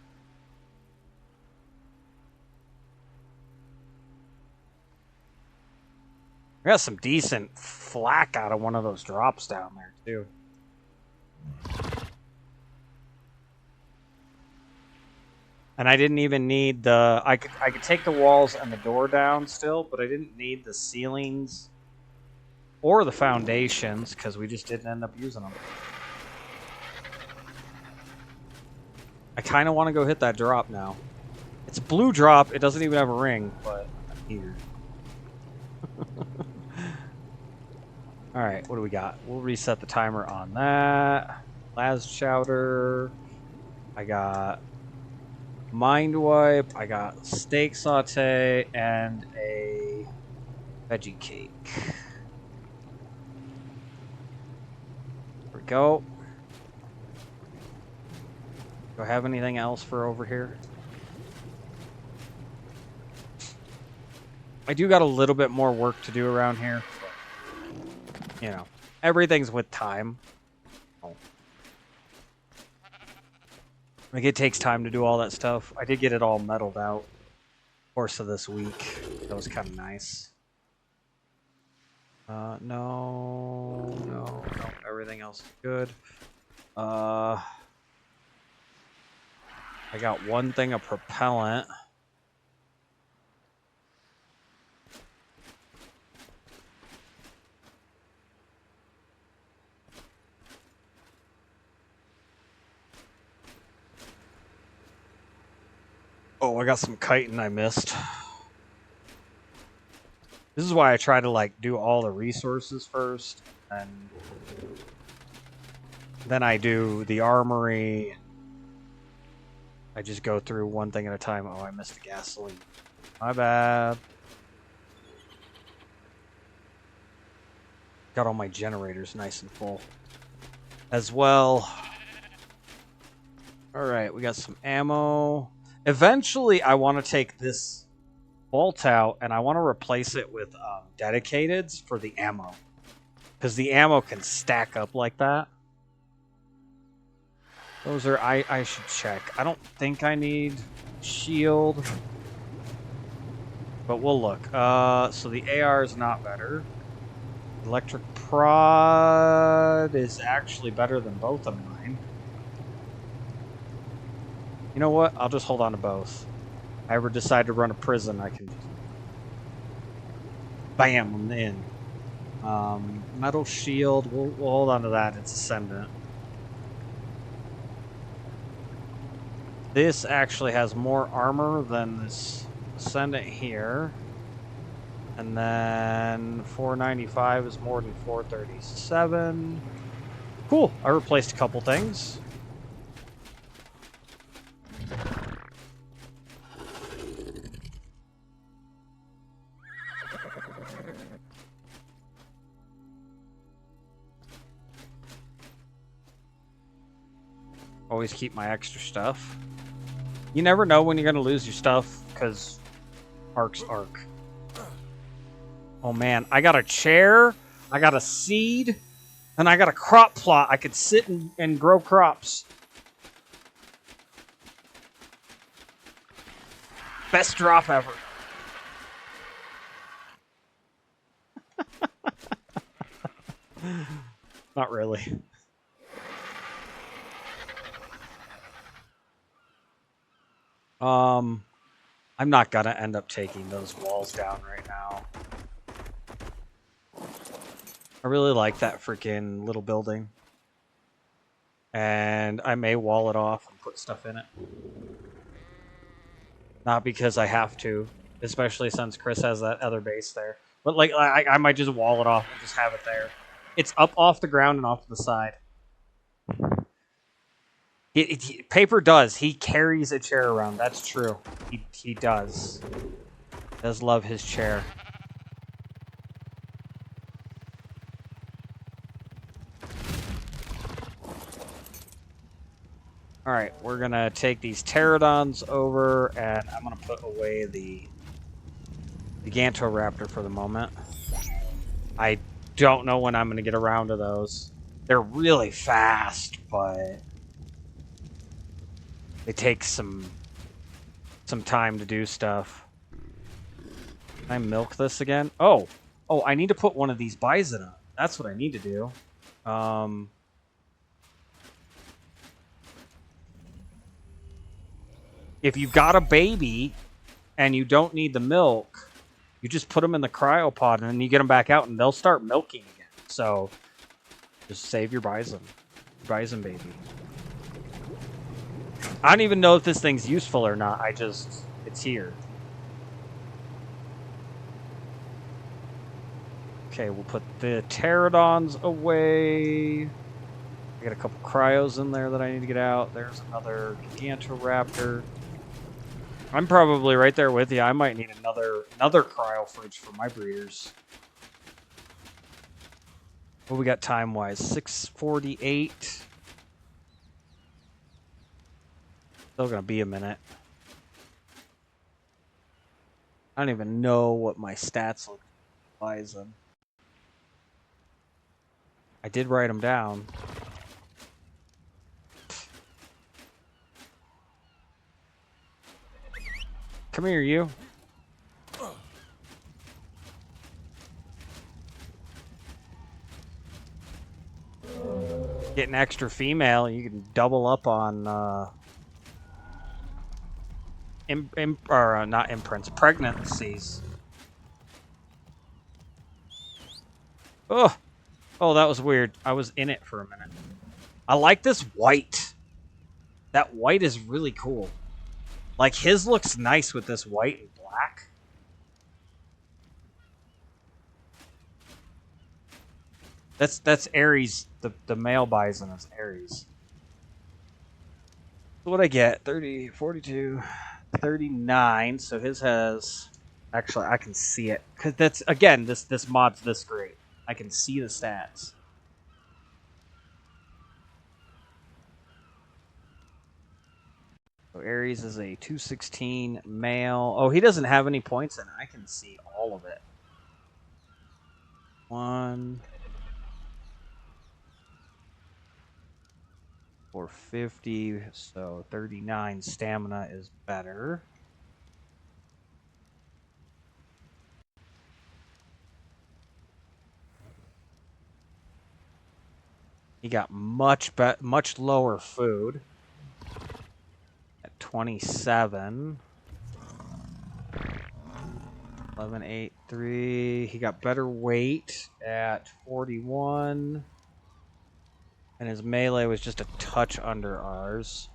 I got some decent flak out of one of those drops down there, too. And I didn't even need the... I could take the walls and the door down still, but I didn't need the ceilings or the foundations, because we just didn't end up using them. I kind of want to go hit that drop now. It's a blue drop. It doesn't even have a ring, but I'm here. Alright, what do we got? We'll reset the timer on that. Las chowder. I got mind wipe. I got steak saute and a veggie cake. There we go. Do I have anything else for over here? I do got a little bit more work to do around here. But, you know, everything's with time. Oh. Like, it takes time to do all that stuff. I did get it all metaled out course of this week. That was kind of nice. No. Everything else is good. I got one thing of propellant. Oh, I got some chitin I missed. This is why I try to, like, do all the resources first, and then I do the armory. I just go through one thing at a time. Oh, I missed the gasoline. My bad. Got all my generators nice and full as well. Alright, we got some ammo. Eventually, I want to take this bolt out, and I want to replace it with dedicateds for the ammo. Because the ammo can stack up like that. Those are... I should check. I don't think I need shield. But we'll look. So the AR is not better. Electric prod is actually better than both of mine. You know what? I'll just hold on to both. If I ever decide to run a prison, I can... Bam! I'm in. Metal shield. We'll hold on to that. It's Ascendant. This actually has more armor than this Ascendant here. And then 495 is more than 437. Cool. I replaced a couple things. Always keep my extra stuff. You never know when you're going to lose your stuff, because Ark's Ark. Oh man, I got a chair, I got a seed, and I got a crop plot. I could sit and grow crops. Best drop ever. Not really. I'm not gonna end up taking those walls down right now. I really like that freaking little building. And I may wall it off and put stuff in it. Not because I have to, especially since Chris has that other base there. But like, I might just wall it off and just have it there. It's up off the ground and off to the side. Paper does. He carries a chair around. That's true. He does. Does love his chair. Alright, we're gonna take these pterodons over, and I'm gonna put away the Gigantoraptor for the moment. I don't know when I'm gonna get around to those. They're really fast, but they take some time to do stuff. Can I milk this again? Oh, I need to put one of these bison on. That's what I need to do. If you've got a baby and you don't need the milk, you just put them in the cryopod and then you get them back out and they'll start milking again. So just save your bison baby. I don't even know if this thing's useful or not. It's here. Okay, we'll put the pterodons away. I got a couple cryos in there that I need to get out. There's another Gigantoraptor. I'm probably right there with you. I might need another cryo fridge for my breeders. What we got time-wise? 6:48. Still gonna be a minute. I don't even know what my stats look like. Bison. I did write them down. Come here, you. Get an extra female, you can double up on not imprints, pregnancies. Oh, that was weird. I was in it for a minute. I like this white. That white is really cool. Like, his looks nice with this white and black. That's Ares. The male bison is Ares. So what I get? 30, 42, 39. So his has... Actually, I can see it. Because that's, again, this mod's this great. I can see the stats. So Ares is a 216 male. Oh, he doesn't have any points in it. I can see all of it. 1... 450, so 39 stamina is better. He got much lower food at 27. 1183. He got better weight at 41. And his melee was just a touch under ours.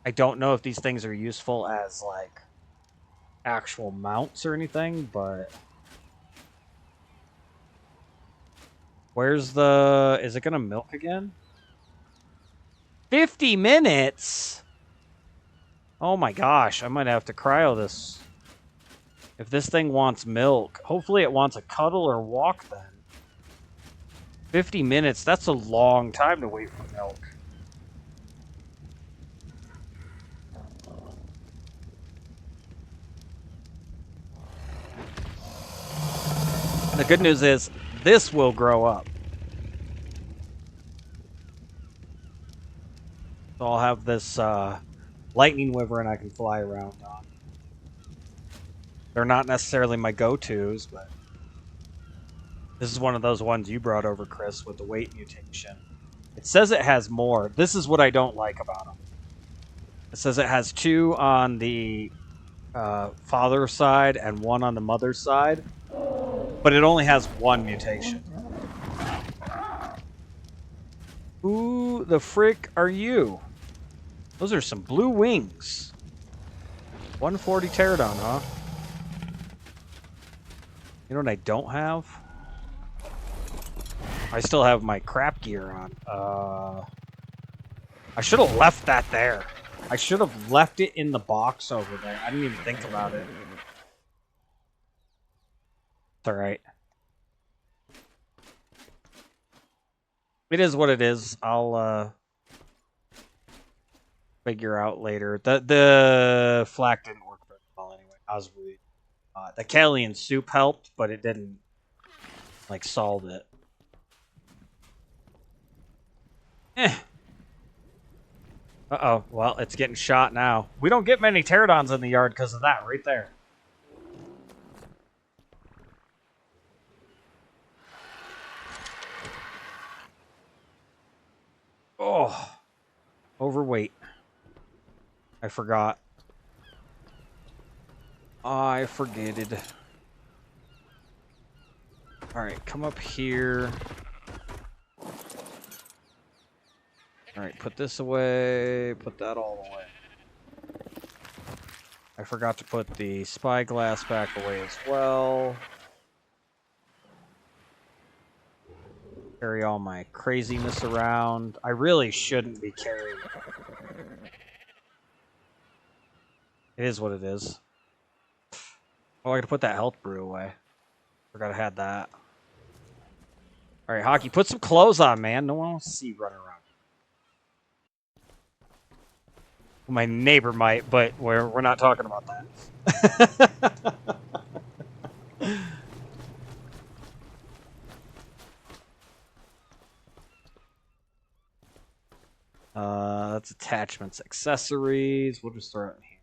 I don't know if these things are useful as, like, actual mounts or anything, but... Where's the... Is it gonna milk again? 50 minutes?! Oh my gosh, I might have to cryo this. If this thing wants milk. Hopefully it wants a cuddle or walk then. 50 minutes, that's a long time to wait for milk. And the good news is, this will grow up. So I'll have this lightning wyvern I can fly around on. They're not necessarily my go-tos, but... This is one of those ones you brought over, Chris, with the weight mutation. It says it has more. This is what I don't like about them. It says it has 2 on the father side and 1 on the mother side. But it only has one mutation. Who the frick are you? Those are some blue wings. 140 pterodon, huh? You know what I don't have? I still have my crap gear on. I should have left that there. I should have left it in the box over there. I didn't even think about it. It's alright. It is what it is. I'll figure out later. The flak didn't work very well anyway. I was really the Callian soup helped, but it didn't like solve it. Uh-oh. Well, it's getting shot now. We don't get many pterodons in the yard because of that right there. Oh. Overweight. I forgot. I forgetted. Alright, come up here. Alright, put this away. Put that all away. I forgot to put the spyglass back away as well. Carry all my craziness around. I really shouldn't be carrying it. It is what it is. Oh, I gotta put that health brew away. Forgot I had that. Alright, Hockey, put some clothes on, man. No one wants to see you running around. Well, my neighbor might, but we're not talking about that. That's attachments, accessories. We'll just throw it in here.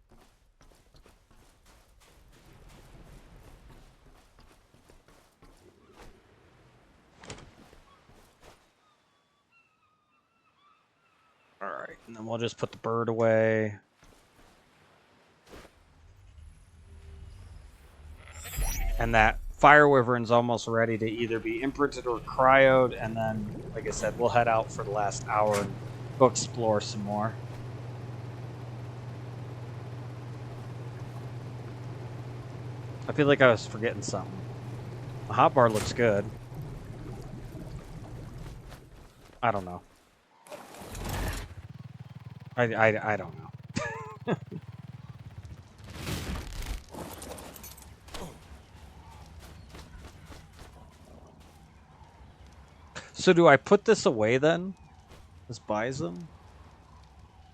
Alright, and then we'll just put the bird away. And that fire wyvern's almost ready to either be imprinted or cryoed, and then, like I said, we'll head out for the last hour and go explore some more. I feel like I was forgetting something. The hotbar looks good. I don't know. I don't know. So do I put this away then? This bison?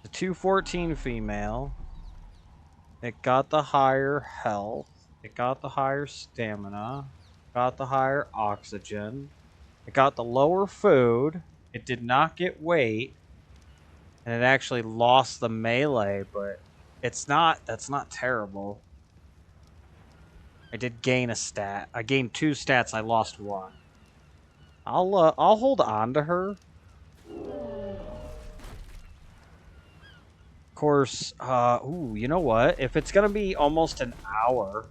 The 214 female. It got the higher health. It got the higher stamina. Got the higher oxygen. It got the lower food. It did not get weight. And it actually lost the melee, but it's not, that's not terrible. I did gain a stat. I gained 2 stats, I lost 1. I'll hold on to her. Of course, ooh, you know what? If it's gonna be almost an hour,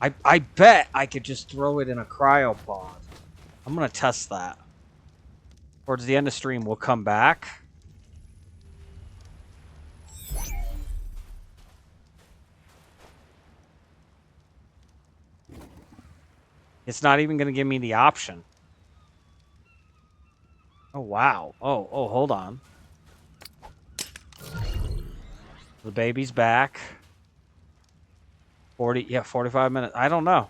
I bet I could just throw it in a cryopod. I'm gonna test that. Towards the end of stream, we'll come back. It's not even going to give me the option. Oh, wow. Oh, hold on. The baby's back. 45 minutes. I don't know.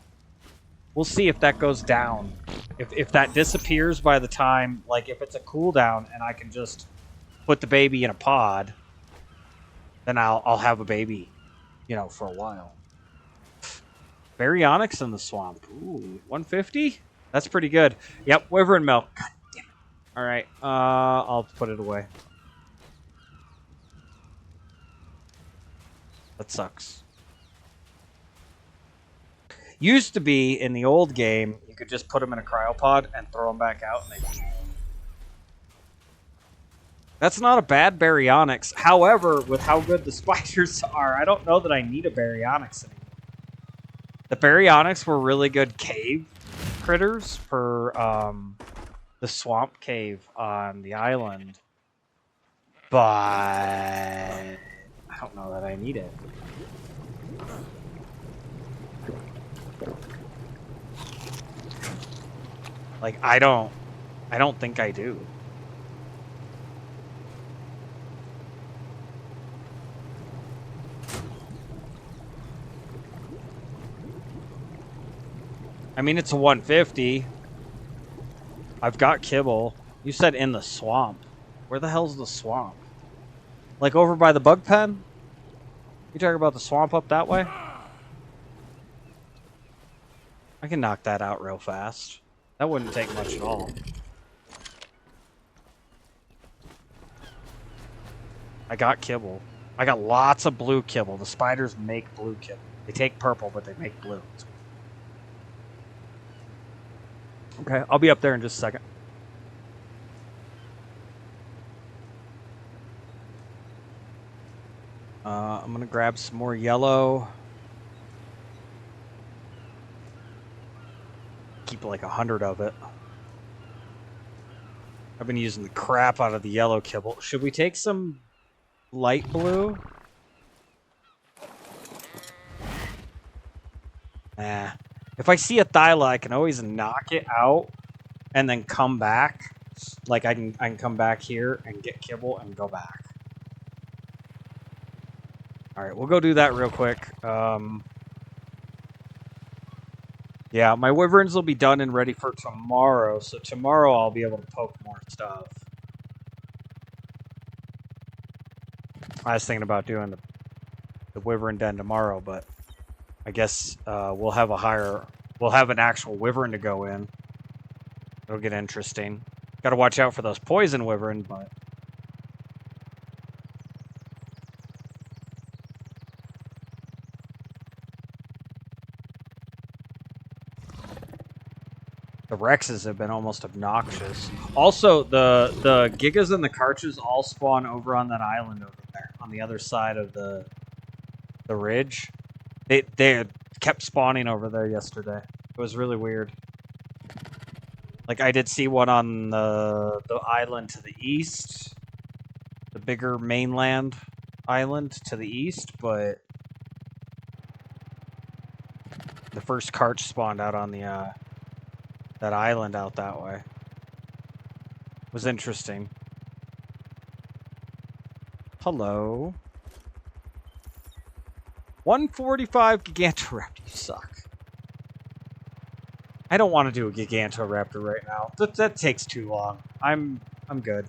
We'll see if that goes down. If that disappears by the time, like if it's a cooldown and I can just put the baby in a pod, then I'll have a baby, you know, for a while. Baryonyx in the swamp. Ooh, 150? That's pretty good. Yep, wyvern milk. God damn it. Alright, I'll put it away. That sucks. Used to be, in the old game, you could just put them in a cryopod and throw them back out. And that's not a bad Baryonyx. However, with how good the spiders are, I don't know that I need a Baryonyx anymore. The baryonyx were really good cave critters for the swamp cave on the island, but I don't know that I need it. Like, I don't think I do. I mean, it's a 150. I've got kibble. You said in the swamp. Where the hell's the swamp? Like over by the bug pen? You talking about the swamp up that way? I can knock that out real fast. That wouldn't take much at all. I got kibble. I got lots of blue kibble. The spiders make blue kibble. They take purple, but they make blue. Okay, I'll be up there in just a second. I'm going to grab some more yellow. Keep like 100 of it. I've been using the crap out of the yellow kibble. Should we take some light blue? Nah. If I see a thyla, I can always knock it out and then come back. Like I can come back here and get kibble and go back. Alright, we'll go do that real quick. Yeah, my wyverns will be done and ready for tomorrow, so tomorrow I'll be able to poke more stuff. I was thinking about doing the wyvern den tomorrow, but I guess we'll have an actual wyvern to go in. It'll get interesting. Got to watch out for those poison wyvern, but the Rexes have been almost obnoxious. Also, the Gigas and the Karches all spawn over on that island over there, on the other side of the ridge. They kept spawning over there yesterday. It was really weird. Like, I did see one on the island to the east, the bigger mainland island to the east, but the first Karch spawned out on the that island out that way. It was interesting. Hello. 145 Gigantoraptor, you suck. I don't want to do a Gigantoraptor right now. That takes too long. I'm good.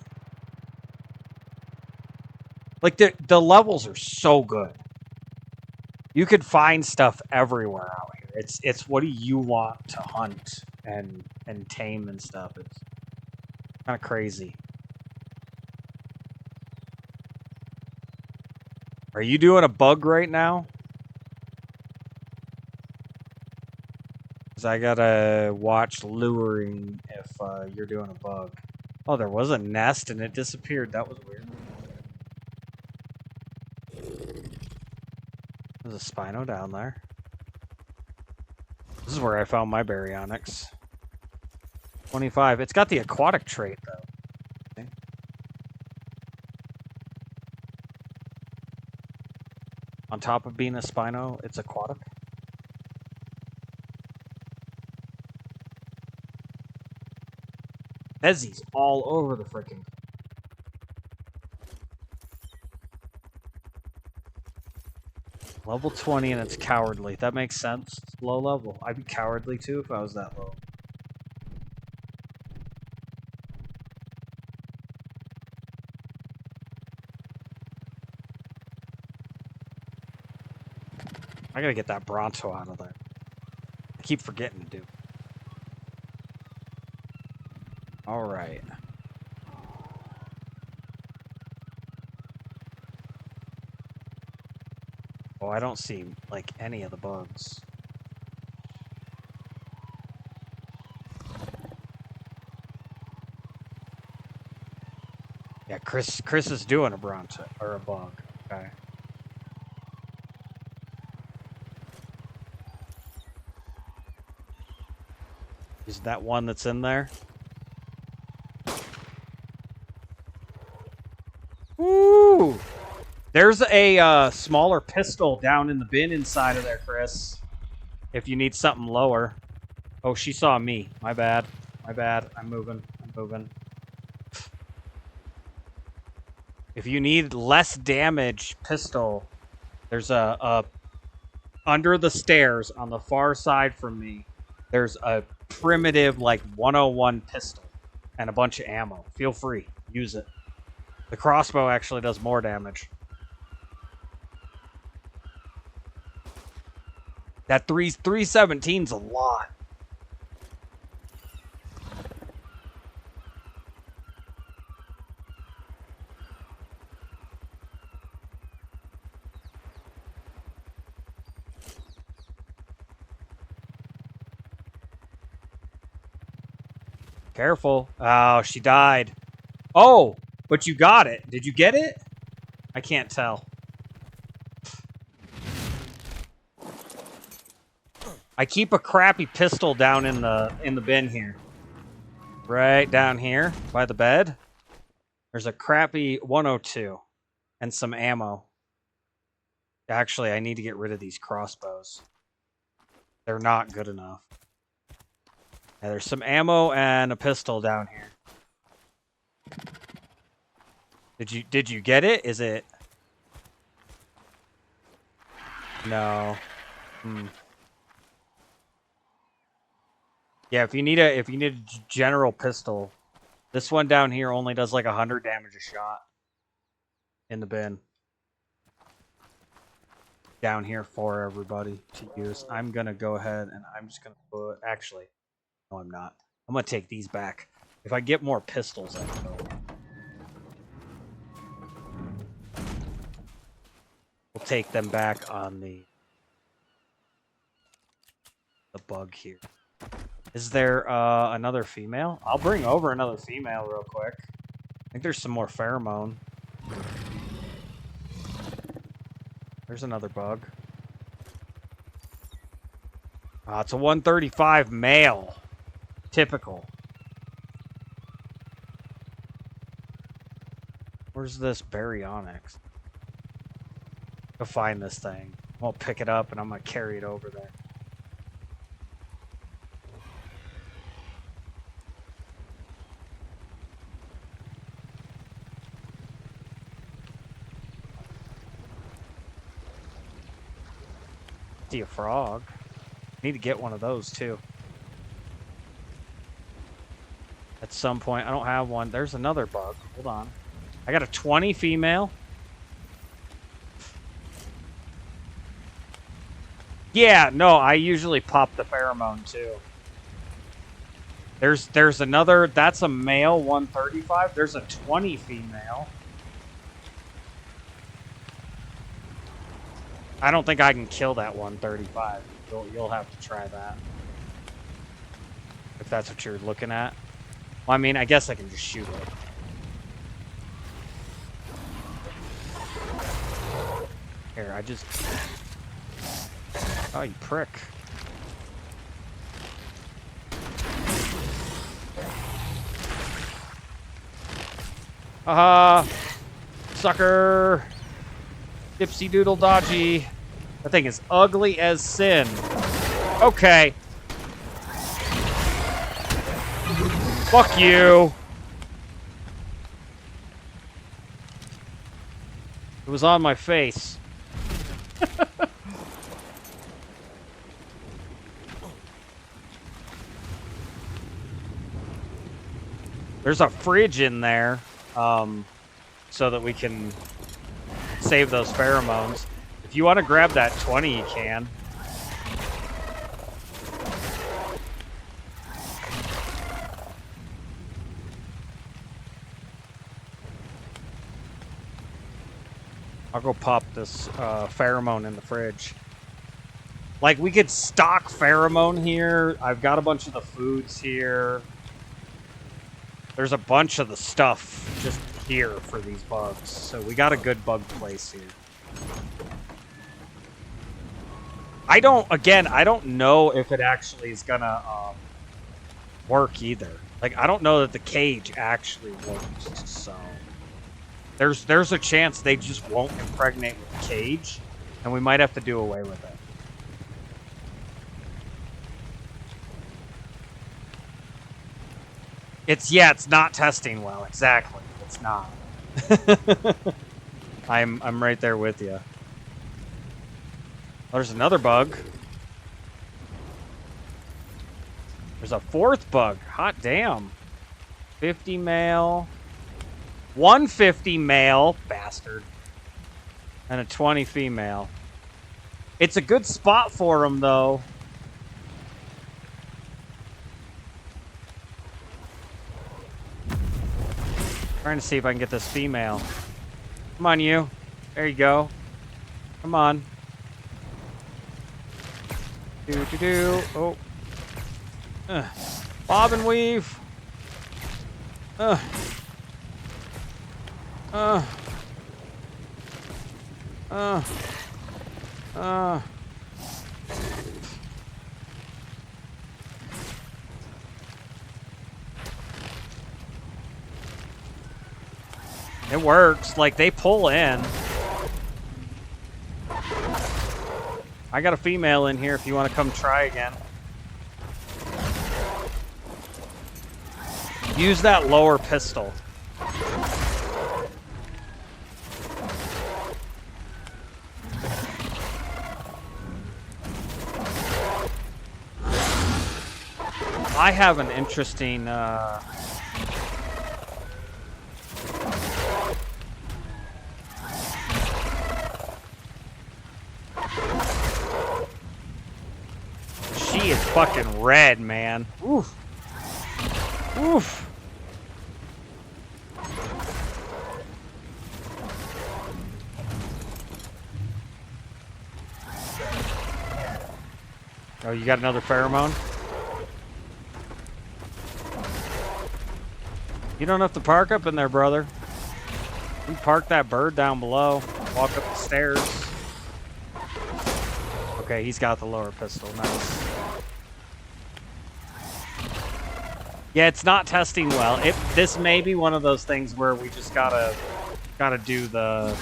Like, the levels are so good. You could find stuff everywhere out here. It's what do you want to hunt and tame and stuff. It's kind of crazy. Are you doing a bug right now? Because I gotta watch luring if you're doing a bug. Oh, there was a nest and it disappeared. That was weird. There's a Spino down there. This is where I found my baryonyx. 25. It's got the aquatic trait, though. Okay. On top of being a Spino, it's aquatic. Ezzy's all over the frickin'. Level 20 and it's cowardly. That makes sense. It's low level. I'd be cowardly too if I was that low. I gotta get that Bronto out of there. I keep forgetting to do. Alright. Oh, I don't see, like, any of the bugs. Yeah, Chris is doing a Bronto, or a bug. Okay. Is that one that's in there? Woo! There's a smaller pistol down in the bin inside of there, Chris. If you need something lower. Oh, she saw me. My bad. My bad. I'm moving. I'm moving. If you need less damage pistol, there's a under the stairs on the far side from me. There's a primitive like 101 pistol and a bunch of ammo. Feel free, use it. The crossbow actually does more damage. That 317's a lot. Careful. Oh, she died. Oh, but you got it. Did you get it? I can't tell. I keep a crappy pistol down in the bin here. Right down here by the bed. There's a crappy 102 and some ammo. Actually, I need to get rid of these crossbows. They're not good enough. Yeah, there's some ammo and a pistol down here. Did you get it? Is it? No. Yeah, if you need a general pistol, this one down here only does like 100 damage a shot. In the bin. Down here for everybody to use. I'm gonna go ahead and I'm just gonna put. Actually, no, I'm not. I'm gonna take these back. If I get more pistols, I can go. We'll take them back on the bug here. Is there another female? I'll bring over another female real quick. I think there's some more pheromone. There's another bug. It's a 135 male. Typical. Where's this baryonyx? Go find this thing. I'll pick it up and I'm gonna carry it over there. See a frog. Need to get one of those too. At some point, I don't have one. There's another bug. Hold on. I got a 20 female. Yeah, no, I usually pop the pheromone too. There's another, that's a male 135. There's a 20 female. I don't think I can kill that 135. You'll have to try that. If that's what you're looking at. Well, I mean, I guess I can just shoot it. Here, I just... Oh, you prick. Haha! Sucker! Dipsy doodle dodgy. That thing is ugly as sin. Okay. Fuck you. It was on my face. There's a fridge in there, so that we can save those pheromones. If you want to grab that 20, you can. I'll go pop this pheromone in the fridge. Like, we could stock pheromone here. I've got a bunch of the foods here. There's a bunch of the stuff just here for these bugs. So we got a good bug place here. I don't know if it actually is gonna work either. Like, I don't know that the cage actually works, so there's a chance they just won't impregnate with the cage, and we might have to do away with it. It's not testing well. Exactly. It's not. I'm right there with you. There's another bug. There's a fourth bug. Hot damn. 50 male. 150 male. Bastard. And a 20 female. It's a good spot for them, though. Trying to see if I can get this female. Come on, you. There you go. Come on. Do. Oh. Bob and weave. It works. Like, they pull in. I got a female in here if you want to come try again. Use that lower pistol. I have an interesting she is fucking red, man. Oof. Oof. Oh, you got another pheromone? You don't have to park up in there, brother. You park that bird down below. Walk up the stairs. Okay, he's got the lower pistol. Nice. Yeah, it's not testing well. This may be one of those things where we just gotta do the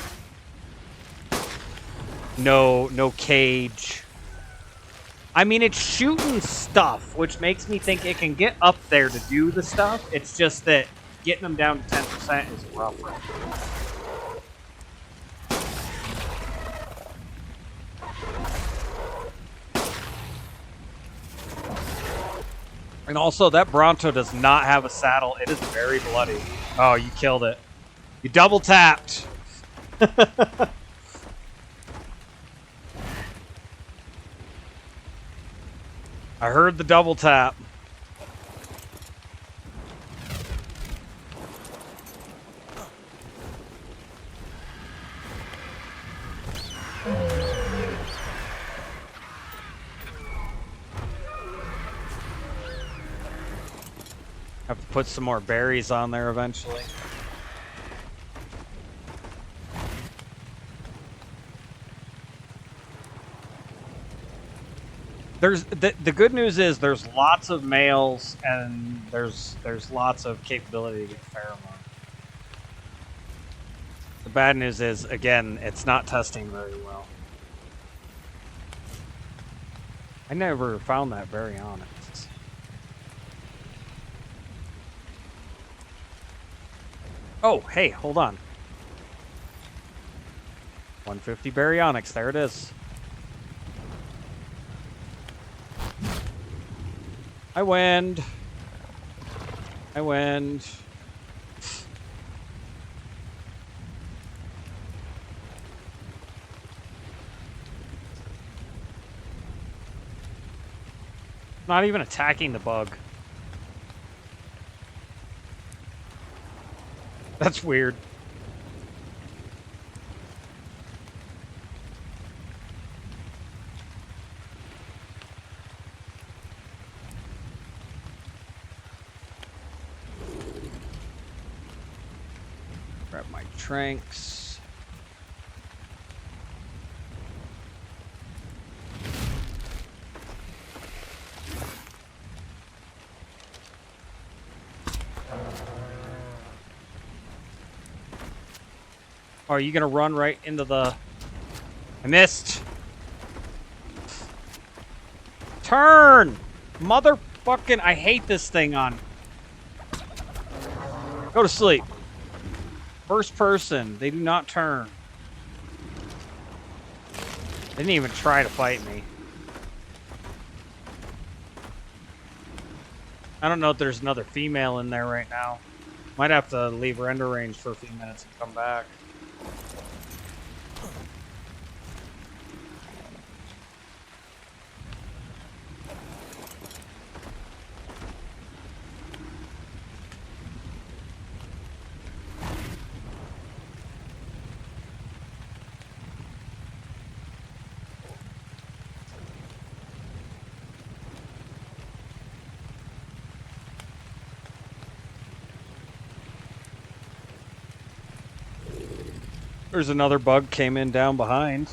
no cage. I mean, it's shooting stuff, which makes me think it can get up there to do the stuff. It's just that getting them down to 10% is rough right now. And also, that Bronto does not have a saddle. It is very bloody. Oh, you killed it. You double tapped. I heard the double tap. Have to put some more berries on there eventually. There's the good news is there's lots of males and there's lots of capability to get pheromone. The bad news is, again, it's not testing very well. I never found that baryonyx. Oh, hey, hold on. 150 baryonyx, there it is. I wind. Not even attacking the bug. That's weird. Grab my tranks. Oh, are you gonna run right into the... I missed. Turn! Motherfucking... I hate this thing on... Go to sleep. First person. They do not turn. They didn't even try to fight me. I don't know if there's another female in there right now. Might have to leave render range for a few minutes and come back. There's another bug came in down behind.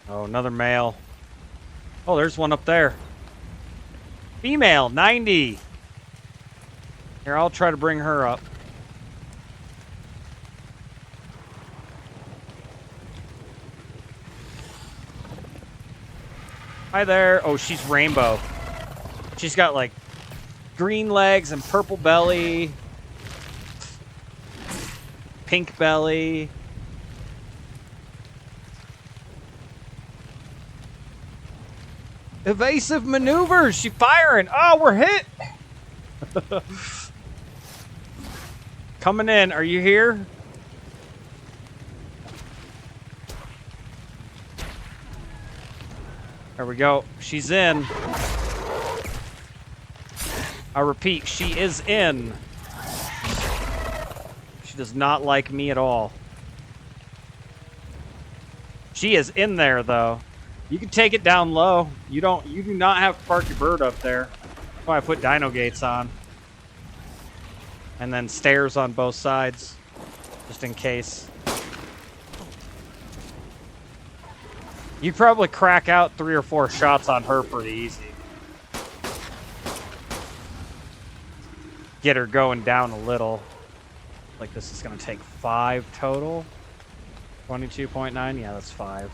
Oh, another male. Oh, there's one up there. Female, 90. Here, I'll try to bring her up. Hi there. Oh, she's rainbow. She's got like green legs and purple belly. Pink belly. Evasive maneuvers. She firing. Oh, we're hit. Coming in. Are you here? There we go. She's in. I repeat, she is in. Does not like me at all. She is in there though. You can take it down low. You do not have to park your bird up there. That's why I put dino gates on. And then stairs on both sides. Just in case. You probably crack out 3 or 4 shots on her pretty easy. Get her going down a little. Like this is going to take 5 total. 22.9, yeah, that's 5.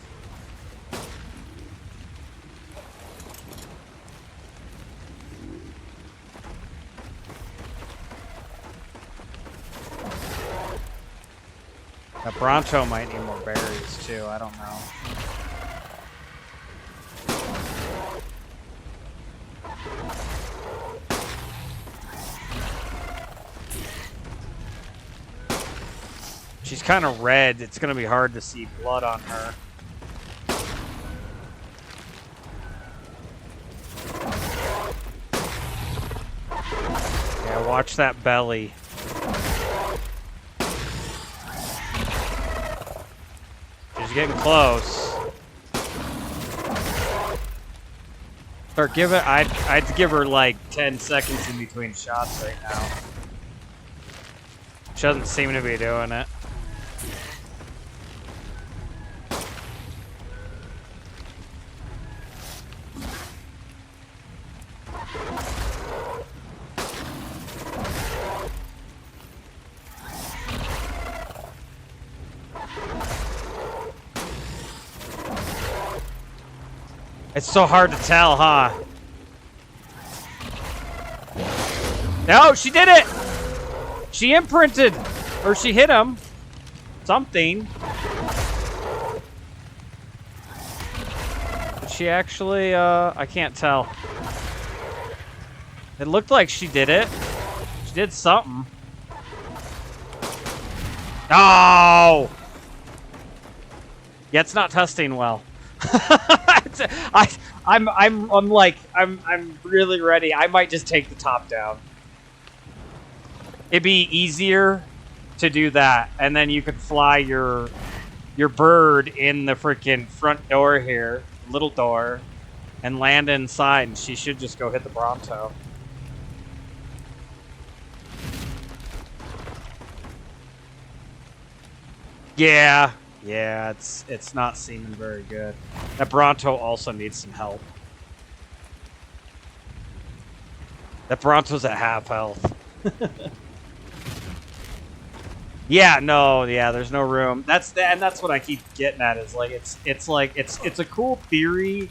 That Bronto might need more berries too, I don't know. She's kind of red. It's going to be hard to see blood on her. Yeah, watch that belly. She's getting close. Or give it. I'd give her like 10 seconds in between shots right now. She doesn't seem to be doing it. It's so hard to tell, huh? No, she did it! She imprinted! Or she hit him. Something. Did she actually, I can't tell. It looked like she did it. She did something. Oh! Yeah, it's not testing well. I'm really ready. I might just take the top down. It'd be easier to do that, and then you could fly your bird in the freaking front door here, little door, and land inside, and she should just go hit the Bronto. Yeah, it's not seeming very good. That Bronto also needs some help. That Bronto's at half health. Yeah, no, yeah, there's no room. And that's what I keep getting at is like it's a cool theory.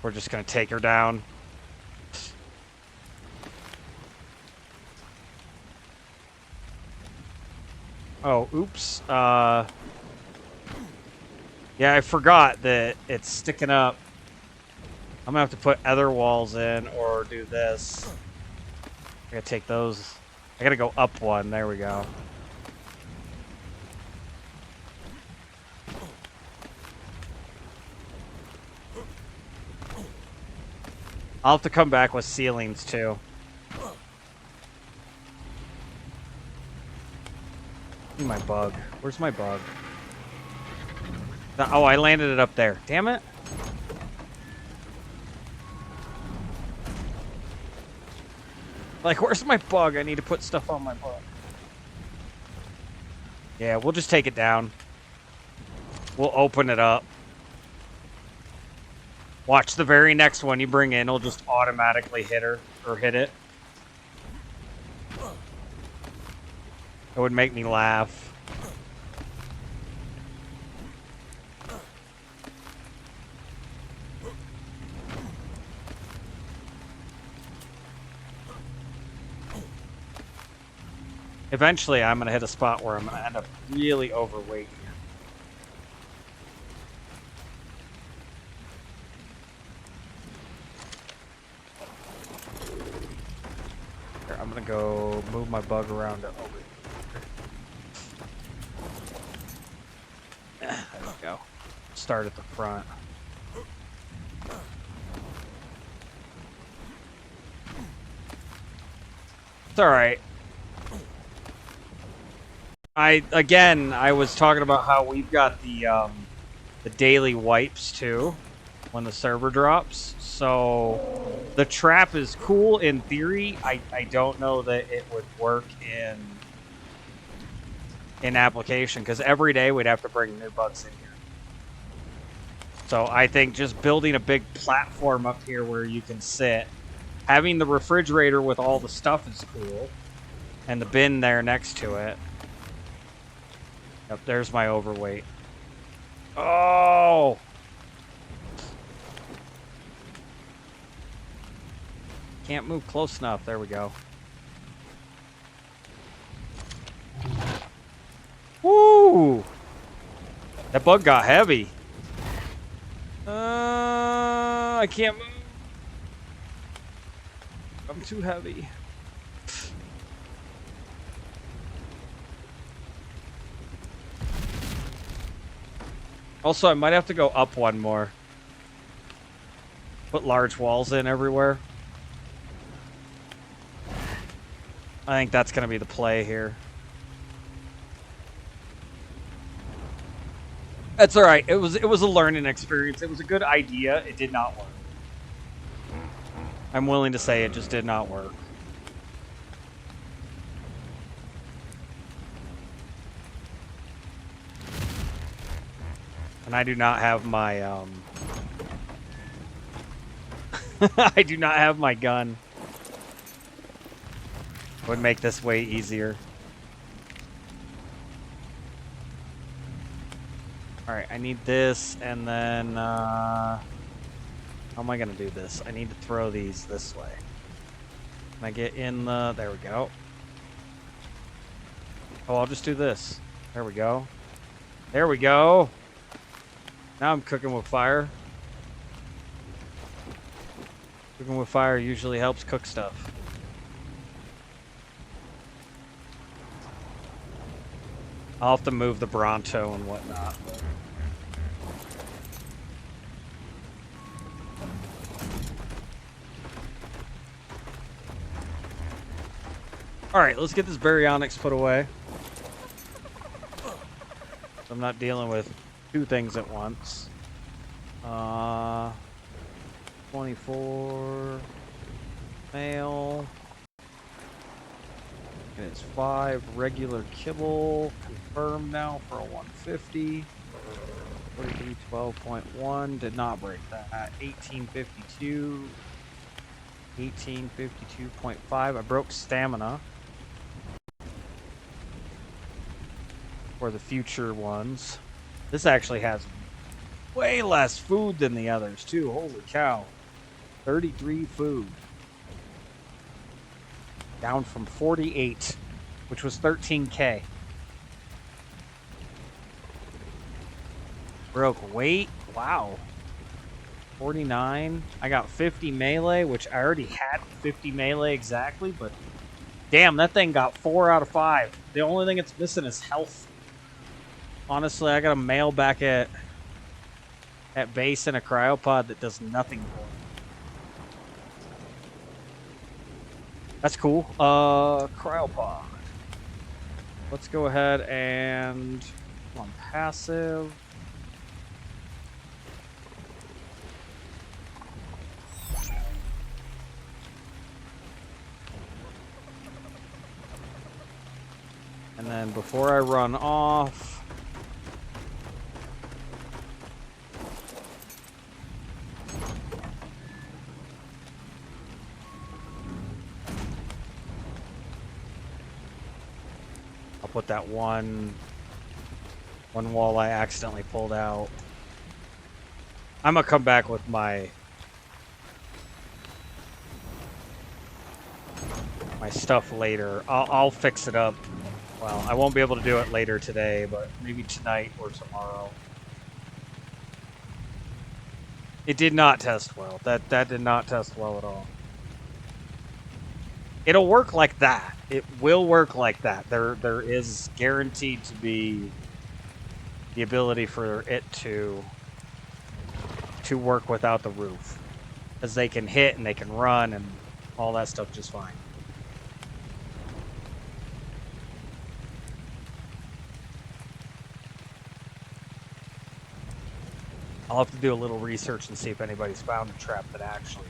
We're just gonna take her down. Oh, oops. Yeah, I forgot that it's sticking up. I'm gonna have to put other walls in or do this. I gotta take those. I gotta go up one. There we go. I'll have to come back with ceilings too. My bug. Where's my bug? Oh, I landed it up there. Damn it. Like, where's my bug? I need to put stuff on my bug. Yeah, we'll just take it down. We'll open it up. Watch the very next one you bring in. It'll just automatically hit her or hit it. It would make me laugh. Eventually, I'm going to hit a spot where I'm going to end up really overweight here. Here, I'm going to go move my bug around to over here. There we go. Start at the front. It's alright. I was talking about how we've got the daily wipes too when the server drops. So the trap is cool in theory. I don't know that it would work in application because every day we'd have to bring new bugs in here. So I think just building a big platform up here where you can sit, having the refrigerator with all the stuff is cool, and the bin there next to it. Yep, there's my overweight. Oh! Can't move close enough. There we go. Woo! That bug got heavy. I can't move. I'm too heavy. Also, I might have to go up one more. Put large walls in everywhere. I think that's going to be the play here. That's all right. It was a learning experience. It was a good idea. It did not work. I'm willing to say it just did not work. And I do not have my I do not have my gun. Would make this way easier. Alright, I need this, and then, how am I gonna do this? I need to throw these this way. Can I get in the, there we go. Oh, I'll just do this. There we go. There we go. Now I'm cooking with fire. Cooking with fire usually helps cook stuff. I'll have to move the Bronto and whatnot. Alright, let's get this baryonyx put away. So I'm not dealing with two things at once. 24 male. And it's 5 regular kibble. Confirmed now for a 150. 4312.1. Did not break that. 1852. 1852.5. I broke stamina for the future ones. This actually has way less food than the others, too. Holy cow. 33 food. Down from 48, which was 13k. Broke weight. Wow. 49. I got 50 melee, which I already had 50 melee exactly, but damn, that thing got 4 out of 5. The only thing it's missing is health. Honestly, I got a mail back at base in a cryopod that does nothing for it. That's cool. Cryopod. Let's go ahead and come on, passive. And then before I run off, I'll put that one wall I accidentally pulled out. I'm gonna come back with my stuff later. I'll fix it up. Well, I won't be able to do it later today, but maybe tonight or tomorrow. It did not test well. That did not test well at all. It'll work like that. It will work like that. There is guaranteed to be the ability for it to work without the roof, as they can hit and they can run and all that stuff just fine. I'll have to do a little research and see if anybody's found a trap that actually.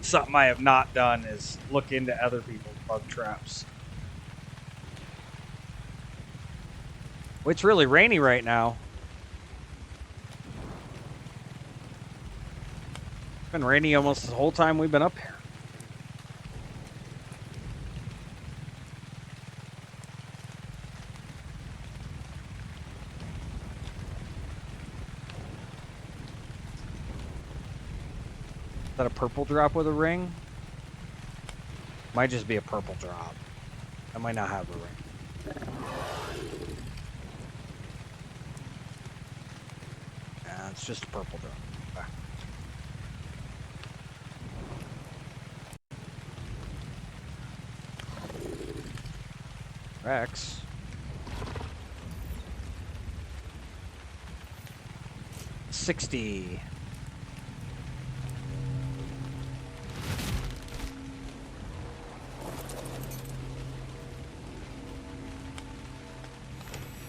Something I have not done is look into other people's bug traps. Well, it's really rainy right now. It's been rainy almost the whole time we've been up here. Is that a purple drop with a ring? Might just be a purple drop. I might not have a ring. Yeah, it's just a purple drop. Okay. Rex. $60.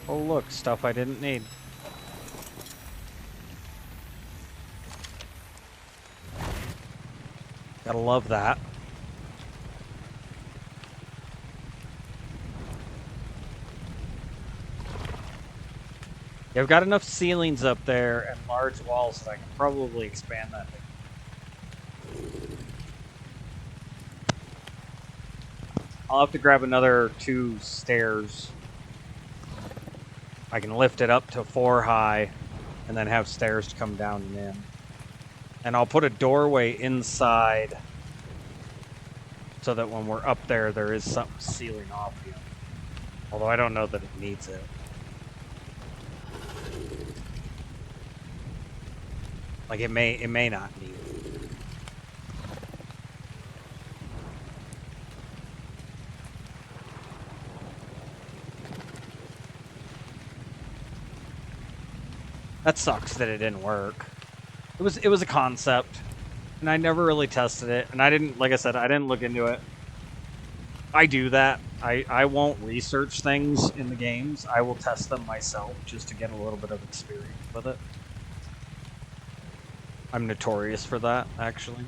Oh look, stuff I didn't need. Gotta love that. Yeah, I've got enough ceilings up there and large walls that I can probably expand that thing. I'll have to grab another 2 stairs. I can lift it up to 4 high and then have stairs to come down and in. And I'll put a doorway inside so that when we're up there, there is something sealing off you. Although I don't know that it needs it. Like it may not need it. That sucks that it didn't work. It was a concept, and I never really tested it, and I didn't, like I said, I didn't look into it. I do that. I won't research things in the games. I will test them myself just to get a little bit of experience with it. I'm notorious for that, actually.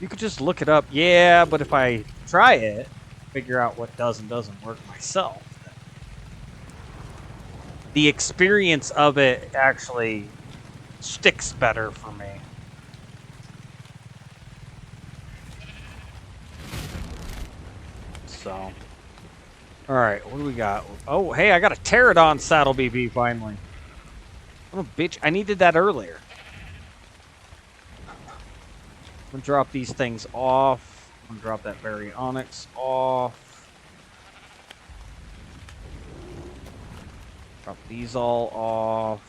You could just look it up. Yeah, but if I try it, figure out what does and doesn't work myself, the experience of it actually sticks better for me. So, all right, what do we got? Oh, hey, I got a pterodon saddle BB finally. Oh, bitch, I needed that earlier. I'm gonna drop these things off. I'm gonna drop that berry onyx off. Drop these all off.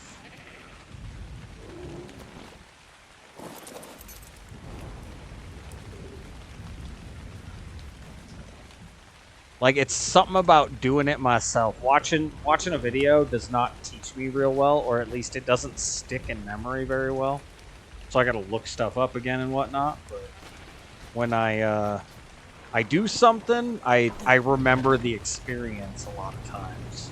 Like, it's something about doing it myself. Watching a video does not teach me real well, or at least it doesn't stick in memory very well. So I gotta look stuff up again and whatnot. But when I do something, I remember the experience a lot of times.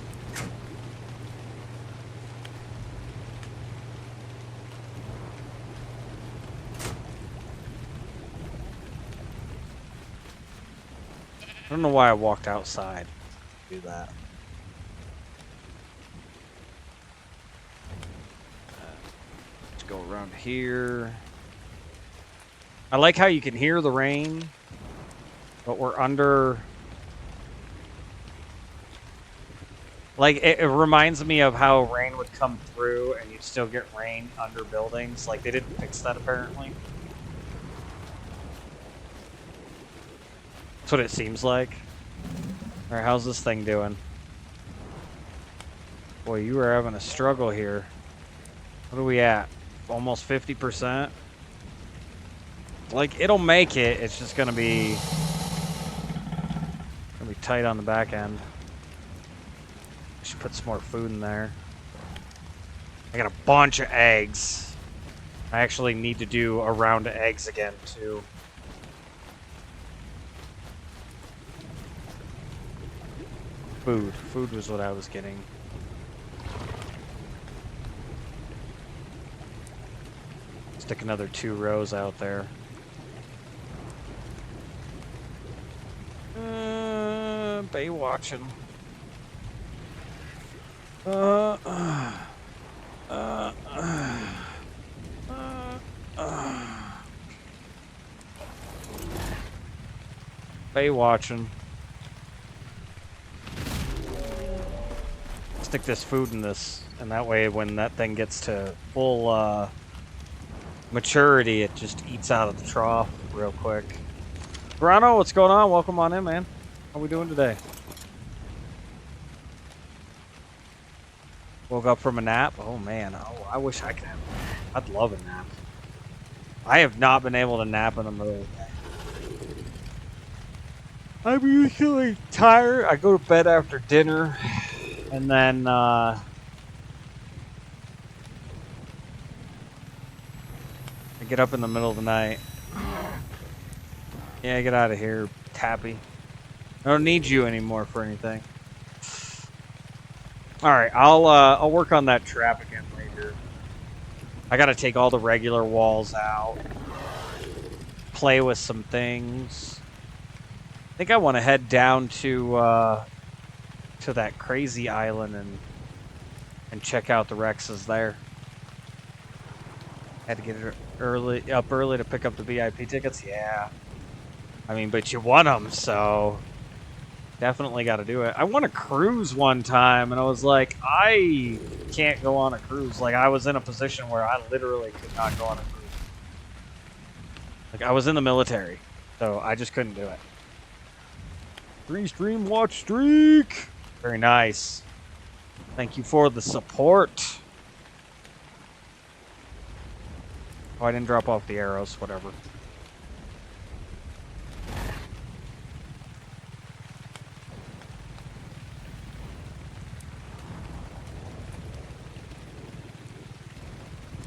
I don't know why I walked outside to do that. Let's go around here. I like how you can hear the rain, but we're under... Like, it reminds me of how rain would come through and you'd still get rain under buildings. Like, they didn't fix that, apparently. That's what it seems like. Alright, how's this thing doing? Boy, you were having a struggle here. What are we at? Almost 50%? Like, it'll make it. It's just gonna be tight on the back end. I should put some more food in there. I got a bunch of eggs. I actually need to do a round of eggs again, too. Food. Food was what I was getting. Stick another 2 rows out there. Bay watching. Bay watching. Stick this food in this, and that way when that thing gets to full maturity, it just eats out of the trough real quick. Bronto, what's going on? Welcome on in, man. How we doing today? Woke up from a nap. Oh man, I wish I could have a nap. I'd love a nap. I have not been able to nap in the middle of the day. I'm usually tired. I go to bed after dinner, and then I get up in the middle of the night. Yeah, get out of here, Tappy. I don't need you anymore for anything. All right, I'll work on that trap again later. I gotta take all the regular walls out, play with some things. I think I want to head down to that crazy island and check out the Rexes there. Had to get up early to pick up the VIP tickets. Yeah, I mean, but you won them, so definitely got to do it. I won a cruise one time, and I was like, I can't go on a cruise. Like, I was in a position where I literally could not go on a cruise. Like, I was in the military, so I just couldn't do it. 3 stream watch streak. Very nice. Thank you for the support. Oh, I didn't drop off the arrows. Whatever.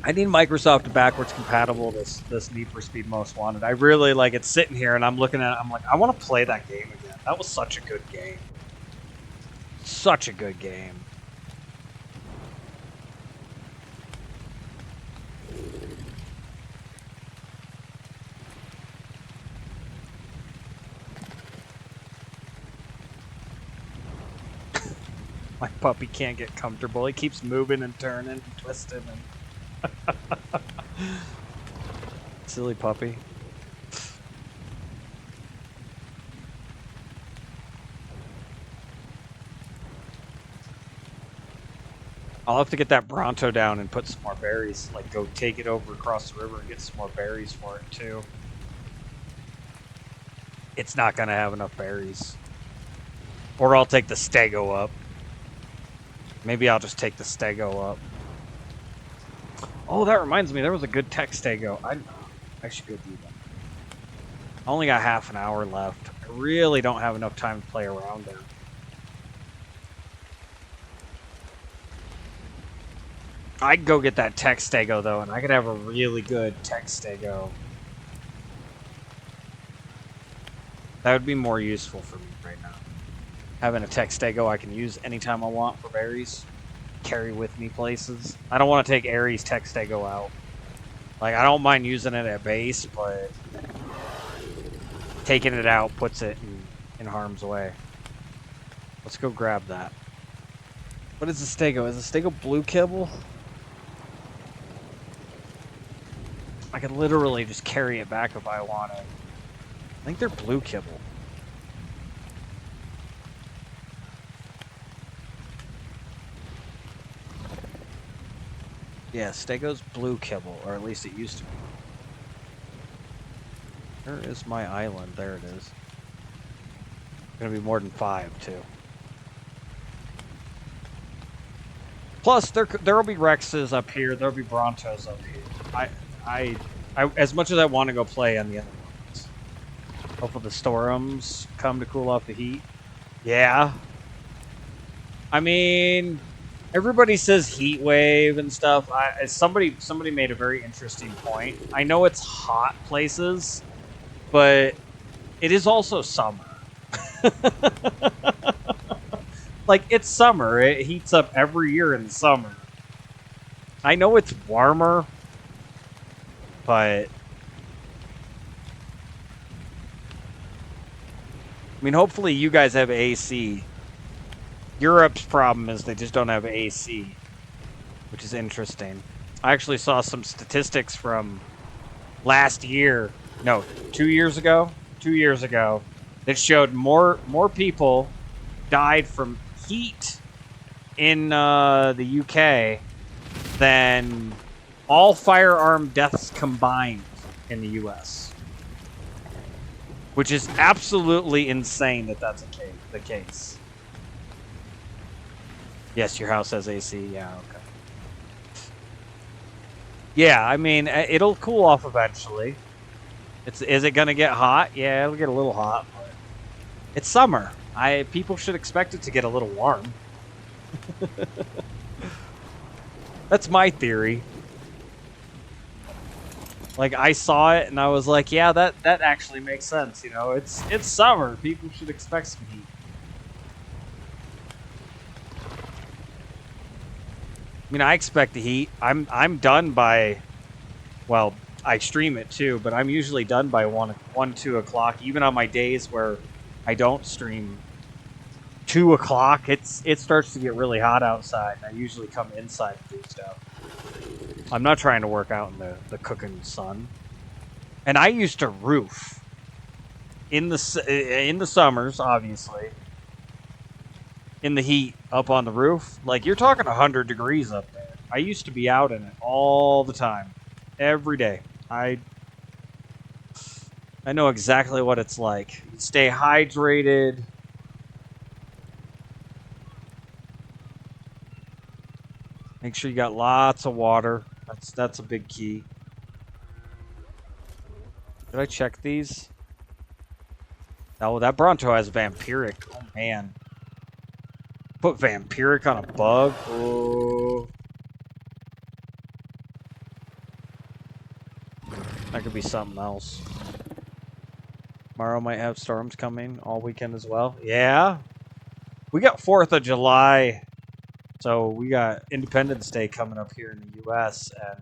I need Microsoft to backwards compatible this Need for Speed Most Wanted. I really like it's sitting here and I'm looking at it. I'm like, I want to play that game again. That was such a good game. Such a good game. My puppy can't get comfortable. He keeps moving and turning and twisting and... Silly puppy. I'll have to get that Bronto down and put some more berries. Like, go take it over across the river and get some more berries for it, too. It's not going to have enough berries. Or I'll take the stego up. Maybe I'll just take the stego up. Oh, that reminds me. There was a good tech stego. I should go do that. I only got half an hour left. I really don't have enough time to play around there. I'd go get that tech stego, though, and I could have a really good tech stego. That would be more useful for me right now. Having a tech stego I can use anytime I want for berries. Carry with me places. I don't want to take Ares tech stego out. Like, I don't mind using it at base, but taking it out puts it in harm's way. Let's go grab that. What is the stego? Is the stego blue kibble? I could literally just carry it back if I wanted. I think they're blue kibble. Yeah, stego's blue kibble, or at least it used to be. Where is my island? There it is. Gonna be more than 5 too. Plus, there'll be Rexes up here. There'll be Brontos up here. I as much as I want to go play on the other ones. Hopefully the storms come to cool off the heat. Yeah. I mean, everybody says heat wave and stuff. Somebody made a very interesting point. I know it's hot places, but it is also summer. Like, it's summer. It heats up every year in the summer. I know it's warmer, but I mean, hopefully you guys have AC. Europe's problem is they just don't have AC, which is interesting. I actually saw some statistics from last year. No, 2 years ago. 2 years ago, that showed more people died from heat in the UK than all firearm deaths combined in the US. Which is absolutely insane that that's the case. Yes, your house has AC. Yeah, okay. Yeah, I mean, it'll cool off eventually. Is it going to get hot? Yeah, it'll get a little hot, but it's summer. People should expect it to get a little warm. That's my theory. Like, I saw it and I was like, yeah, that actually makes sense. You know, it's summer. People should expect some heat. I mean, I expect the heat. I'm done by, well, I stream it too, but I'm usually done by 2 o'clock. Even on my days where I don't stream 2 o'clock, it starts to get really hot outside. And I usually come inside and do stuff. I'm not trying to work out in the cooking sun. And I used to roof in the summers, obviously. In the heat up on the roof, like you're talking 100 degrees up there. I used to be out in it all the time, every day. I know exactly what it's like. You stay hydrated. Make sure you got lots of water. That's a big key. Did I check these? Oh, that Bronto has vampiric. Oh man. Put vampiric on a bug. Oh. That could be something else. Tomorrow might have storms coming all weekend as well. Yeah. We got 4th of July. So we got Independence Day coming up here in the U.S. And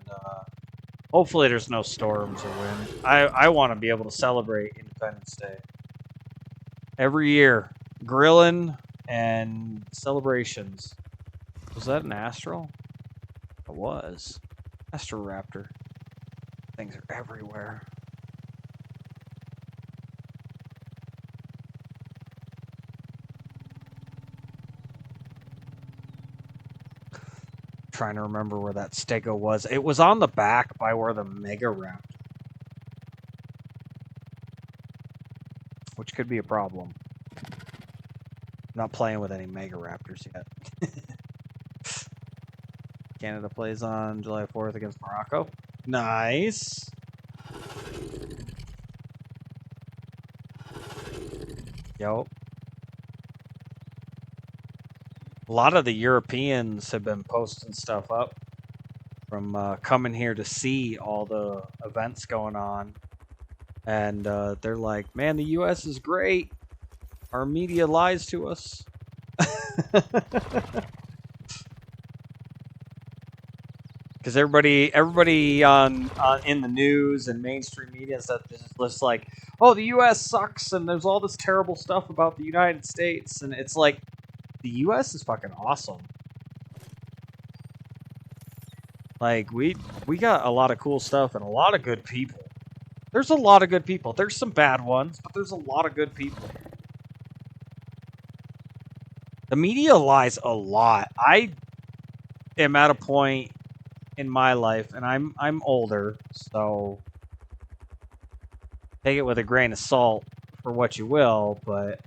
hopefully there's no storms or wind. I want to be able to celebrate Independence Day. Every year. Grilling. and celebrations. Was that an astral? It was. Astroraptor. Things are everywhere. Trying to remember where that stego was. It was on the back by where the Mega Raptor. Which could be a problem. I'm not playing with any Mega Raptors yet. Canada plays on July 4th against Morocco. Nice. Yo. A lot of the Europeans have been posting stuff up from coming here to see all the events going on. And they're like, man, the U.S. is great. Our media lies to us. Because everybody on in the news and mainstream media and stuff is just like, oh, the U.S. sucks, and there's all this terrible stuff about the United States, and it's like, the U.S. is fucking awesome. Like, we got a lot of cool stuff and a lot of good people. There's a lot of good people. There's some bad ones, but there's a lot of good people. The media lies a lot. I am at a point in my life, and I'm older, so take it with a grain of salt for what you will, but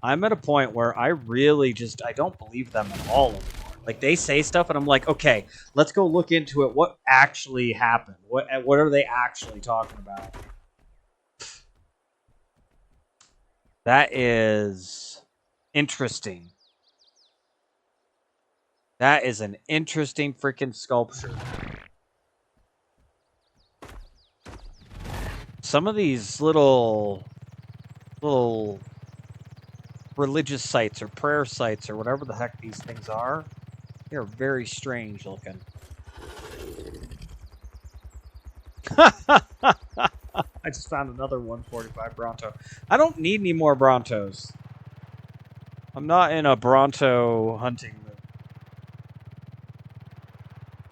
I'm at a point where I really just, I don't believe them at all anymore. Like, they say stuff, and I'm like, okay, let's go look into it. What actually happened? What are they actually talking about? That is interesting. That is an interesting freaking sculpture. Some of these little religious sites or prayer sites or whatever the heck these things are, they're very strange looking. I just found another 145 Bronto. I don't need any more Brontos. I'm not in a Bronto hunting mood.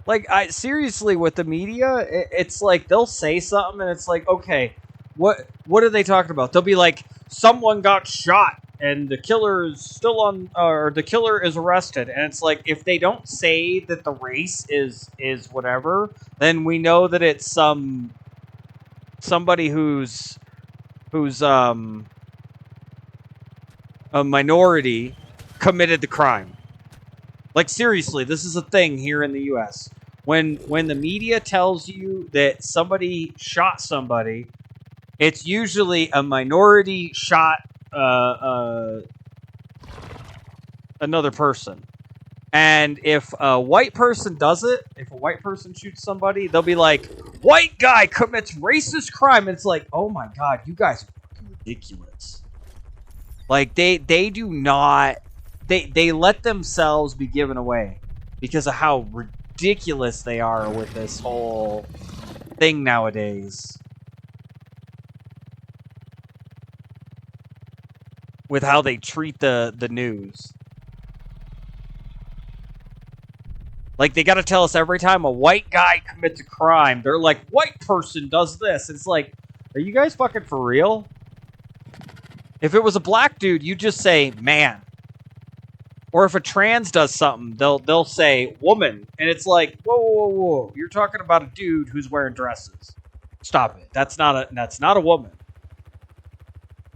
Like, seriously, with the media, it's like they'll say something and it's like, okay, what are they talking about? They'll be like, someone got shot and the killer is still on, or the killer is arrested. And it's like, if they don't say that the race is whatever, then we know that it's somebody who's a minority committed the crime. Like, seriously, this is a thing here in the U.S. When the media tells you that somebody shot somebody, it's usually a minority shot another person. And if a white person does it, if a white person shoots somebody, they'll be like, white guy commits racist crime. And it's like, oh my God, you guys are fucking ridiculous. Like, they do not... They let themselves be given away because of how ridiculous they are with this whole thing nowadays. With how they treat the news. Like, they gotta tell us every time a white guy commits a crime, they're like, white person does this. It's like, are you guys fucking for real? If it was a black dude, you just say, man. Or if a trans does something, they'll say woman, and it's like, whoa! You're talking about a dude who's wearing dresses. Stop it. That's not a woman.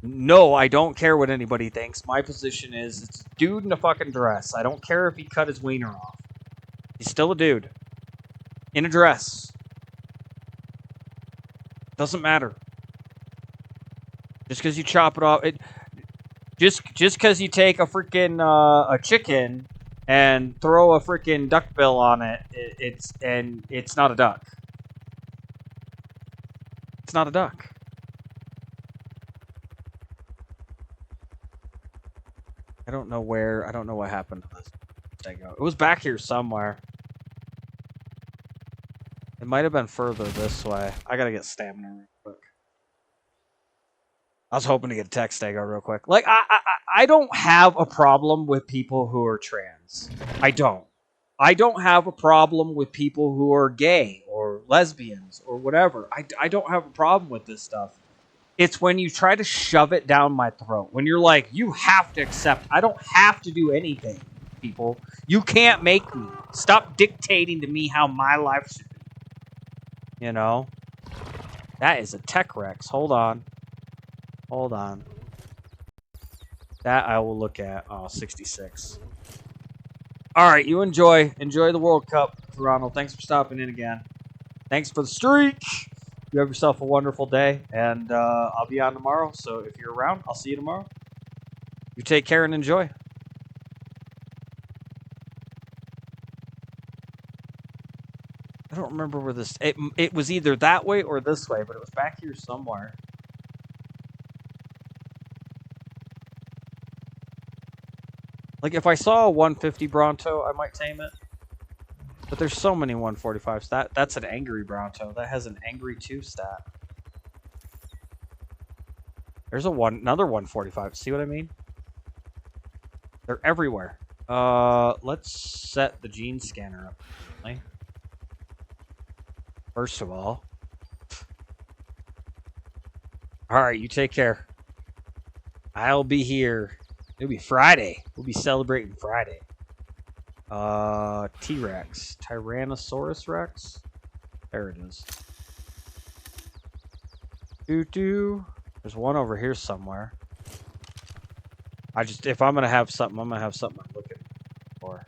No, I don't care what anybody thinks. My position is it's a dude in a fucking dress. I don't care if he cut his wiener off. He's still a dude in a dress. Doesn't matter. Just because you chop it off, Just because you take a freaking a chicken and throw a freaking duck bill on it, it's not a duck. It's not a duck. I don't know what happened to this stego. It was back here somewhere. It might have been further this way. I gotta get stamina real quick. I was hoping to get a tech stego real quick. Like, I don't have a problem with people who are trans. I don't. I don't have a problem with people who are gay or lesbians or whatever. I don't have a problem with this stuff. It's when you try to shove it down my throat. When you're like, you have to accept. I don't have to do anything, people. You can't make me. Stop dictating to me how my life should be. You know? That is a tech Rex. Hold on. Hold on. That I will look at. Oh, 66. All right, you enjoy. Enjoy the World Cup, Toronto. Thanks for stopping in again. Thanks for the streak. You have yourself a wonderful day, and I'll be on tomorrow. So if you're around, I'll see you tomorrow. You take care and enjoy. I don't remember where this... It was either that way or this way, but it was back here somewhere. Like, if I saw a 150 Bronto, I might tame it. But there's so many 145s. That's an angry Bronto. That has an angry 2 stat. There's another 145. See what I mean? They're everywhere. Let's set the gene scanner up. First of all. Alright, you take care. I'll be here. It'll be Friday. We'll be celebrating Friday. T-Rex. Tyrannosaurus Rex? There it is. Doo-doo. There's one over here somewhere. If I'm gonna have something, I'm looking for.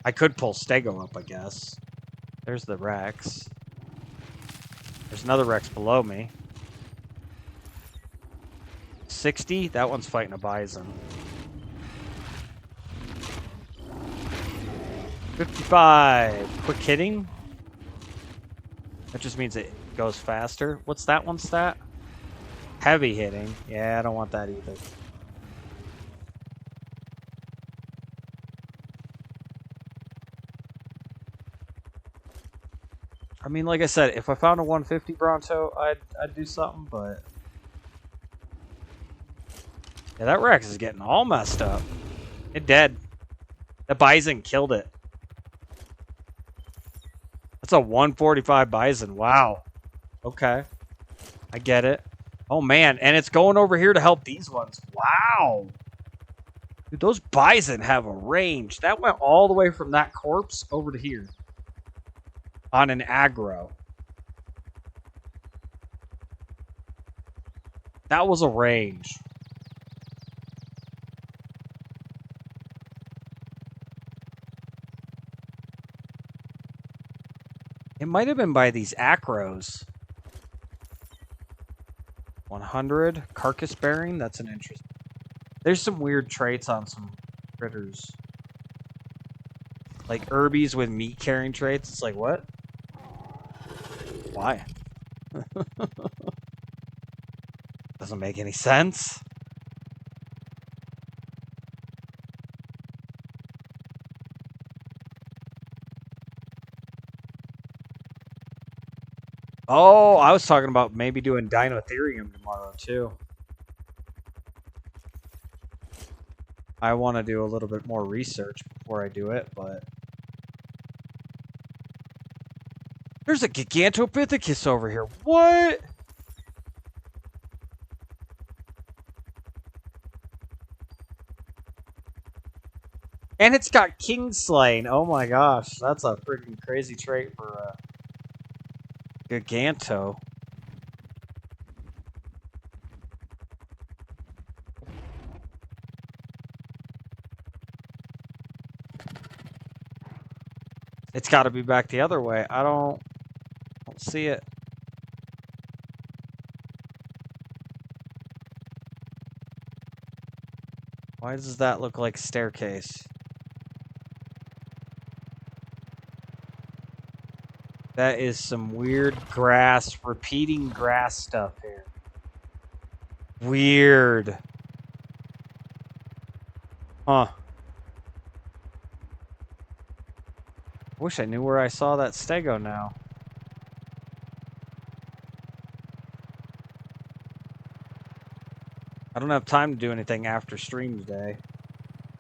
I could pull Stego up, I guess. There's the Rex. There's another Rex below me. 60? That one's fighting a bison. 55. Quick hitting? That just means it goes faster. What's that one stat? Heavy hitting. Yeah, I don't want that either. I mean, like I said, if I found a 150 Bronto, I'd do something, but... Yeah, that Rex is getting all messed up. It dead. That bison killed it. That's a 145 bison. Wow. Okay. I get it. Oh, man. And it's going over here to help these ones. Wow. Dude, those bison have a range. That went all the way from that corpse over to here. On an aggro. That was a range. It might have been by these acros. 100. Carcass bearing. That's an interest. There's some weird traits on some critters. Like herbies with meat carrying traits. It's like, what? Why? Doesn't make any sense. Oh, I was talking about maybe doing Dinotherium tomorrow, too. I want to do a little bit more research before I do it, but... There's a Gigantopithecus over here. What? And it's got Kingslain. Oh my gosh, that's a freaking crazy trait for a Giganto. It's got to be back the other way. I don't see it. Why does that look like staircase? That is some weird grass, repeating grass stuff here. Weird. Huh. Wish I knew where I saw that Stego now. I don't have time to do anything after stream today.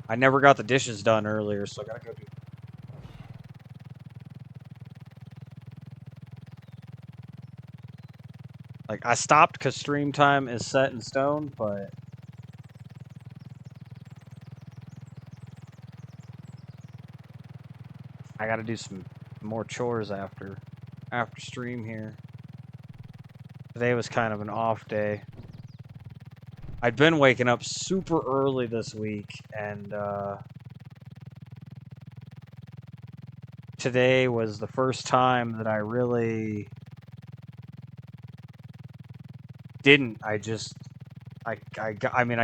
I never got the dishes done earlier, so I gotta go do. Like, I stopped because stream time is set in stone, but I gotta do some more chores after stream here. Today was kind of an off day. I'd been waking up super early this week, and today was the first time that I really didn't. I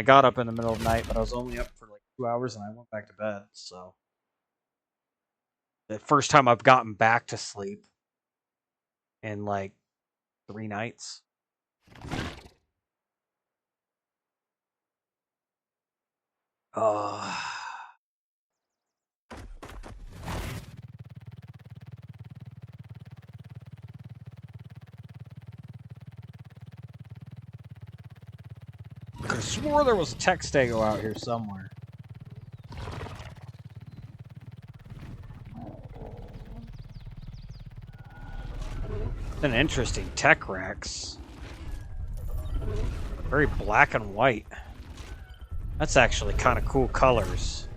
got up in the middle of the night, but I was only up for like 2 hours, and I went back to bed. So the first time I've gotten back to sleep in like 3 nights. I swore there was a tech stego out here somewhere. An interesting tech Rex. Very black and white. That's actually kind of cool colors.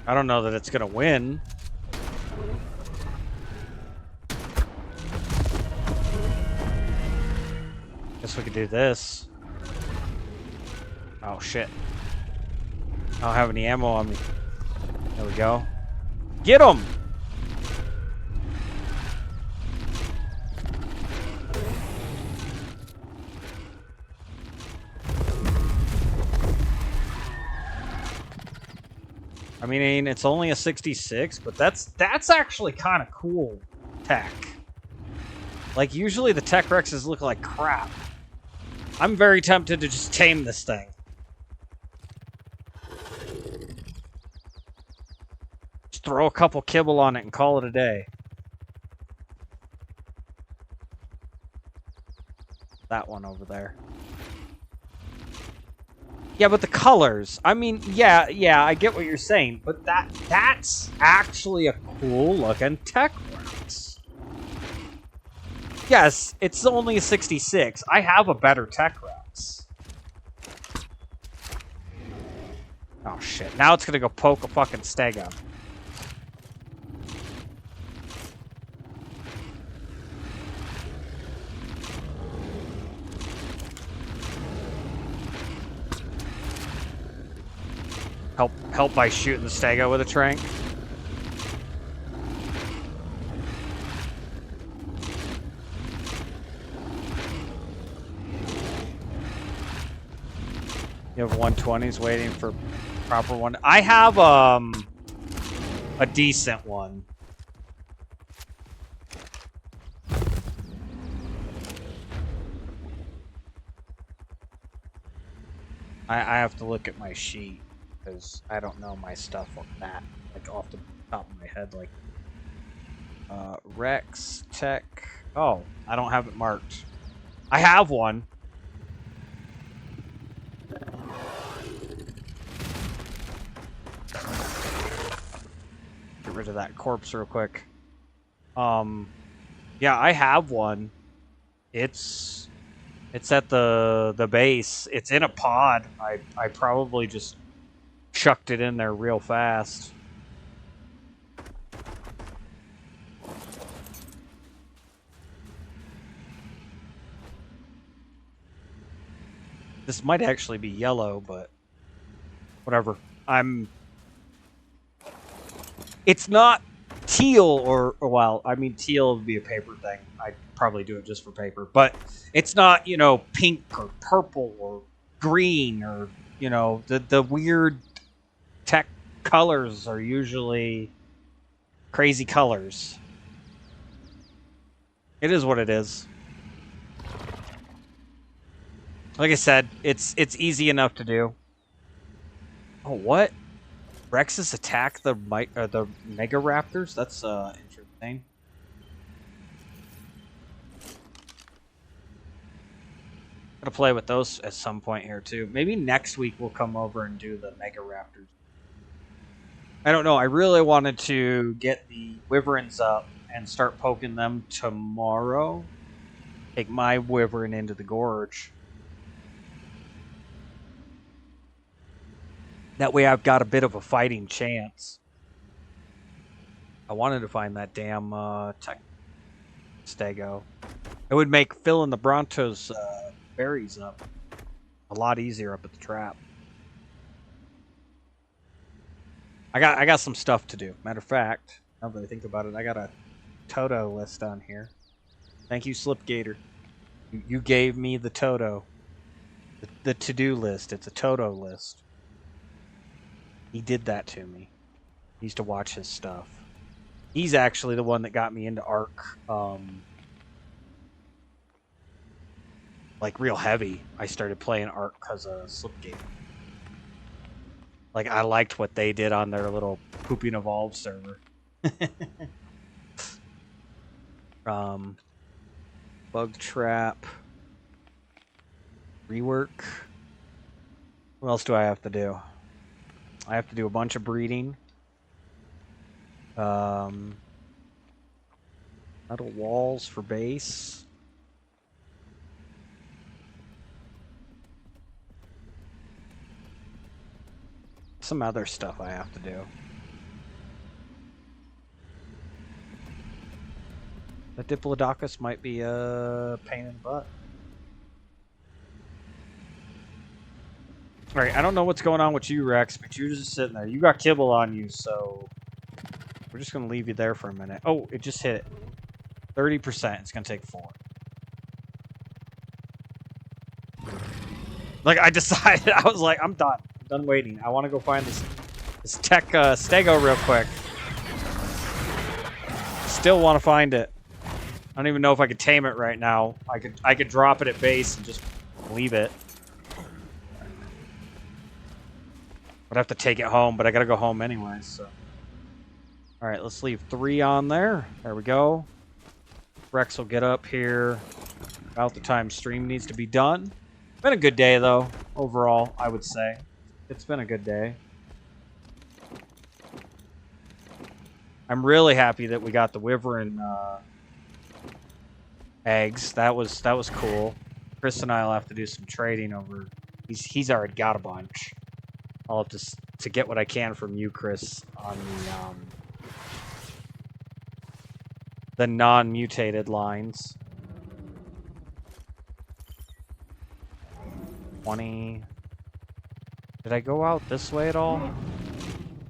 I don't know that it's gonna win. Guess we could do this. Oh shit. I don't have any ammo on me. There we go. Get him! I mean, it's only a 66, but that's actually kind of cool tech. Like, usually the tech Rexes look like crap. I'm very tempted to just tame this thing. Just throw a couple kibble on it and call it a day. That one over there. Yeah, but the colors. I mean, yeah, I get what you're saying, but that's actually a cool looking tech Rex. Yes, it's only a 66. I have a better tech Rex. Oh shit, now it's gonna go poke a fucking stego. Help by shooting the stego with a trank. You have 120s waiting for proper one. I have a decent one. I have to look at my sheet because I don't know my stuff on that, like off the top of my head. Like Rex Tech. Oh, I don't have it marked. I have one. Get rid of that corpse real quick. Yeah, I have one. It's at the base. It's in a pod. I probably just chucked it in there real fast. This might actually be yellow, but whatever. It's not teal or well, I mean teal would be a paper thing. I'd probably do it just for paper, but it's not, you know, pink or purple or green or, you know, the weird tech colors are usually crazy colors. It is what it is. Like I said, it's easy enough to do. Oh, what? Rexes attack the Mega Raptors? That's interesting. Gonna play with those at some point here too. Maybe next week we'll come over and do the Mega Raptors. I don't know. I really wanted to get the Wyverns up and start poking them tomorrow. Take my Wyvern into the gorge. That way I've got a bit of a fighting chance. I wanted to find that damn tech stego. It would make filling the Brontos berries up a lot easier up at the trap. I got some stuff to do. Matter of fact, now that I think about it, I got a Toto list on here. Thank you, Slipgator. You gave me the Toto. The to-do list. It's a Toto list. He did that to me. He used to watch his stuff. He's actually the one that got me into Ark. Like real heavy. I started playing Ark because of Slipgate. Like I liked what they did on their little Pooping Evolved server. Bug trap. Rework. What else do I have to do? I have to do a bunch of breeding. Metal walls for base. Some other stuff I have to do. The Diplodocus might be a pain in the butt. Alright, I don't know what's going on with you, Rex, but you're just sitting there. You got kibble on you, so we're just going to leave you there for a minute. Oh, it just hit it. 30%. It's going to take 4. Like, I decided, I was like, I'm done. I'm done waiting. I want to go find this tech stego real quick. Still want to find it. I don't even know if I could tame it right now. I could drop it at base and just leave it. I'd have to take it home, but I gotta go home anyway, so. Alright, let's leave 3 on there. There we go. Rex will get up here about the time stream needs to be done. Been a good day, though, overall, I would say. It's been a good day. I'm really happy that we got the Wyvern eggs. That was cool. Chris and I will have to do some trading over. He's already got a bunch. I'll have to get what I can from you, Chris, on the non-mutated lines. 20. Did I go out this way at all?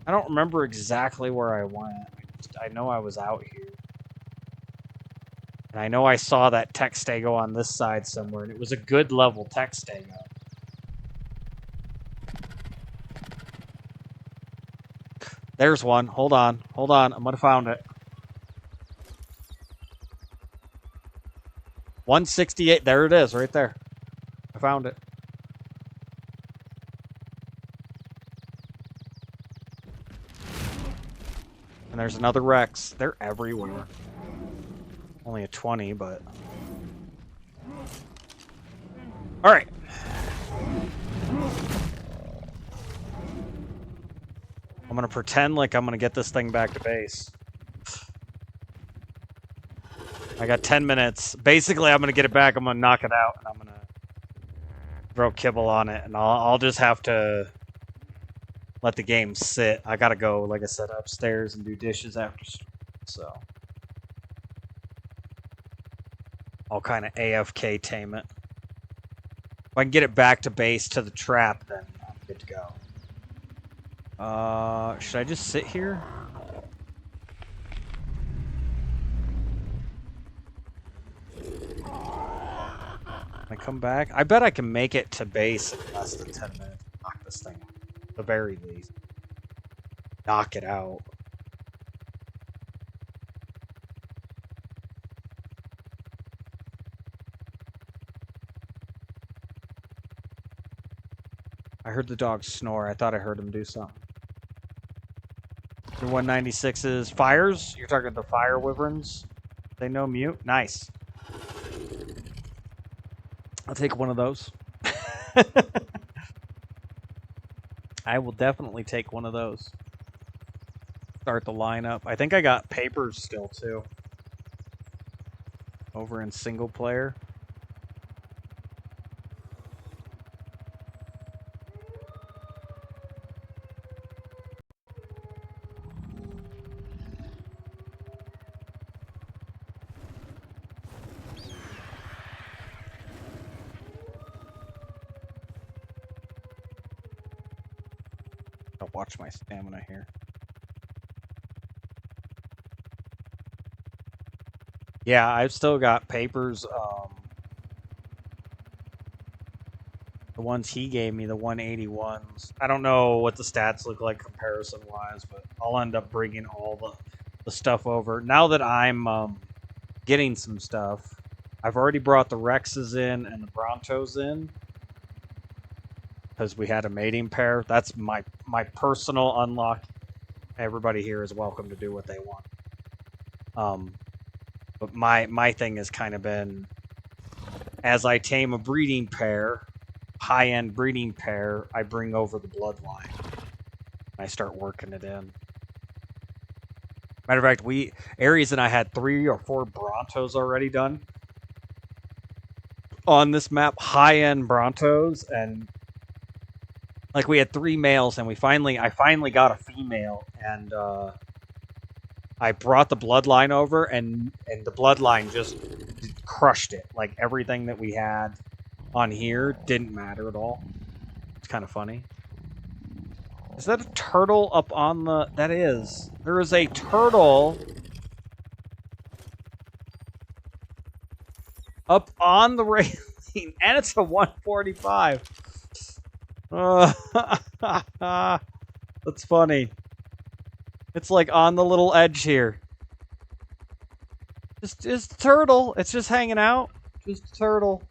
I don't remember exactly where I went. I know I was out here. And I know I saw that tech stego on this side somewhere, and it was a good level tech stego. There's one. Hold on. Hold on. I'm going to find it. 168. There it is, right there. I found it. And there's another Rex. They're everywhere. Only a 20, but... Alright. I'm going to pretend like I'm going to get this thing back to base. I got 10 minutes. Basically, I'm going to get it back. I'm going to knock it out, and I'm going to throw kibble on it, and I'll just have to let the game sit. I got to go, like I said, upstairs and do dishes after stream, so I'll kind of AFK tame it. If I can get it back to base to the trap, then I'm good to go. Should I just sit here? Can I come back? I bet I can make it to base in less than 10 minutes. Knock this thing out. At the very least. Knock it out. I heard the dog snore. I thought I heard him do something. Your 196's fires? You're talking the fire wyverns? They know mute? Nice. I'll take one of those. I will definitely take one of those. Start the lineup. I think I got papers still, too. Over in single player. I'll watch my stamina here. Yeah, I've still got papers. The ones he gave me, the 181s. I don't know what the stats look like comparison-wise, but I'll end up bringing all the stuff over. Now that I'm getting some stuff, I've already brought the Rexes in and the Brontos in. Because we had a mating pair. That's my personal unlock. Everybody here is welcome to do what they want. But my thing has kind of been, as I tame a breeding pair, high-end breeding pair, I bring over the bloodline. I start working it in. Matter of fact, Aries and I had 3 or 4 Brontos already done on this map, high-end Brontos, and like we had 3 males, and I finally got a female, and I brought the bloodline over, and the bloodline just crushed it. Like everything that we had on here didn't matter at all. It's kind of funny. Is that a turtle up on the... That is. There is a turtle up on the railing, and it's a 145. That's funny. It's like on the little edge here. Just a turtle. It's just hanging out. Just a turtle.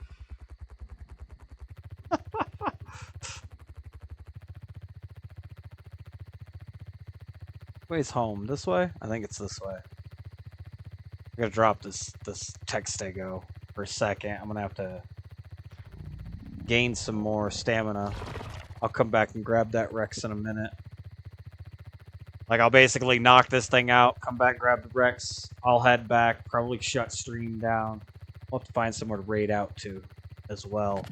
Way's home. This way? I think it's this way. I'm gonna drop this text stego for a second. I'm gonna have to gain some more stamina. I'll come back and grab that Rex in a minute. Like, I'll basically knock this thing out, come back, grab the Rex. I'll head back, probably shut stream down. I'll have to find somewhere to raid out to as well.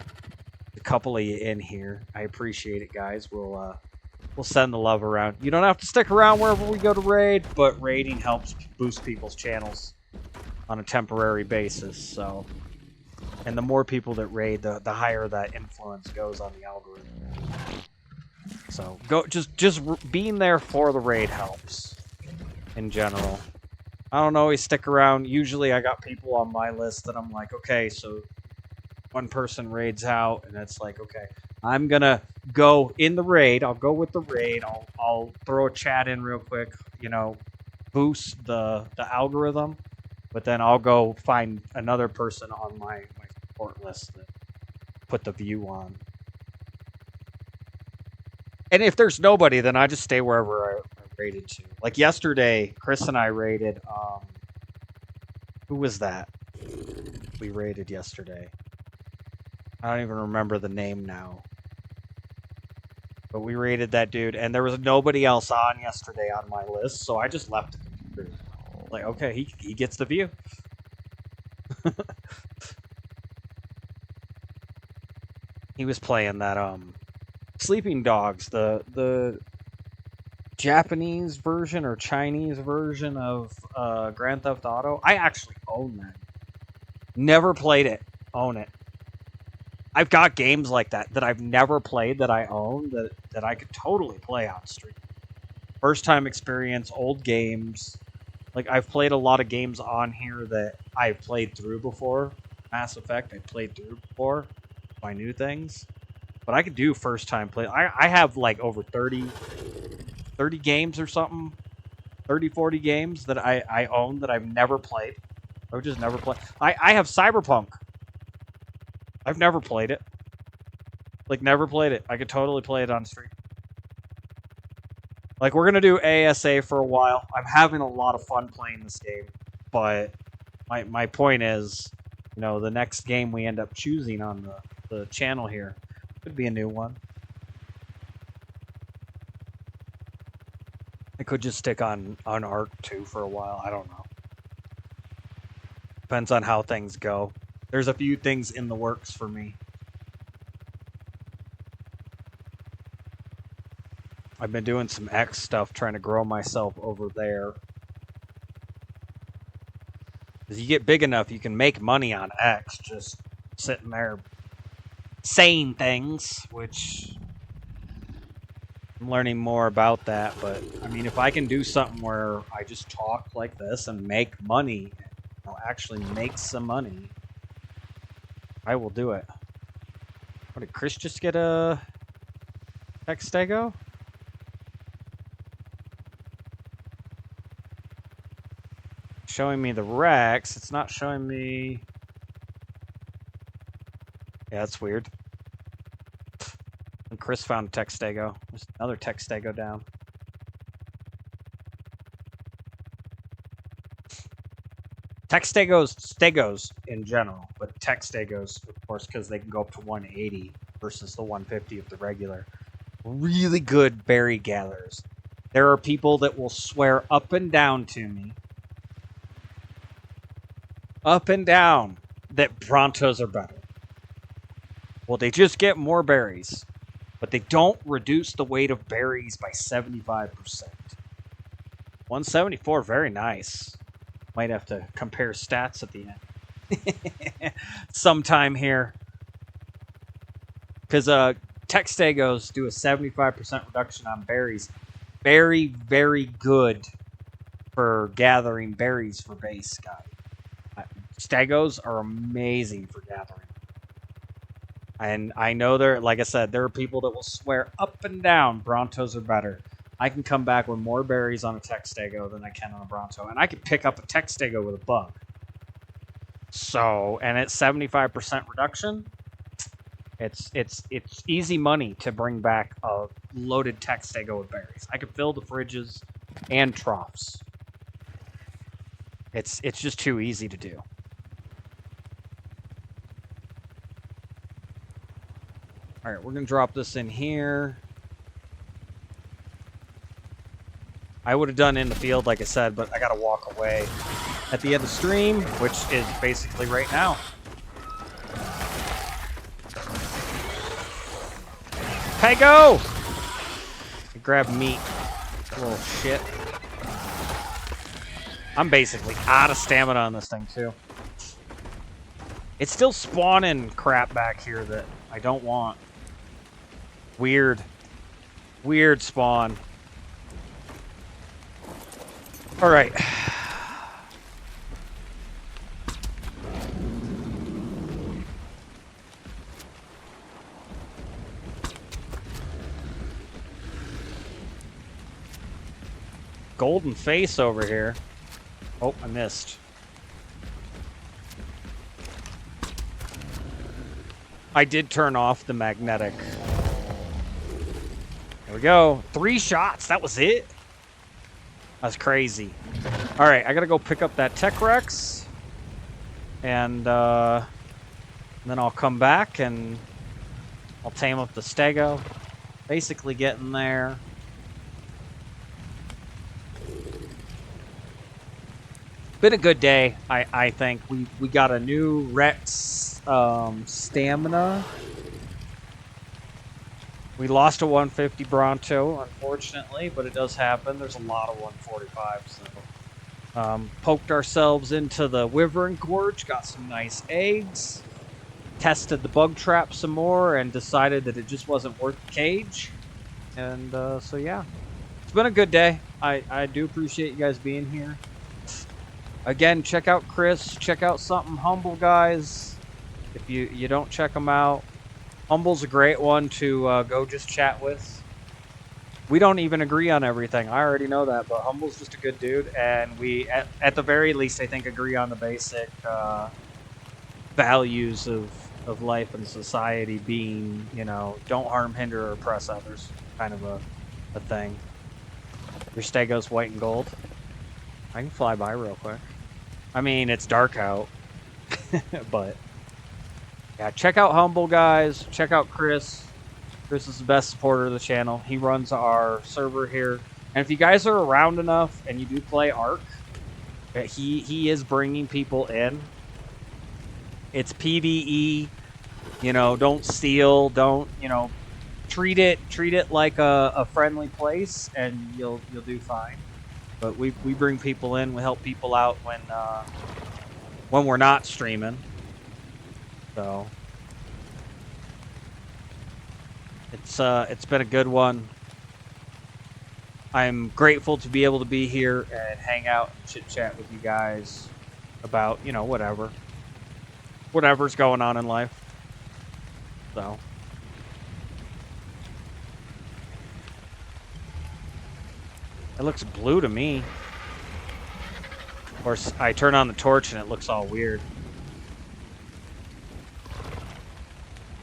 A couple of you in here. I appreciate it, guys. We'll send the love around. You don't have to stick around wherever we go to raid, but raiding helps boost people's channels on a temporary basis, so... And the more people that raid, the higher that influence goes on the algorithm. So just being there for the raid helps in general. I don't always stick around. Usually I got people on my list that I'm like, okay, so one person raids out, and it's like, okay, I'm gonna go in the raid. I'll go with the raid. I'll throw a chat in real quick, you know, boost the algorithm, but then I'll go find another person on my support list that put the view on. And if there's nobody, then I just stay wherever I raided to. Like yesterday, Chris and I raided, who was that? We raided yesterday. I don't even remember the name now. But we raided that dude, and there was nobody else on yesterday on my list, so I just left it. Like, okay, he gets the view. He was playing that, Sleeping Dogs, the Japanese version or Chinese version of Grand Theft Auto. I actually own that. Never played it. Own it. I've got games like that I've never played that I own that I could totally play on stream. First time experience, old games. Like, I've played a lot of games on here that I've played through before. Mass Effect, I played through before. I knew things. But I could do first time play. I have like over 30 games or something. 30, 40 games that I own that I've never played. I've just never played. I have Cyberpunk. I've never played it. Like, never played it. I could totally play it on stream. Like, we're going to do ASA for a while. I'm having a lot of fun playing this game. But my point is, you know, the next game we end up choosing on the channel here could be a new one. I could just stick on Ark 2 for a while. I don't know. Depends on how things go. There's a few things in the works for me. I've been doing some X stuff, trying to grow myself over there. As you get big enough, you can make money on X, just sitting there saying things, which I'm learning more about that. But, I mean, if I can do something where I just talk like this and make money, I'll actually make some money, I will do it. What, did Chris just get a Textego? Showing me the Rex. It's not showing me... Yeah, that's weird. And Chris found a Textego. There's another Textego down. Stegos in general, but Textegos, of course, because they can go up to 180 versus the 150 of the regular. Really good berry gatherers. There are people that will swear up and down to me, up and down, that Brontos are better. Well, they just get more berries, but they don't reduce the weight of berries by 75%. 174, very nice. Might have to compare stats at the end. Sometime here. Because Textegos do a 75% reduction on berries. Very, very good for gathering berries for base, guys. Stegos are amazing for gathering. And I know there, like I said, there are people that will swear up and down Brontos are better. I can come back with more berries on a Textego than I can on a Bronto. And I can pick up a Textego with a bug. So, and it's 75% reduction. It's easy money to bring back a loaded Textego with berries. I can fill the fridges and troughs. It's just too easy to do. All right, we're going to drop this in here. I would have done in the field, like I said, but I got to walk away at the end of stream, which is basically right now. Hey, go! Grab meat. Little shit. I'm basically out of stamina on this thing, too. It's still spawning crap back here that I don't want. Weird. Weird spawn. Alright. Golden face over here. Oh, I missed. I did turn off the magnetic. There we go. 3 shots. That was it? That's crazy. All right, I got to go pick up that Tech Rex. And then I'll come back and I'll tame up the Stego. Basically getting there. Been a good day, I think. We got a new Rex stamina. We lost a 150 Bronto, unfortunately, but it does happen. There's a lot of 145s. So, poked ourselves into the Wyvern gorge, got some nice eggs, tested the bug trap some more, and decided that it just wasn't worth the cage. And so, yeah. It's been a good day. I do appreciate you guys being here. Again, check out Chris. Check out Something Humble, guys. If you don't check them out. Humble's a great one to go just chat with. We don't even agree on everything. I already know that, but Humble's just a good dude. And we, at the very least, I think, agree on the basic values of life and society being, you know, don't harm, hinder, or oppress others. Kind of a thing. Your Stego's white and gold. I can fly by real quick. I mean, it's dark out. But yeah, check out Humble, guys. Check out Chris. Chris is the best supporter of the channel. He runs our server here. And if you guys are around enough and you do play Ark, he is bringing people in. It's PvE. You know, don't steal. Don't, you know, treat it like a friendly place, and you'll do fine. But we bring people in. We help people out when we're not streaming. So it's been a good one. I'm grateful to be able to be here and hang out and chit chat with you guys about, you know, whatever's going on in life. So it looks blue to me. Of course, I turn on the torch and it looks all weird.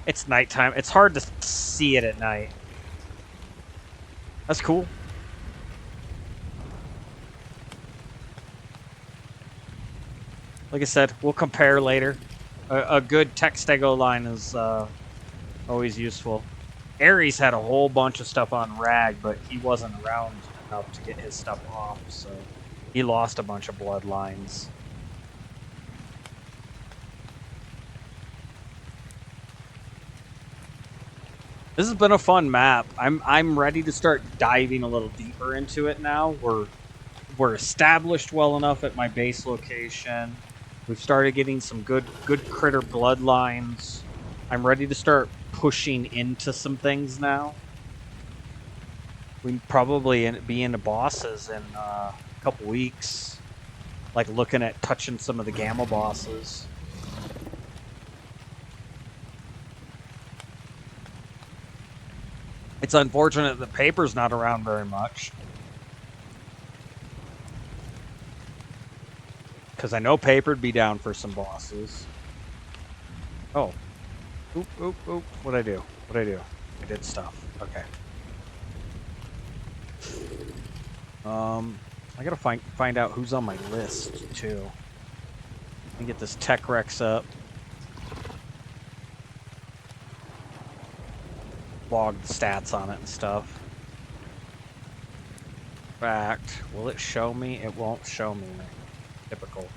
It's nighttime. It's hard to see it at night. That's cool. Like I said, we'll compare later. A good tech stego line is always useful. Ares had a whole bunch of stuff on Rag, but he wasn't around enough to get his stuff off, so he lost a bunch of bloodlines. This has been a fun map. I'm ready to start diving a little deeper into it now. We're established well enough at my base location. We've started getting some good critter bloodlines. I'm ready to start pushing into some things now. We probably be into bosses in a couple weeks. Like looking at touching some of the gamma bosses. It's unfortunate that Paper's not around very much. Because I know Paper'd be down for some bosses. Oh. Oop, oop, oop. What'd I do? What'd I do? I did stuff. Okay. I gotta find out who's on my list, too. Let me get this Tech Rex up. Log the stats on it and stuff. In fact, will it show me? It won't show me. Typical.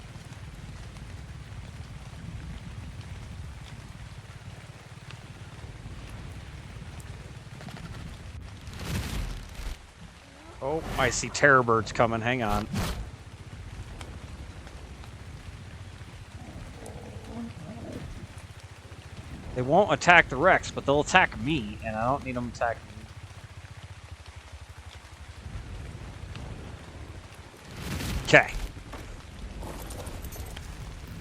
Oh, I see terror birds coming. Hang on. They won't attack the Rex, but they'll attack me, and I don't need them attacking me. Okay.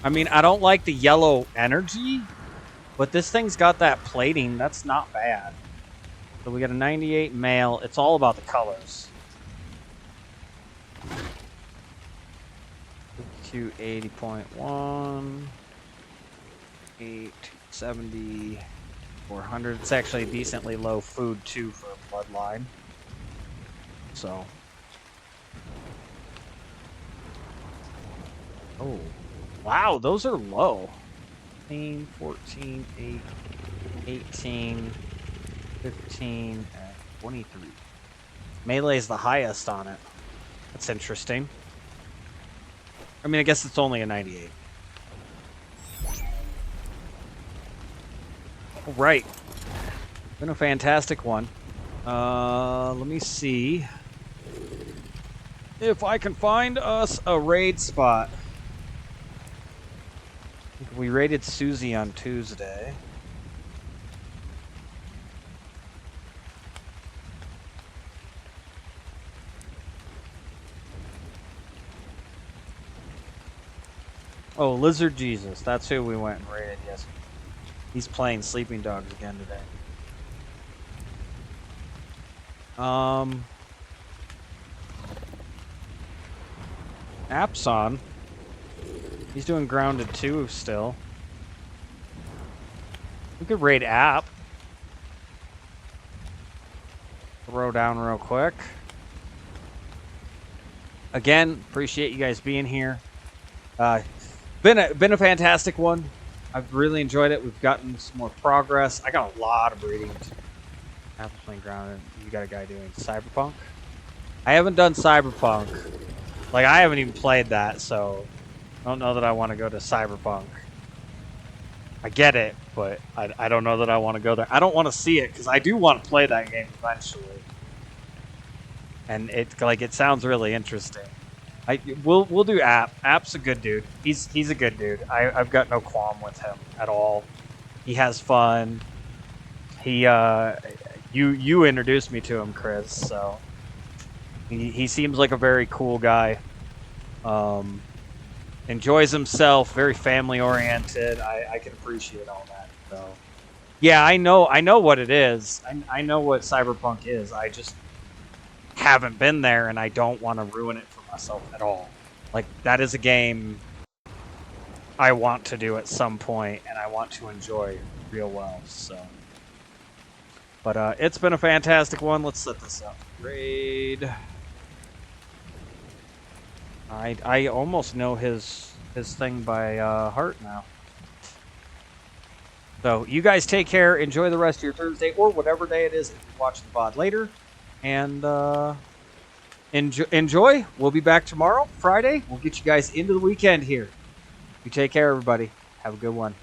I mean, I don't like the yellow energy, but this thing's got that plating. That's not bad. So we got a 98 male. It's all about the colors. Q 80.1. 870. 400. It's actually decently low food, too, for a bloodline. So. Oh. Wow, those are low. 15, 14, 8, 18, 15, and 23. Melee is the highest on it. That's interesting. I mean, I guess it's only a 98. All right. Been a fantastic one. Let me see if I can find us a raid spot. We raided Susie on Tuesday. Oh, Lizard Jesus. That's who we went and raided yesterday. He's playing Sleeping Dogs again today. Apson. He's doing grounded too still. We could raid App. Throw down real quick. Again, appreciate you guys being here. Been a fantastic one. I've really enjoyed it. We've gotten some more progress. I got a lot of breeding. Apple playing ground. You got a guy doing Cyberpunk. I haven't done Cyberpunk. Like, I haven't even played that, so I don't know that I want to go to Cyberpunk. I get it, but I don't know that I want to go there. I don't want to see it because I do want to play that game eventually. And it sounds really interesting. We'll do App. App's a good dude. He's a good dude. I've got no qualm with him at all. He has fun. He you introduced me to him, Chris. So he seems like a very cool guy. Enjoys himself. Very family oriented. I can appreciate all that. So yeah, I know what it is. I know what Cyberpunk is. I just haven't been there, and I don't want to ruin it for myself at all. Like, that is a game I want to do at some point, and I want to enjoy real well. So, but it's been a fantastic one. Let's set this up. Raid. I almost know his thing by heart now. So you guys take care. Enjoy the rest of your Thursday or whatever day it is if you watch the VOD later. And enjoy. We'll be back tomorrow, Friday. We'll get you guys into the weekend here. You take care, everybody. Have a good one.